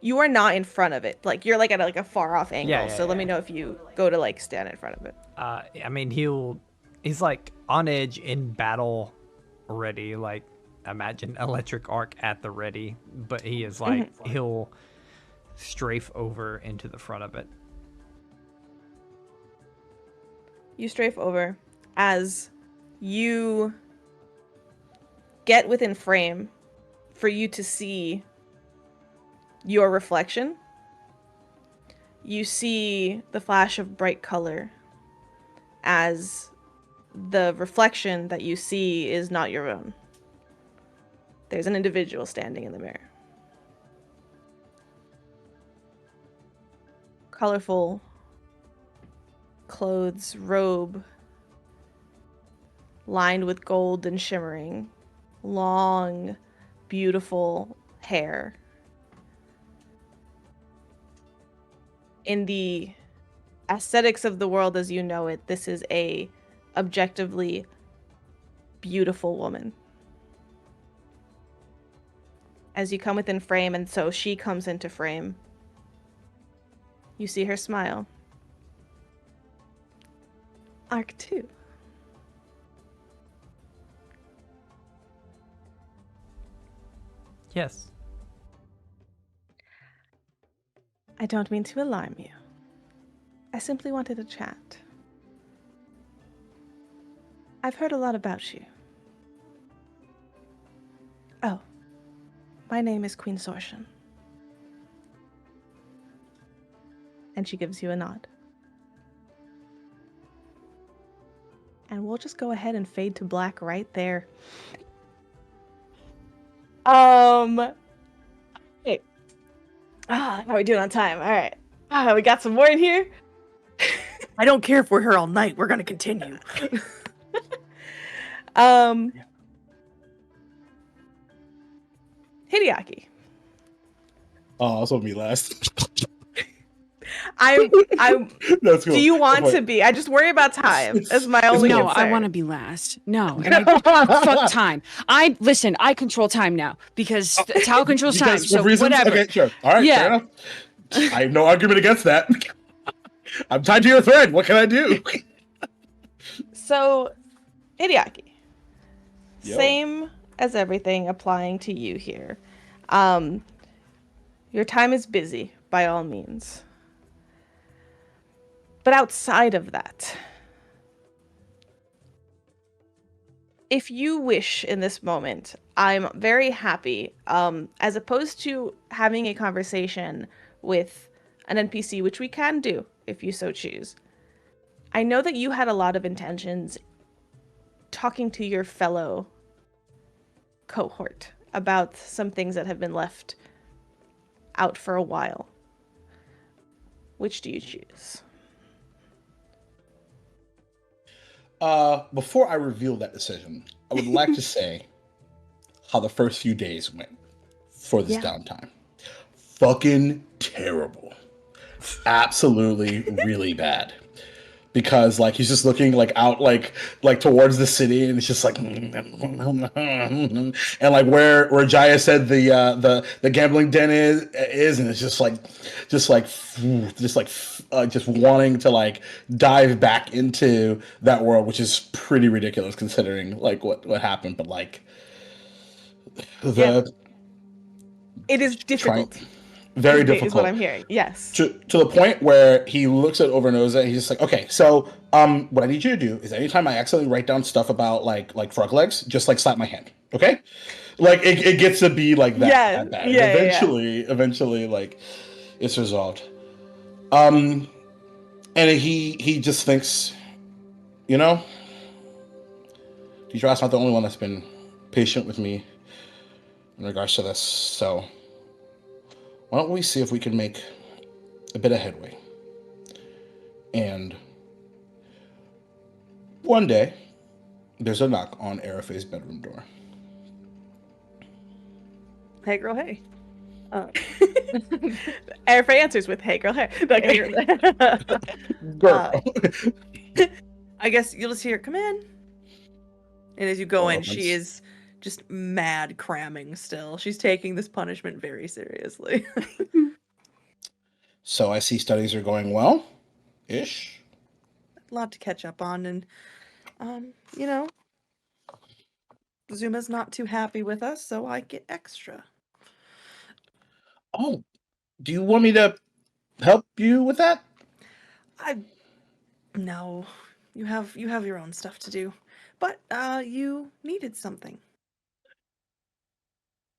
You are not in front of it. Like you're like at a far off angle. Yeah, so let me know if you go to like stand in front of it. I mean, he's like on edge in battle ready. Like imagine electric arc at the ready, but he is like he'll strafe over into the front of it. You strafe over as you get within frame for you to see your reflection. You see the flash of bright color as the reflection that you see is not your own. There's an individual standing in the mirror. Colorful clothes, robe, lined with gold and shimmering, long, beautiful hair. In the aesthetics of the world as you know it, this is a objectively beautiful woman. As you come within frame, and so she comes into frame, you see her smile. Arc 2. Yes. I don't mean to alarm you. I simply wanted to chat. I've heard a lot about you. Oh, my name is Queen Sorshan. And she gives you a nod. And we'll just go ahead and fade to black right there. Hey. How are we doing on time? All right. We got some more in here. I don't care if we're here all night. We're gonna continue. Hideaki. Oh, this will be last. That's cool. Do you want to be? I just worry about time. That's my only No, concern. I want to be last. No, and fuck time. I control time now because Tao controls time. Because So for reasons? whatever. Okay, sure. All right, Yeah. fair enough. I have no argument against that. I'm tied to your thread. What can I do? So, Hideaki. Yo. Same as everything applying to you here. Your time is busy, by all means. But outside of that, if you wish in this moment, I'm very happy, as opposed to having a conversation with an NPC, which we can do if you so choose. I know that you had a lot of intentions talking to your fellow cohort about some things that have been left out for a while. Which do you choose? Before I reveal that decision, I would like to say how the first few days went for this downtime. Fucking terrible. Absolutely really bad. Because like he's just looking like out like towards the city and it's just like and like where Jaya said the gambling den is and it's just wanting to like dive back into that world, which is pretty ridiculous considering like what happened, but like it is difficult. Very difficult. Is what I'm hearing. Yes. To the point where he looks at Overnosa and he's just like, okay, so what I need you to do is anytime I accidentally write down stuff about like frog legs, just like slap my hand, okay? Like it gets to be like that bad. Eventually, like it's resolved. And he just thinks, you know, Deidre's not the only one that's been patient with me in regards to this, so why don't we see if we can make a bit of headway? And one day, there's a knock on Arafe's bedroom door. Hey, girl, hey. Arafe answers with, hey, girl, hey. Girl. I guess you'll just hear, come in. And as you go in, she is just mad cramming still. She's taking this punishment very seriously. So I see studies are going well-ish. A lot to catch up on, and, you know, Zuma's not too happy with us, so I get extra. Oh, do you want me to help you with that? No. You have your own stuff to do. But, you needed something.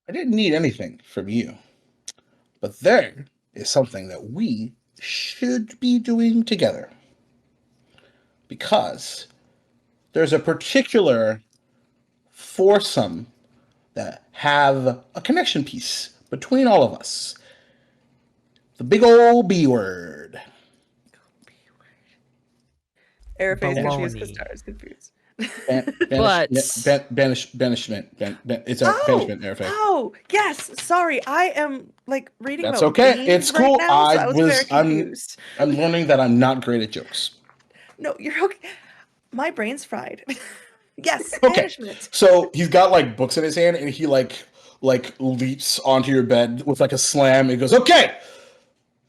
I didn't need anything from you. But there is something that we should be doing together. Because there's a particular foursome that have a connection piece between all of us. The big old B word. Arafe is confused because Tara's confused. Banishment. It's a banishment, Arafe. Oh, yes. Sorry, I am like reading. That's about okay. beans It's right cool. now, so I was very confused. I'm learning that I'm not great at jokes. No, you're okay. My brain's fried. Yes, Okay. banishment. So he's got like books in his hand, and he like leaps onto your bed with like a slam. And goes, okay.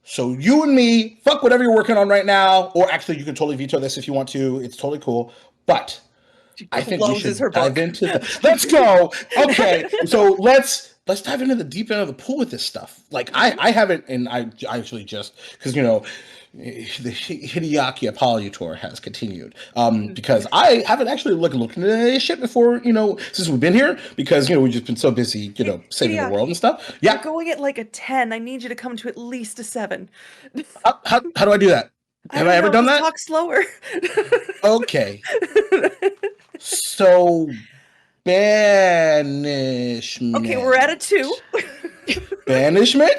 So you and me, fuck whatever you're working on right now, or actually you can totally veto this if you want to. It's totally cool, but I think we should dive into the. Let's go. Okay, so let's dive into the deep end of the pool with this stuff. Like I haven't, and I actually just because you know the Hideaki Apology tour has continued because I haven't actually looked into this shit before, you know, since we've been here because, you know, we've just been so busy, you know, saving the world and stuff. Yeah. You're going at like a 10. I need you to come to at least a 7. How do I do that? Have I ever done that? Talk slower. Okay. So banishment. Okay, we're at a 2. Banishment?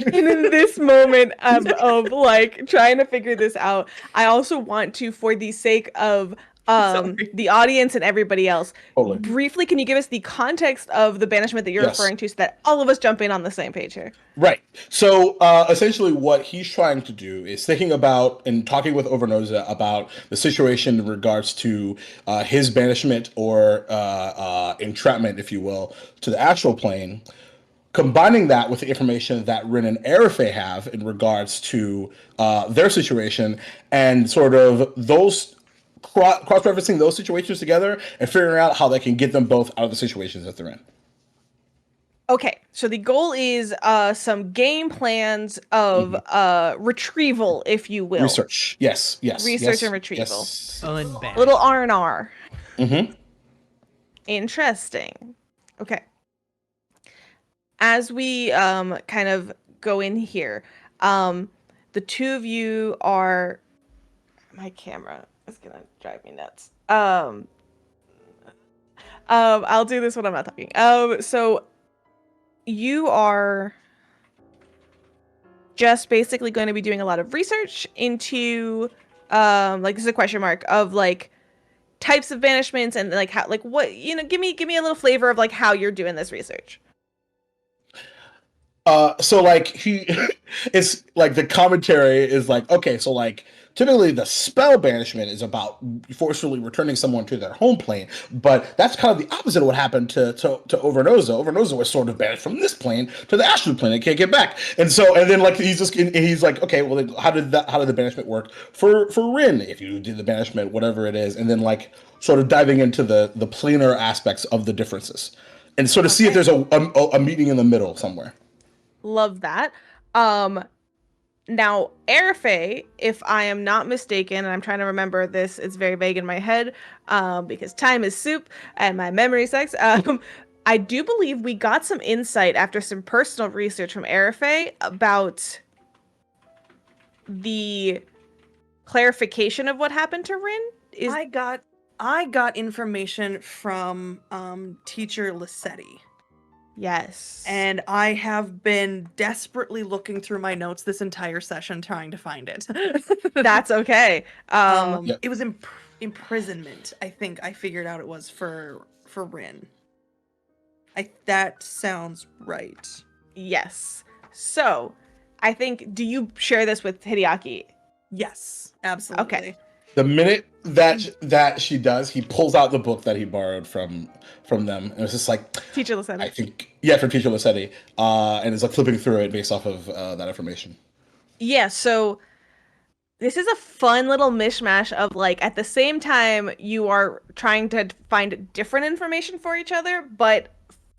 And in this moment of like trying to figure this out, I also want to, for the sake of Sorry. the audience and everybody else. Totally. Briefly, can you give us the context of the banishment that you're Yes. referring to so that all of us jump in on the same page here? Right. So essentially what he's trying to do is thinking about and talking with Overnoza about the situation in regards to his banishment or entrapment, if you will, to the astral plane, combining that with the information that Rin and Arafe have in regards to their situation, and sort of those cross-referencing those situations together and figuring out how they can get them both out of the situations that they're in. Okay, so the goal is some game plans of retrieval, if you will. Research. Yes. Research and retrieval. Yes. Unbanned. Little R&R. Mm-hmm. Interesting. Okay. As we kind of go in here, the two of you are... My camera is going to drive me nuts. I'll do this when I'm not talking. So you are just basically going to be doing a lot of research into, like, this is a question mark of, like, types of banishments and, like, how, like, what, you know, give me a little flavor of, like, how you're doing this research. So like it's like the commentary is like, okay, so like typically the spell banishment is about forcefully returning someone to their home plane, but that's kind of the opposite of what happened to Overnoza. Overnoza was sort of banished from this plane to the astral plane and can't get back. And then like he's like, okay, well then how did the banishment work for Rin if you did the banishment, whatever it is, and then like sort of diving into the planar aspects of the differences and sort of see if there's a meeting in the middle somewhere. Love that. Now, Arafe, if I am not mistaken, and I'm trying to remember this, it's very vague in my head, because time is soup and my memory sucks. I do believe we got some insight after some personal research from Arafe about the clarification of what happened to Rin. I got information from teacher Lissetti. Yes. And I have been desperately looking through my notes this entire session trying to find it. That's okay. It was imprisonment. I think I figured out it was for Rin. That sounds right. Yes. So, I think, do you share this with Hideaki? Yes, absolutely. Okay. The minute that she does, he pulls out the book that he borrowed from them, and it's just like Teacher Lissetti. I think, yeah, from Teacher Lissetti, and it's like flipping through it based off of that information. Yeah, so this is a fun little mishmash of, like, at the same time you are trying to find different information for each other, but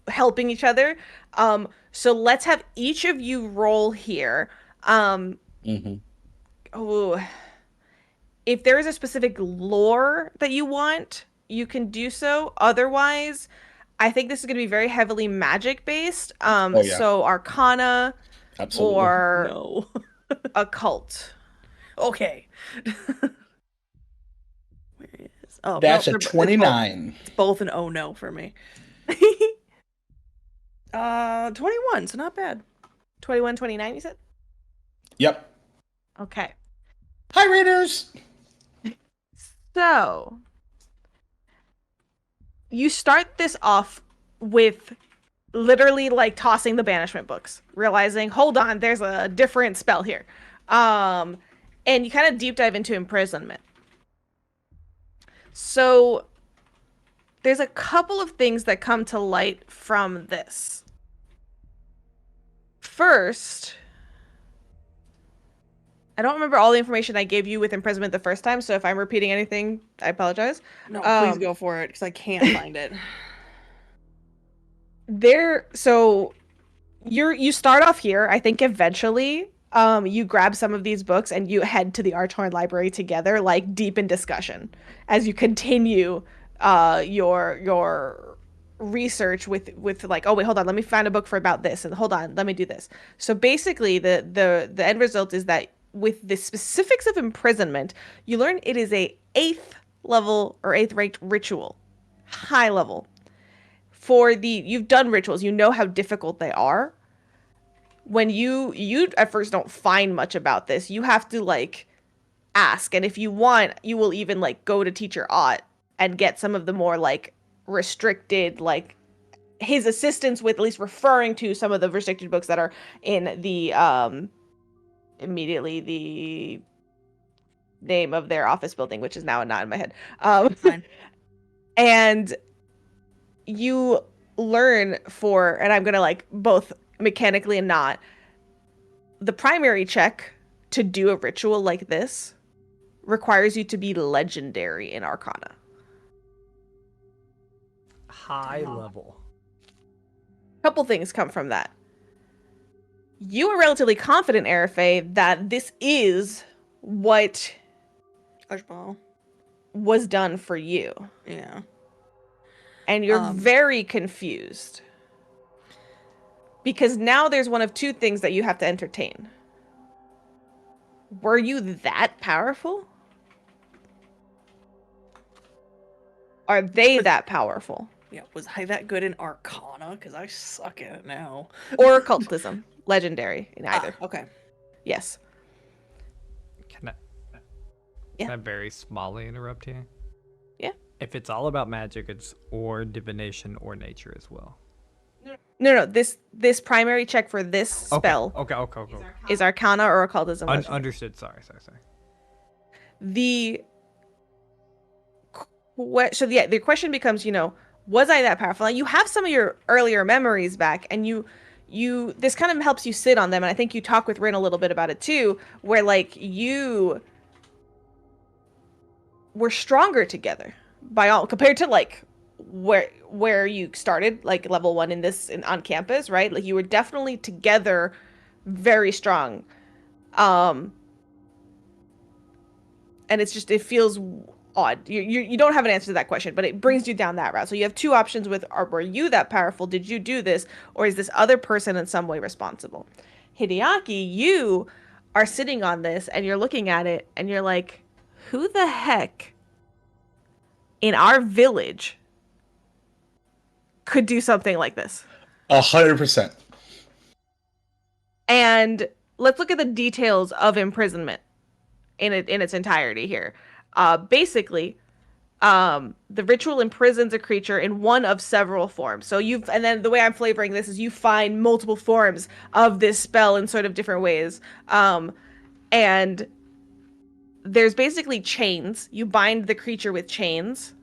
helping each other. So let's have each of you roll here. Oh, if there is a specific lore that you want, you can do so. Otherwise, I think this is going to be very heavily magic based. So Arcana. Absolutely. Or No. Occult. Okay. Where is? Oh, That's no, a 29. It's both an oh no for me. 21, so not bad. 21, 29, you said? Yep. Okay. Hi, Raiders. So, you start this off with literally, like, tossing the banishment books, realizing, hold on, there's a different spell here. And you kind of deep dive into imprisonment. So, there's a couple of things that come to light from this. First, I don't remember all the information I gave you with imprisonment the first time, so if I'm repeating anything, I apologize. No, please go for it, because I can't find it. So you start off here. I think eventually you grab some of these books and you head to the Artorn library together, like deep in discussion, as you continue your research with like, oh wait, hold on, let me find a book for about this, and hold on, let me do this. So basically the end result is that with the specifics of imprisonment, you learn it is a 8th level or 8th ranked ritual, high level. You've done rituals, you know how difficult they are. When you at first don't find much about this, you have to, like, ask. And if you want, you will even like go to Teacher Ott and get some of the more like restricted, like his assistance with at least referring to some of the restricted books that are in the immediately the name of their office building, which is now not in my head. Fine. And you learn and I'm gonna like both mechanically and not, the primary check to do a ritual like this requires you to be legendary in Arcana. High level. Couple things come from that. You are relatively confident, Arafe, that this is what Archibald. was done for you. Yeah. And you're very confused. Because now there's one of two things that you have to entertain. Were you that powerful? Are they that powerful? Yeah, was I that good in Arcana? Because I suck at it now. Or occultism. Legendary in either. Okay. Yes. Can I very smallly interrupt here? Yeah. If it's all about magic, it's or divination or nature as well. No. This primary check for this spell Okay. is Arcana or occultism. Understood. Sorry. The question becomes, was I that powerful? And you have some of your earlier memories back, and you this kind of helps you sit on them, and I think you talk with Rin a little bit about it too, where like you were stronger together compared to like where you started, like level 1 on campus, right? Like you were definitely together, very strong. And it feels odd. You don't have an answer to that question, but it brings you down that route. So you have two options were you that powerful? Did you do this? Or is this other person in some way responsible? Hideaki, you are sitting on this and you're looking at it and you're like, who the heck in our village could do something like this? 100%. And let's look at the details of imprisonment in its entirety here. Basically, the ritual imprisons a creature in one of several forms. So and then the way I'm flavoring this is you find multiple forms of this spell in sort of different ways. And there's basically chains. You bind the creature with chains.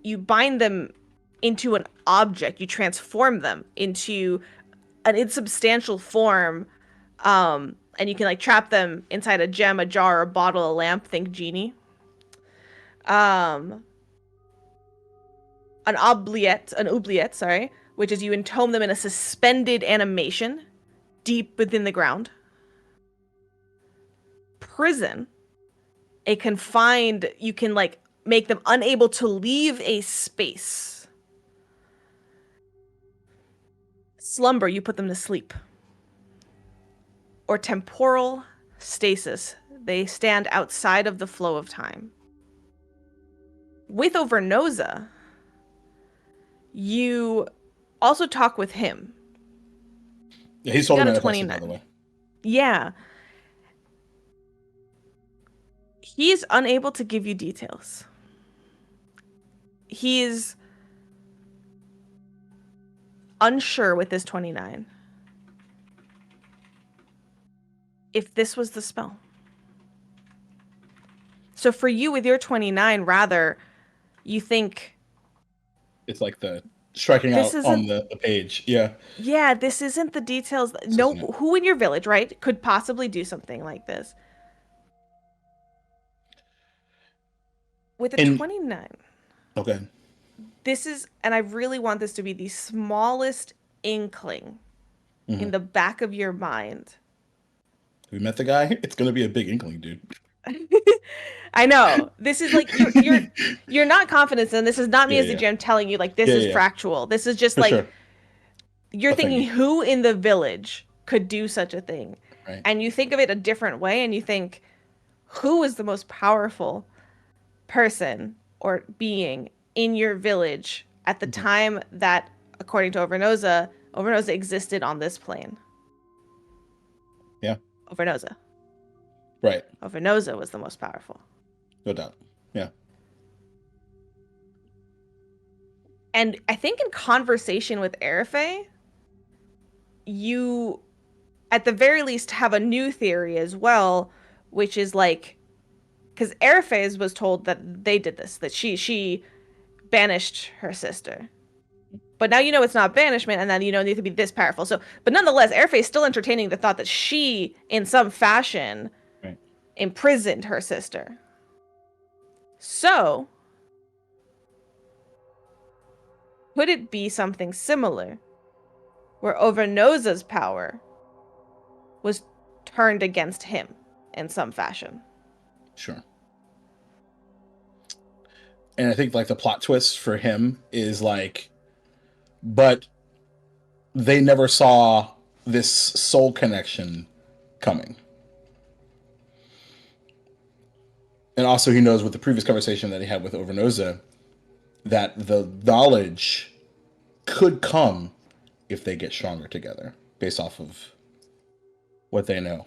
You bind them into an object. You transform them into an insubstantial form. And you can like trap them inside a gem, a jar, a bottle, a lamp. Think genie. An oubliette, which is you entome them in a suspended animation deep within the ground. Prison, a confined, you can like make them unable to leave a space. Slumber, you put them to sleep. Or temporal stasis, they stand outside of the flow of time. With Overnoza, you also talk with him. Yeah, he's holding a a 29, by the way. Yeah. He's unable to give you details. He's unsure with this 29 if this was the spell. So for you with your 29, rather, you think it's like the striking out on the page. Yeah. Yeah, this isn't the details. Who in your village, right, could possibly do something like this? With a 29. Okay. This is, and I really want this to be the smallest inkling in the back of your mind. We met the guy. It's gonna be a big inkling, dude. I know. This is like you're not confident, and this is not me as a GM telling you like this is fractual. This is just you're thinking who in the village could do such a thing, right. And you think of it a different way, and you think who is the most powerful person or being in your village at the time that, according to Overnoza existed on this plane. Yeah. Overnoza. Right. Overnoza was the most powerful. No doubt. Yeah. And I think in conversation with Arafe, you, at the very least, have a new theory as well, which is like, because Arafe was told that they did this, that she banished her sister. But now you know it's not banishment, and then you don't need to be this powerful. So, but nonetheless, Arafe is still entertaining the thought that she, in some fashion, imprisoned her sister. So, could it be something similar, where Overnoza's power was turned against him in some fashion? Sure. And I think like the plot twist for him is like, but they never saw this soul connection coming. And also he knows with the previous conversation that he had with Overnoza that the knowledge could come if they get stronger together based off of what they know.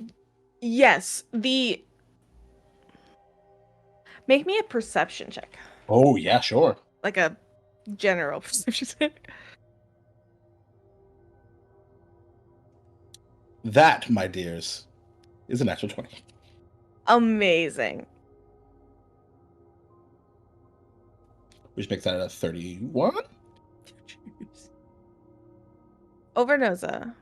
Yes, make me a perception check. Oh, yeah, sure. Like a general perception check. That, my dears, is a natural 20. Amazing. Which makes that a 31? Overnoza.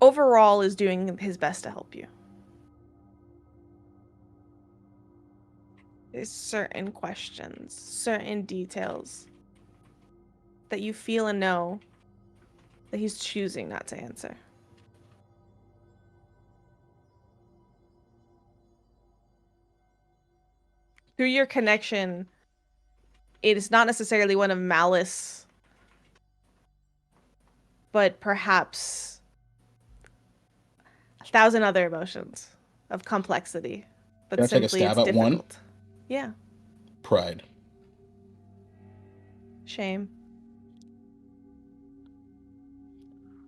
Overall is doing his best to help you. There's certain questions, certain details that you feel and know that he's choosing not to answer. Through your connection, it is not necessarily one of malice, but perhaps 1,000 other emotions of complexity. But Can I take a simply stab it's at one? difficult. Yeah. Pride. Shame.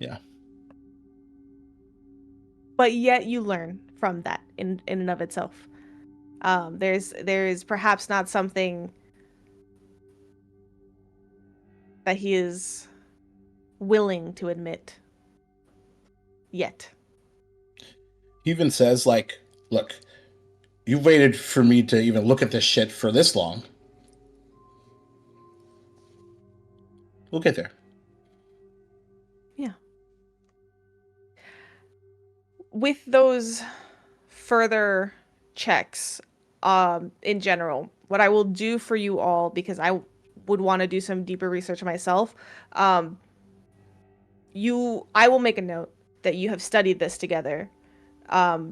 Yeah. But yet you learn from that in and of itself. There is perhaps not something that he is willing to admit yet. He even says, like, look, you waited for me to even look at this shit for this long. We'll get there. Yeah. With those further checks, in general, what I will do for you all, because I would want to do some deeper research myself, I will make a note that you have studied this together,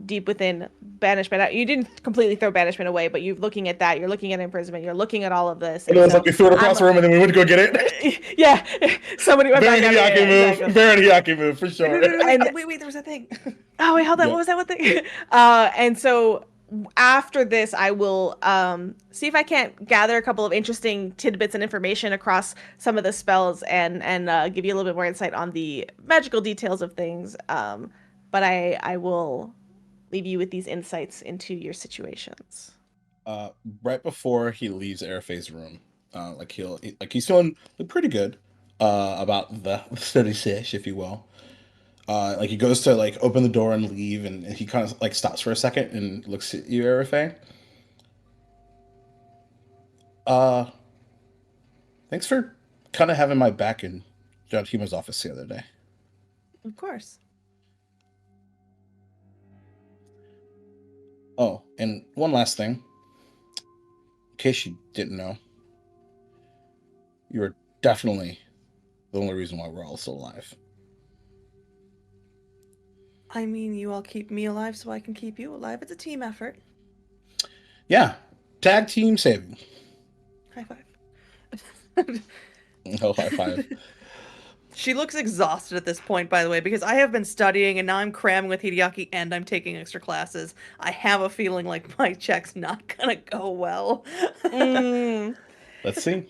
deep within banishment. You didn't completely throw banishment away, but you're looking at that, you're looking at imprisonment, you're looking at all of this. And it was like we threw it across the room and then we went to go get it. Yeah, somebody went Baron back Hiyaki move. exactly. Baron Hiyaki move, for sure. Wait, there was a thing. Oh, wait, hold on. Yeah. What was that one thing? And so after this, I will see if I can't gather a couple of interesting tidbits and information across some of the spells and give you a little bit more insight on the magical details of things. But I will leave you with these insights into your situations. Right before he leaves Arafe's room, he's feeling pretty good about the study sesh, if you will. Like he goes to like open the door and leave, and he kind of like stops for a second and looks at you, Arafe. Thanks for kind of having my back in John Tima's office the other day. Of course. Oh, and one last thing. In case you didn't know, you're definitely the only reason why we're all still alive. I mean, you all keep me alive so I can keep you alive. It's a team effort. Yeah. Tag team saving. High five. Oh, high five. She looks exhausted at this point, by the way, because I have been studying and now I'm cramming with Hideaki and I'm taking extra classes. I have a feeling like my check's not gonna go well. Let's see.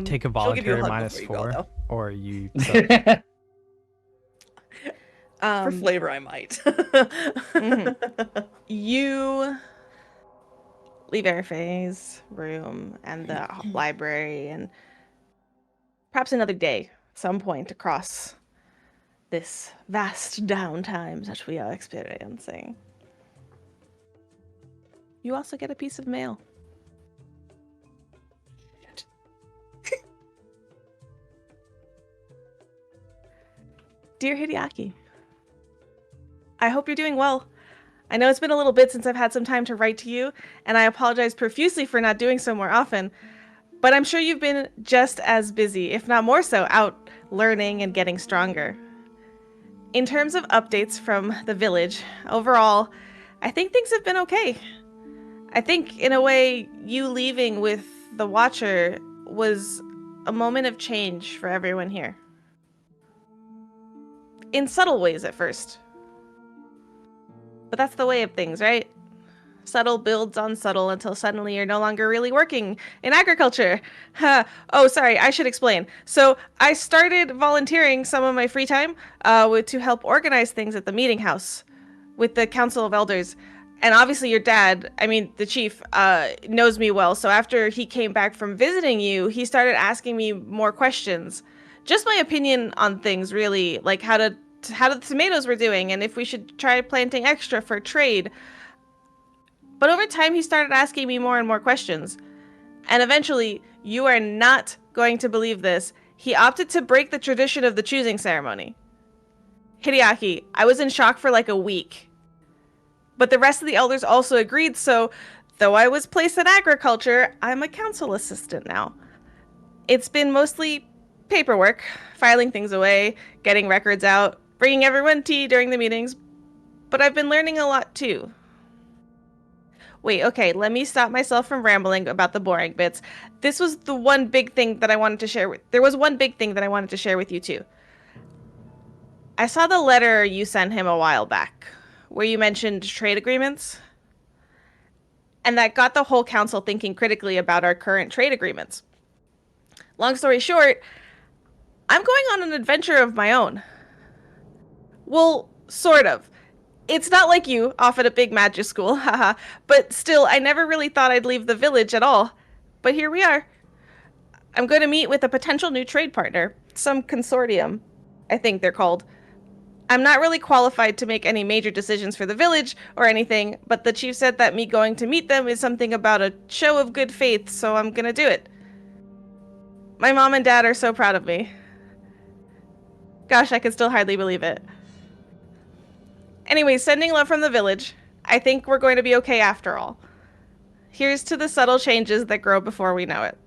Take a she'll give you a voluntary hug before you go, -4, though. or you. For flavor, I might. You leave Erife's room and the library, and perhaps another day, at some point across this vast downtime that we are experiencing. You also get a piece of mail. Dear Hideaki, I hope you're doing well. I know it's been a little bit since I've had some time to write to you, and I apologize profusely for not doing so more often, but I'm sure you've been just as busy, if not more so, out learning and getting stronger. In terms of updates from the village, overall, I think things have been okay. I think, in a way, you leaving with the Watcher was a moment of change for everyone here. In subtle ways at first. But that's the way of things, right? Subtle builds on subtle until suddenly you're no longer really working in agriculture. Oh, sorry, I should explain. So I started volunteering some of my free time to help organize things at the meeting house with the Council of Elders. And obviously your dad, I mean, the chief, knows me well. So after he came back from visiting you, he started asking me more questions. Just my opinion on things, really, like how the tomatoes were doing and if we should try planting extra for trade. But over time, he started asking me more and more questions. And eventually, you are not going to believe this, he opted to break the tradition of the choosing ceremony. Hideaki, I was in shock for like a week. But the rest of the elders also agreed, so though I was placed in agriculture, I'm a council assistant now. It's been mostly paperwork, filing things away, getting records out, bringing everyone tea during the meetings, but I've been learning a lot too. Wait, okay, let me stop myself from rambling about the boring bits. This was the one big thing that I wanted to share with... There was one big thing that I wanted to share with you too. I saw the letter you sent him a while back, where you mentioned trade agreements. And that got the whole council thinking critically about our current trade agreements. Long story short, I'm going on an adventure of my own. Well, sort of. It's not like you, off at a big magic school, haha, but still, I never really thought I'd leave the village at all. But here we are. I'm going to meet with a potential new trade partner, some consortium, I think they're called. I'm not really qualified to make any major decisions for the village or anything, but the chief said that me going to meet them is something about a show of good faith, so I'm going to do it. My mom and dad are so proud of me. Gosh, I can still hardly believe it. Anyway, sending love from the village. I think we're going to be okay after all. Here's to the subtle changes that grow before we know it.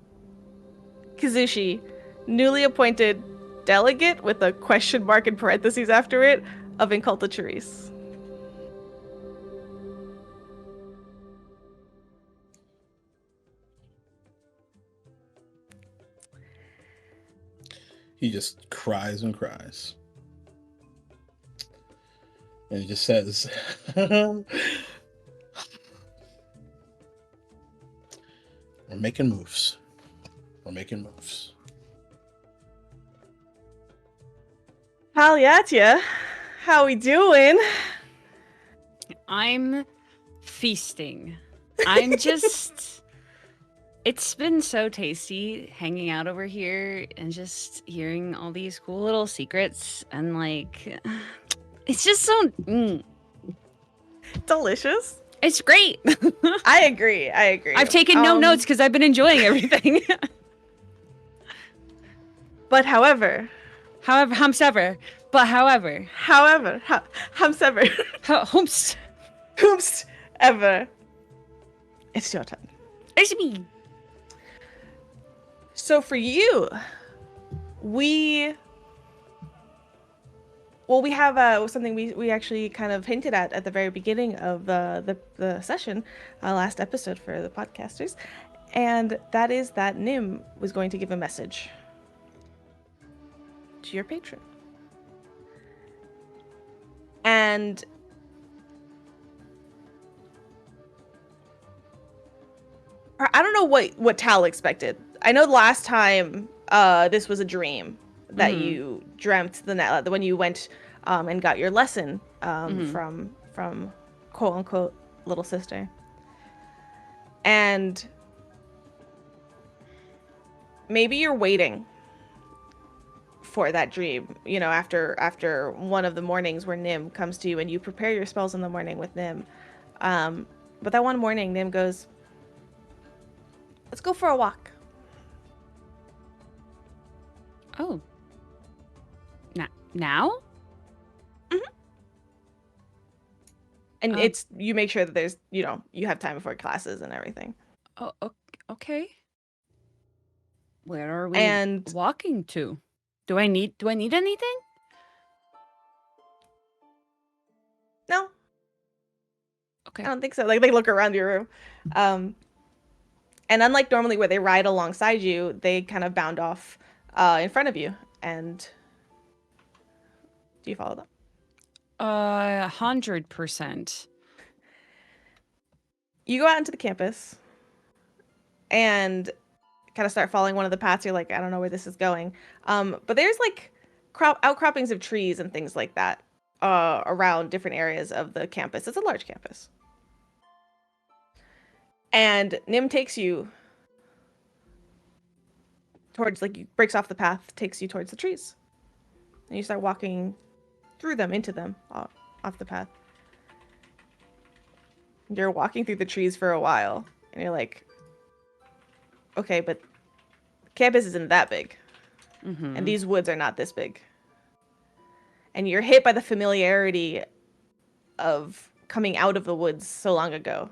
Kizushi, newly appointed delegate with a question mark in parentheses after it of Incultaturis. He just cries and cries. And he just says, we're making moves. We're making moves. Halyatya, how we doing? I'm feasting. I'm just... It's been so tasty hanging out over here and just hearing all these cool little secrets and like... It's just so... Delicious. It's great. I agree. I've taken no notes because I've been enjoying everything. But however, Humsever. ever. It's your turn. It's me. So for you, we have something we actually kind of hinted at the very beginning of the session, last episode for the podcasters, and that is that Nim was going to give a message to your patron. And I don't know what Tal expected. I know last time this was a dream that you dreamt when you went and got your lesson from quote unquote little sister. And maybe you're waiting for that dream, you know, after one of the mornings where Nim comes to you and you prepare your spells in the morning with Nim. But that one morning, Nim goes, let's go for a walk. Oh. Now? Mm-hmm. And you make sure that there's, you know, you have time before classes and everything. Oh, okay. Where are we walking to? Do I need anything? No. Okay. I don't think so. Like, they look around your room. And unlike normally where they ride alongside you, they kind of bound off in front of you. And do you follow them? 100%. You go out into the campus and kind of start following one of the paths. You're like, I don't know where this is going. But there's like outcroppings of trees and things like that around different areas of the campus. It's a large campus. And Nim takes you towards, like, breaks off the path, takes you towards the trees. And you start walking through them, into them, off the path. You're walking through the trees for a while, and you're like, okay, but campus isn't that big. And these woods are not this big. And you're hit by the familiarity of coming out of the woods so long ago.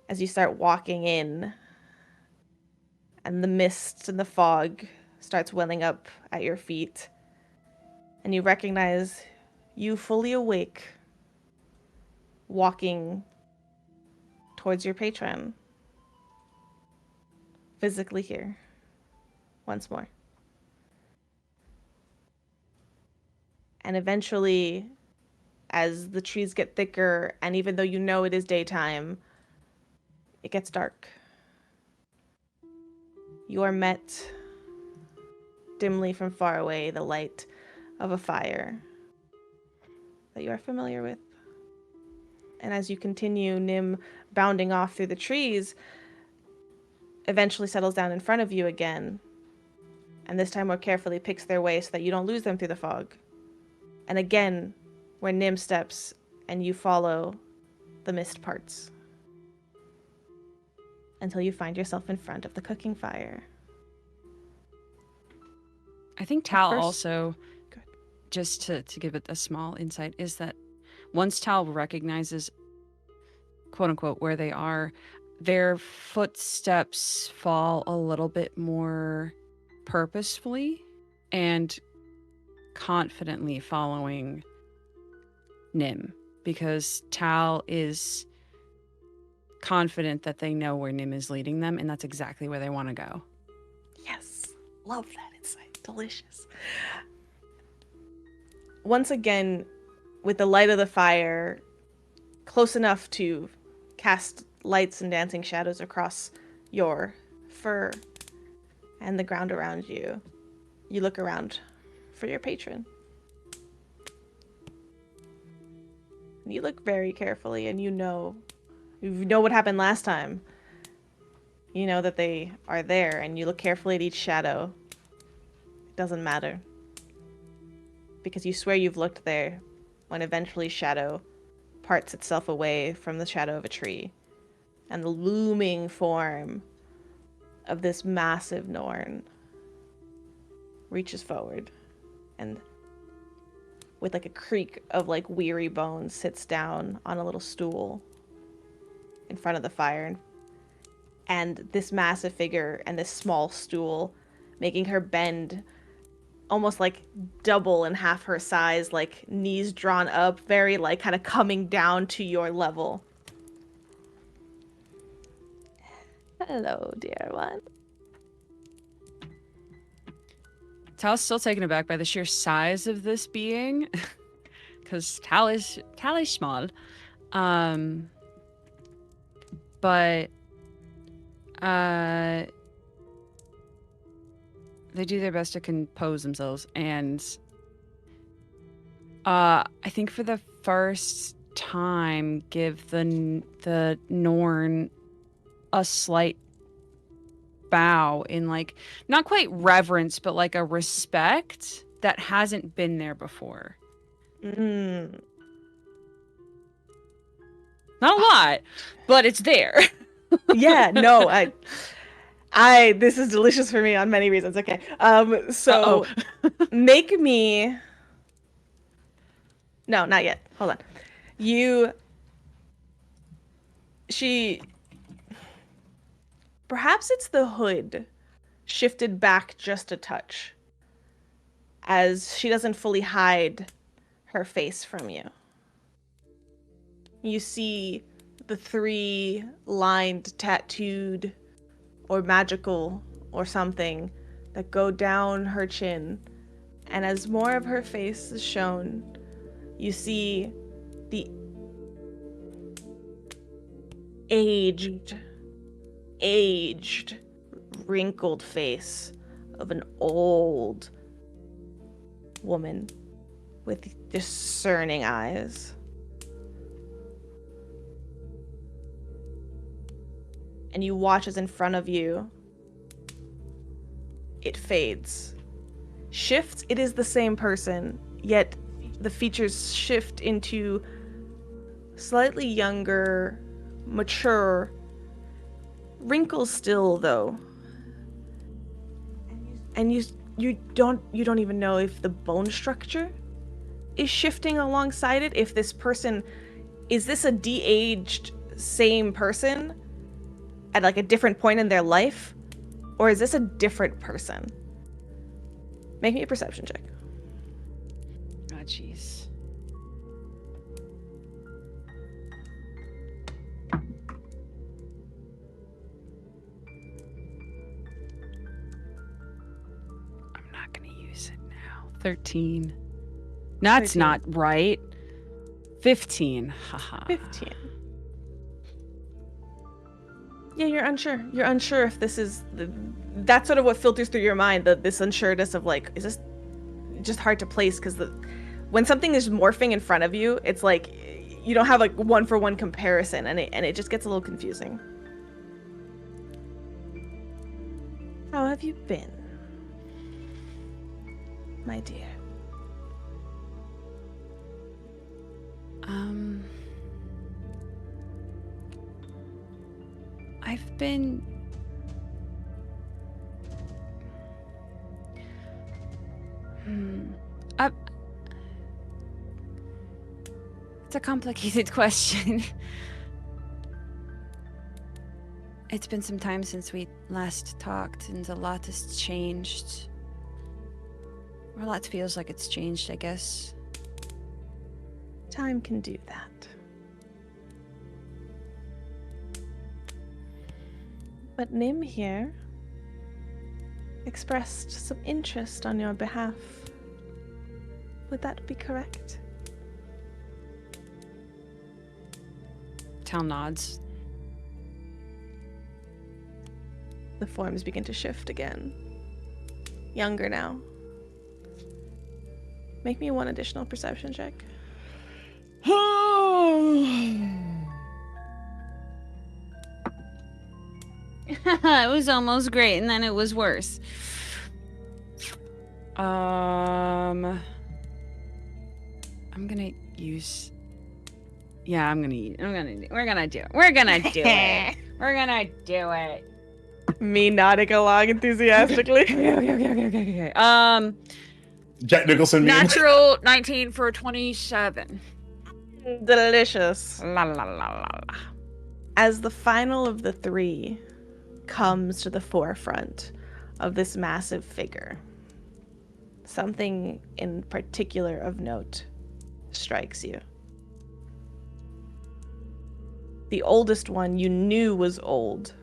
As you start walking in, and the mist and the fog starts welling up at your feet, and you recognize you fully awake, walking towards your patron, physically here, once more. And eventually, as the trees get thicker, and even though you know it is daytime, it gets dark. You are met dimly from far away, the light of a fire that you are familiar with. And as you continue, Nim, bounding off through the trees, eventually settles down in front of you again, and this time more carefully picks their way so that you don't lose them through the fog. And again, where Nim steps and you follow, the mist parts, until you find yourself in front of the cooking fire. I think Tal also, just to give it a small insight, is that once Tal recognizes, quote unquote, where they are, their footsteps fall a little bit more purposefully and confidently following Nim, because Tal is confident that they know where Nim is leading them, and that's exactly where they want to go. Yes. Love that insight. Delicious. Once again, with the light of the fire close enough to cast lights and dancing shadows across your fur and the ground around you, you look around for your patron. You look very carefully, and you know what happened last time. You know that they are there, and you look carefully at each shadow. It doesn't matter, because you swear you've looked there when eventually shadow parts itself away from the shadow of a tree, and the looming form of this massive Norn reaches forward, and with like a creak of like weary bones sits down on a little stool in front of the fire, and this massive figure and this small stool making her bend almost like double in half her size, like knees drawn up, very like kind of coming down to your level. Hello, dear one. Tal's still taken aback by the sheer size of this being, because Tal is small. but they do their best to compose themselves, and I think for the first time give the Norn a slight bow in, like, not quite reverence, but like a respect that hasn't been there before. Mm. Not a lot, but it's there. Yeah, no, this is delicious for me on many reasons. Okay. So make me. No, not yet. Hold on. Perhaps it's the hood shifted back just a touch, as she doesn't fully hide her face from you. You see the 3 lined, tattooed, or magical, or something that go down her chin, and as more of her face is shown, you see the aged, wrinkled face of an old woman with discerning eyes. And you watch as in front of you, it fades. Shifts, it is the same person, yet the features shift into slightly younger, mature, wrinkles still though. And you don't even know if the bone structure is shifting alongside it, if this person, is this a de-aged same person at like a different point in their life, or is this a different person? Make me a perception check. Oh, jeez. I'm not gonna use it now. 13. That's 13. not right. 15. Haha. 15. Yeah, you're unsure. You're unsure if this is that's sort of what filters through your mind, this unsureness of like, is this just hard to place? Because when something is morphing in front of you, it's like you don't have like one-for-one comparison, and it just gets a little confusing. How have you been, my dear? I've been it's a complicated question. It's been some time since we last talked, and a lot has changed. Or a lot feels like it's changed, I guess. Time can do that. But Nim here expressed some interest on your behalf. Would that be correct? Tal nods. The forms begin to shift again. Younger now. Make me one additional perception check. It was almost great, and then it was worse. I'm gonna use. Yeah, we're gonna do it. We're gonna do it. Me nodding along enthusiastically. Okay. Jack Nicholson meme. Natural 19 for 27. Delicious. La la la la la. As the final of the 3 comes to the forefront of this massive figure, something in particular of note strikes you. The oldest one you knew was old.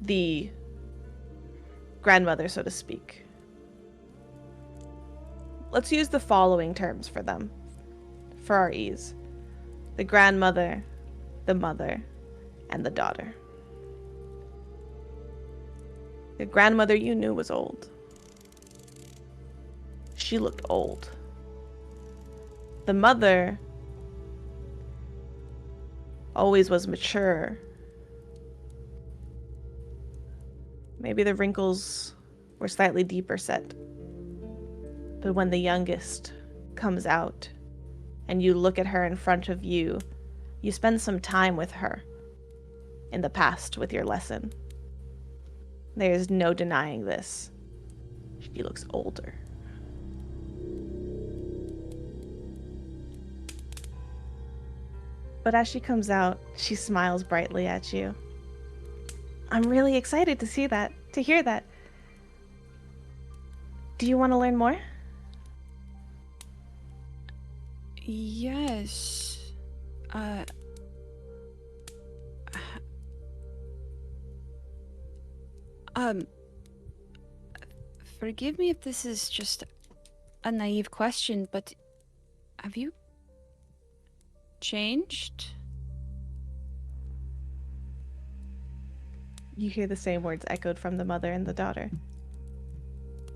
The grandmother, so to speak. Let's use the following terms for them, for our ease. The grandmother, the mother, and the daughter. The grandmother you knew was old. She looked old. The mother always was mature. Maybe the wrinkles were slightly deeper set. But when the youngest comes out and you look at her in front of you, you spend some time with her in the past with your lesson. There's no denying this. She looks older. But as she comes out, she smiles brightly at you. I'm really excited to see that, to hear that. Do you want to learn more? Yes. Forgive me if this is just a naive question, but have you changed? You hear the same words echoed from the mother and the daughter.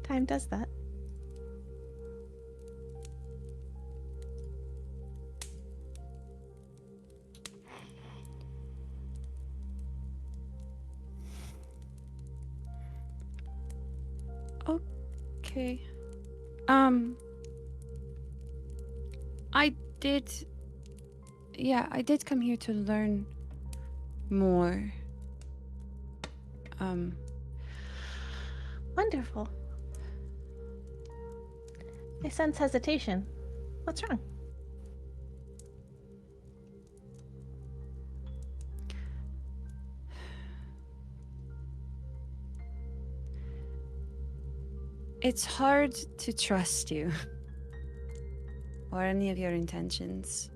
Time does that. Okay. I did come here to learn more. Wonderful. I sense hesitation. What's wrong? It's hard to trust you. Or any of your intentions.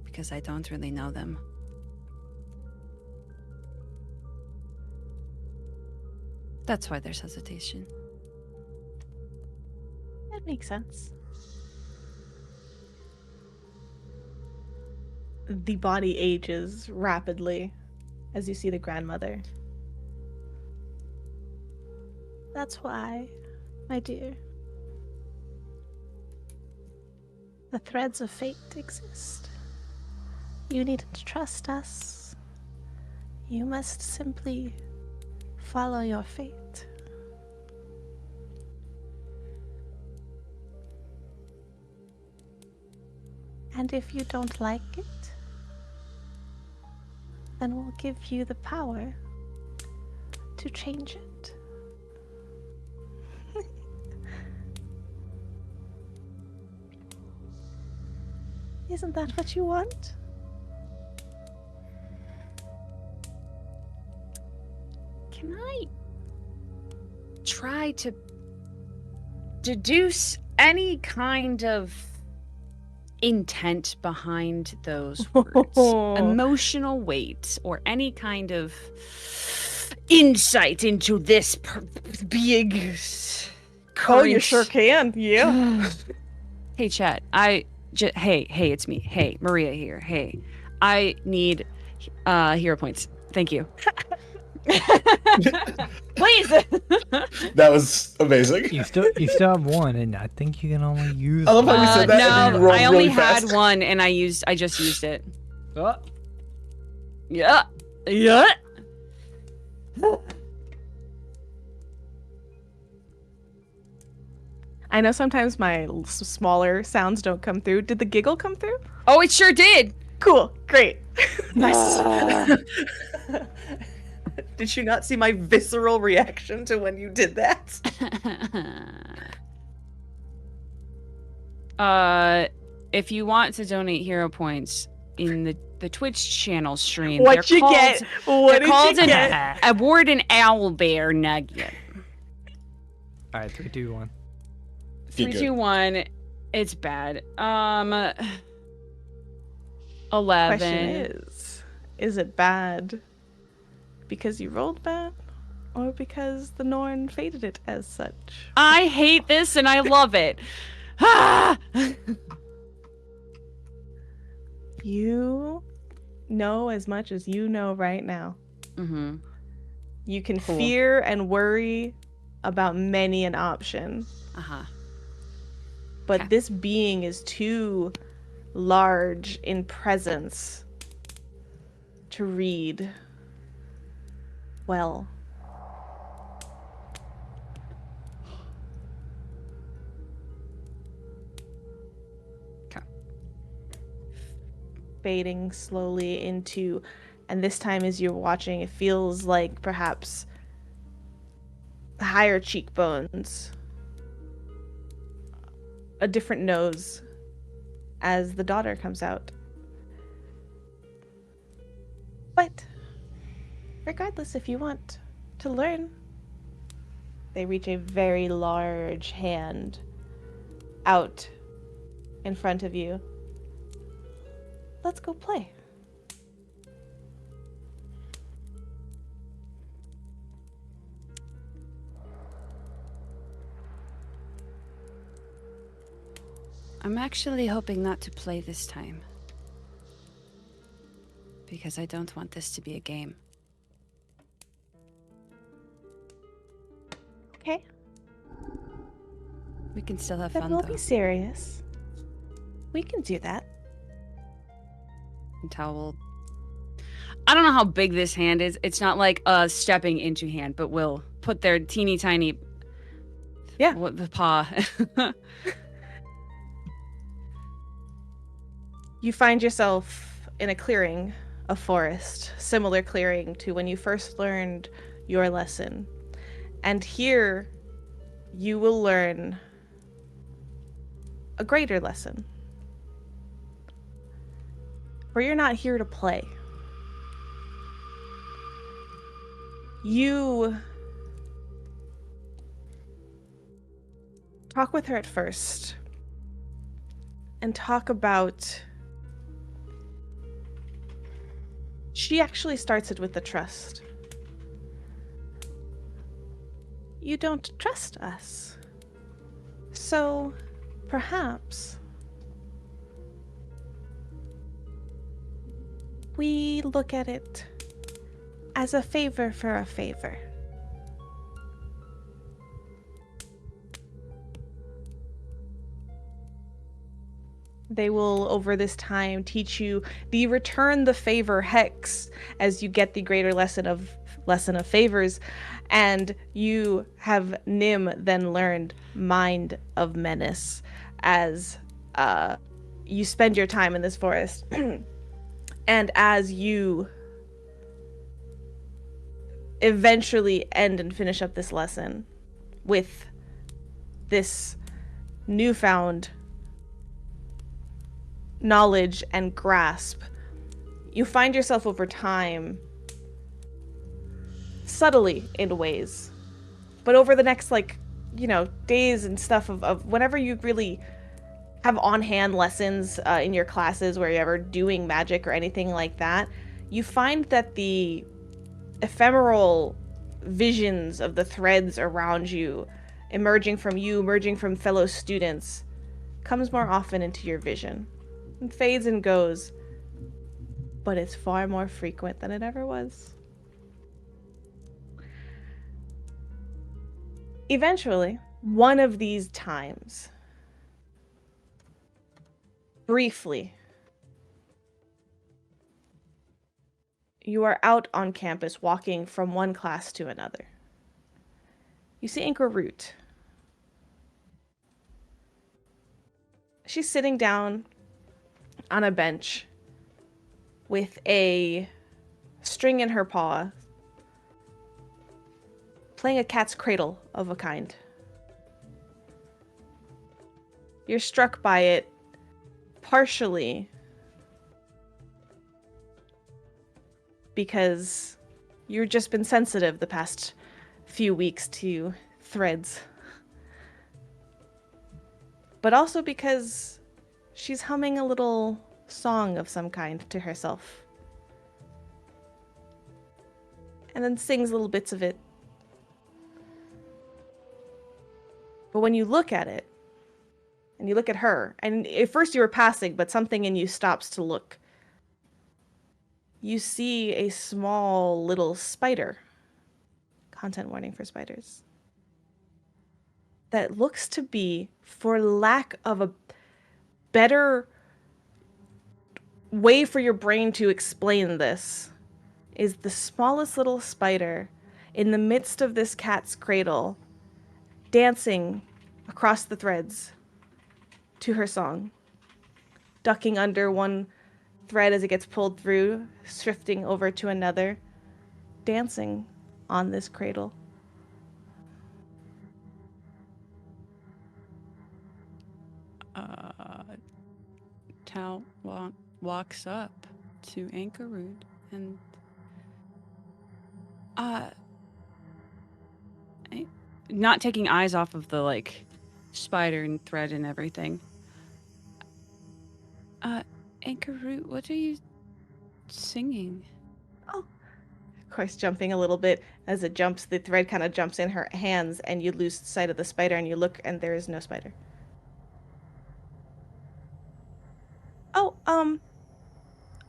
Because I don't really know them. That's why there's hesitation. That makes sense. The body ages rapidly as you see the grandmother. That's why, my dear. The threads of fate exist. You needn't trust us. You must simply follow your fate. And if you don't like it, then we'll give you the power to change it. Isn't that what you want? Can I try to deduce any kind of intent behind those words? Emotional weight or any kind of insight into this big current... Oh, you sure can. Yeah. Hey, chat. Hey, it's me. Hey, Maria here. Hey, I need hero points. Thank you. Please. That was amazing. You still have one, and I think you can only use. I love how you said that. And No, you rolled I only really fast. had one, and I just used it. Oh. Yeah. Yeah. I know sometimes my smaller sounds don't come through. Did the giggle come through? Oh, it sure did. Cool. Great. Nice. Did you not see my visceral reaction to when you did that? If you want to donate hero points in the Twitch channel stream, What they're you called, get? What they're did called you an get? award an owlbear nugget. All right, 3, 2, 1. Be 3, good. 2, 1. It's bad. 11. Question is it bad because you rolled bad, or because the Norn fated it as such? I hate this and I love it. Ah! You know as much as you know right now. Mm-hmm. You can Cool. fear and worry about many an option. Uh-huh. But Okay. this being is too large in presence to read well. Okay. Fading slowly into, and this time as you're watching, it feels like perhaps higher cheekbones, a different nose as the daughter comes out. But regardless, if you want to learn, they reach a very large hand out in front of you. Let's go play. I'm actually hoping not to play this time. Because I don't want this to be a game. Okay. We can still have Then fun, we'll though. be serious. We can do that. And Towel. I don't know how big this hand is. It's not like a stepping into hand, but we'll put their teeny tiny... Yeah. What, the paw. You find yourself in a clearing, a forest, similar clearing to when you first learned your lesson. And here, you will learn a greater lesson. For you're not here to play. You talk with her at first and talk about... She actually starts it with the trust. You don't trust us. So, perhaps we look at it as a favor for a favor. They will, over this time, teach you the return the favor hex as you get the greater lesson of favors, and you have Nim then learned Mind of Menace as you spend your time in this forest. And as you eventually end and finish up this lesson with this newfound knowledge and grasp, you find yourself over time, subtly in ways, but over the next, days and stuff of whenever you really have on-hand lessons in your classes where you're ever doing magic or anything like that, you find that the ephemeral visions of the threads around you, emerging from fellow students, comes more often into your vision. And fades and goes, but it's far more frequent than it ever was. Eventually, one of these times, briefly, you are out on campus walking from one class to another. You see Inca Root. She's sitting down on a bench with a string in her paw, playing a cat's cradle of a kind. You're struck by it partially because you've just been sensitive the past few weeks to threads, but also because she's humming a little song of some kind to herself. And then sings little bits of it. But when you look at it, and you look at her, and at first you were passing, but something in you stops to look. you see a small little spider. Content warning for spiders. That looks to be, for lack of a better way for your brain to explain this, is the smallest little spider in the midst of this cat's cradle, dancing across the threads to her song, ducking under one thread as it gets pulled through, shifting over to another, dancing on this cradle. Tal walks up to Ankarud and not taking eyes off of the like spider and thread and everything. Ankarud, what are you singing? Oh, of course, jumping a little bit as it jumps, the thread kind of jumps in her hands, and you lose sight of the spider, and you look, and there is no spider.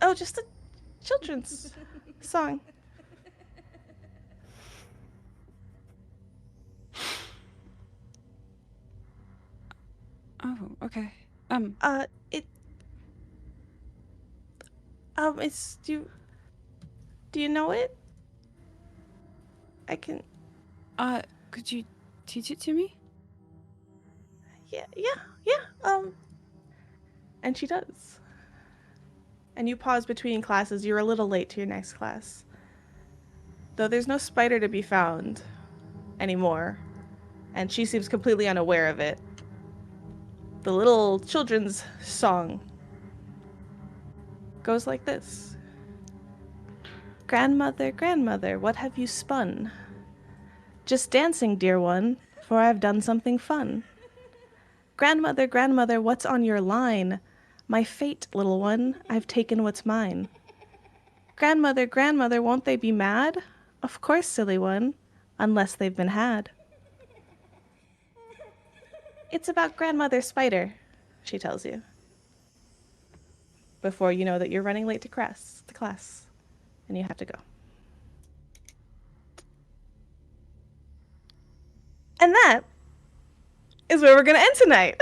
Oh, just a children's song. Oh, okay. It's do you know it? I can. Could you teach it to me? Yeah. And she does. And you pause between classes. You're a little late to your next class. Though there's no spider to be found anymore, and she seems completely unaware of it. The little children's song goes like this. Grandmother, grandmother, what have you spun? Just dancing, dear one, for I've done something fun. Grandmother, grandmother, what's on your line? My fate, little one, I've taken what's mine. Grandmother, grandmother, won't they be mad? Of course, silly one, unless they've been had. It's about Grandmother Spider, she tells you. Before you know that you're running late to class, and you have to go. And that is where we're going to end tonight.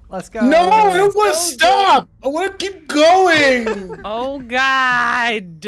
Let's go. No, I don't want to stop. I want to keep going. Oh, God.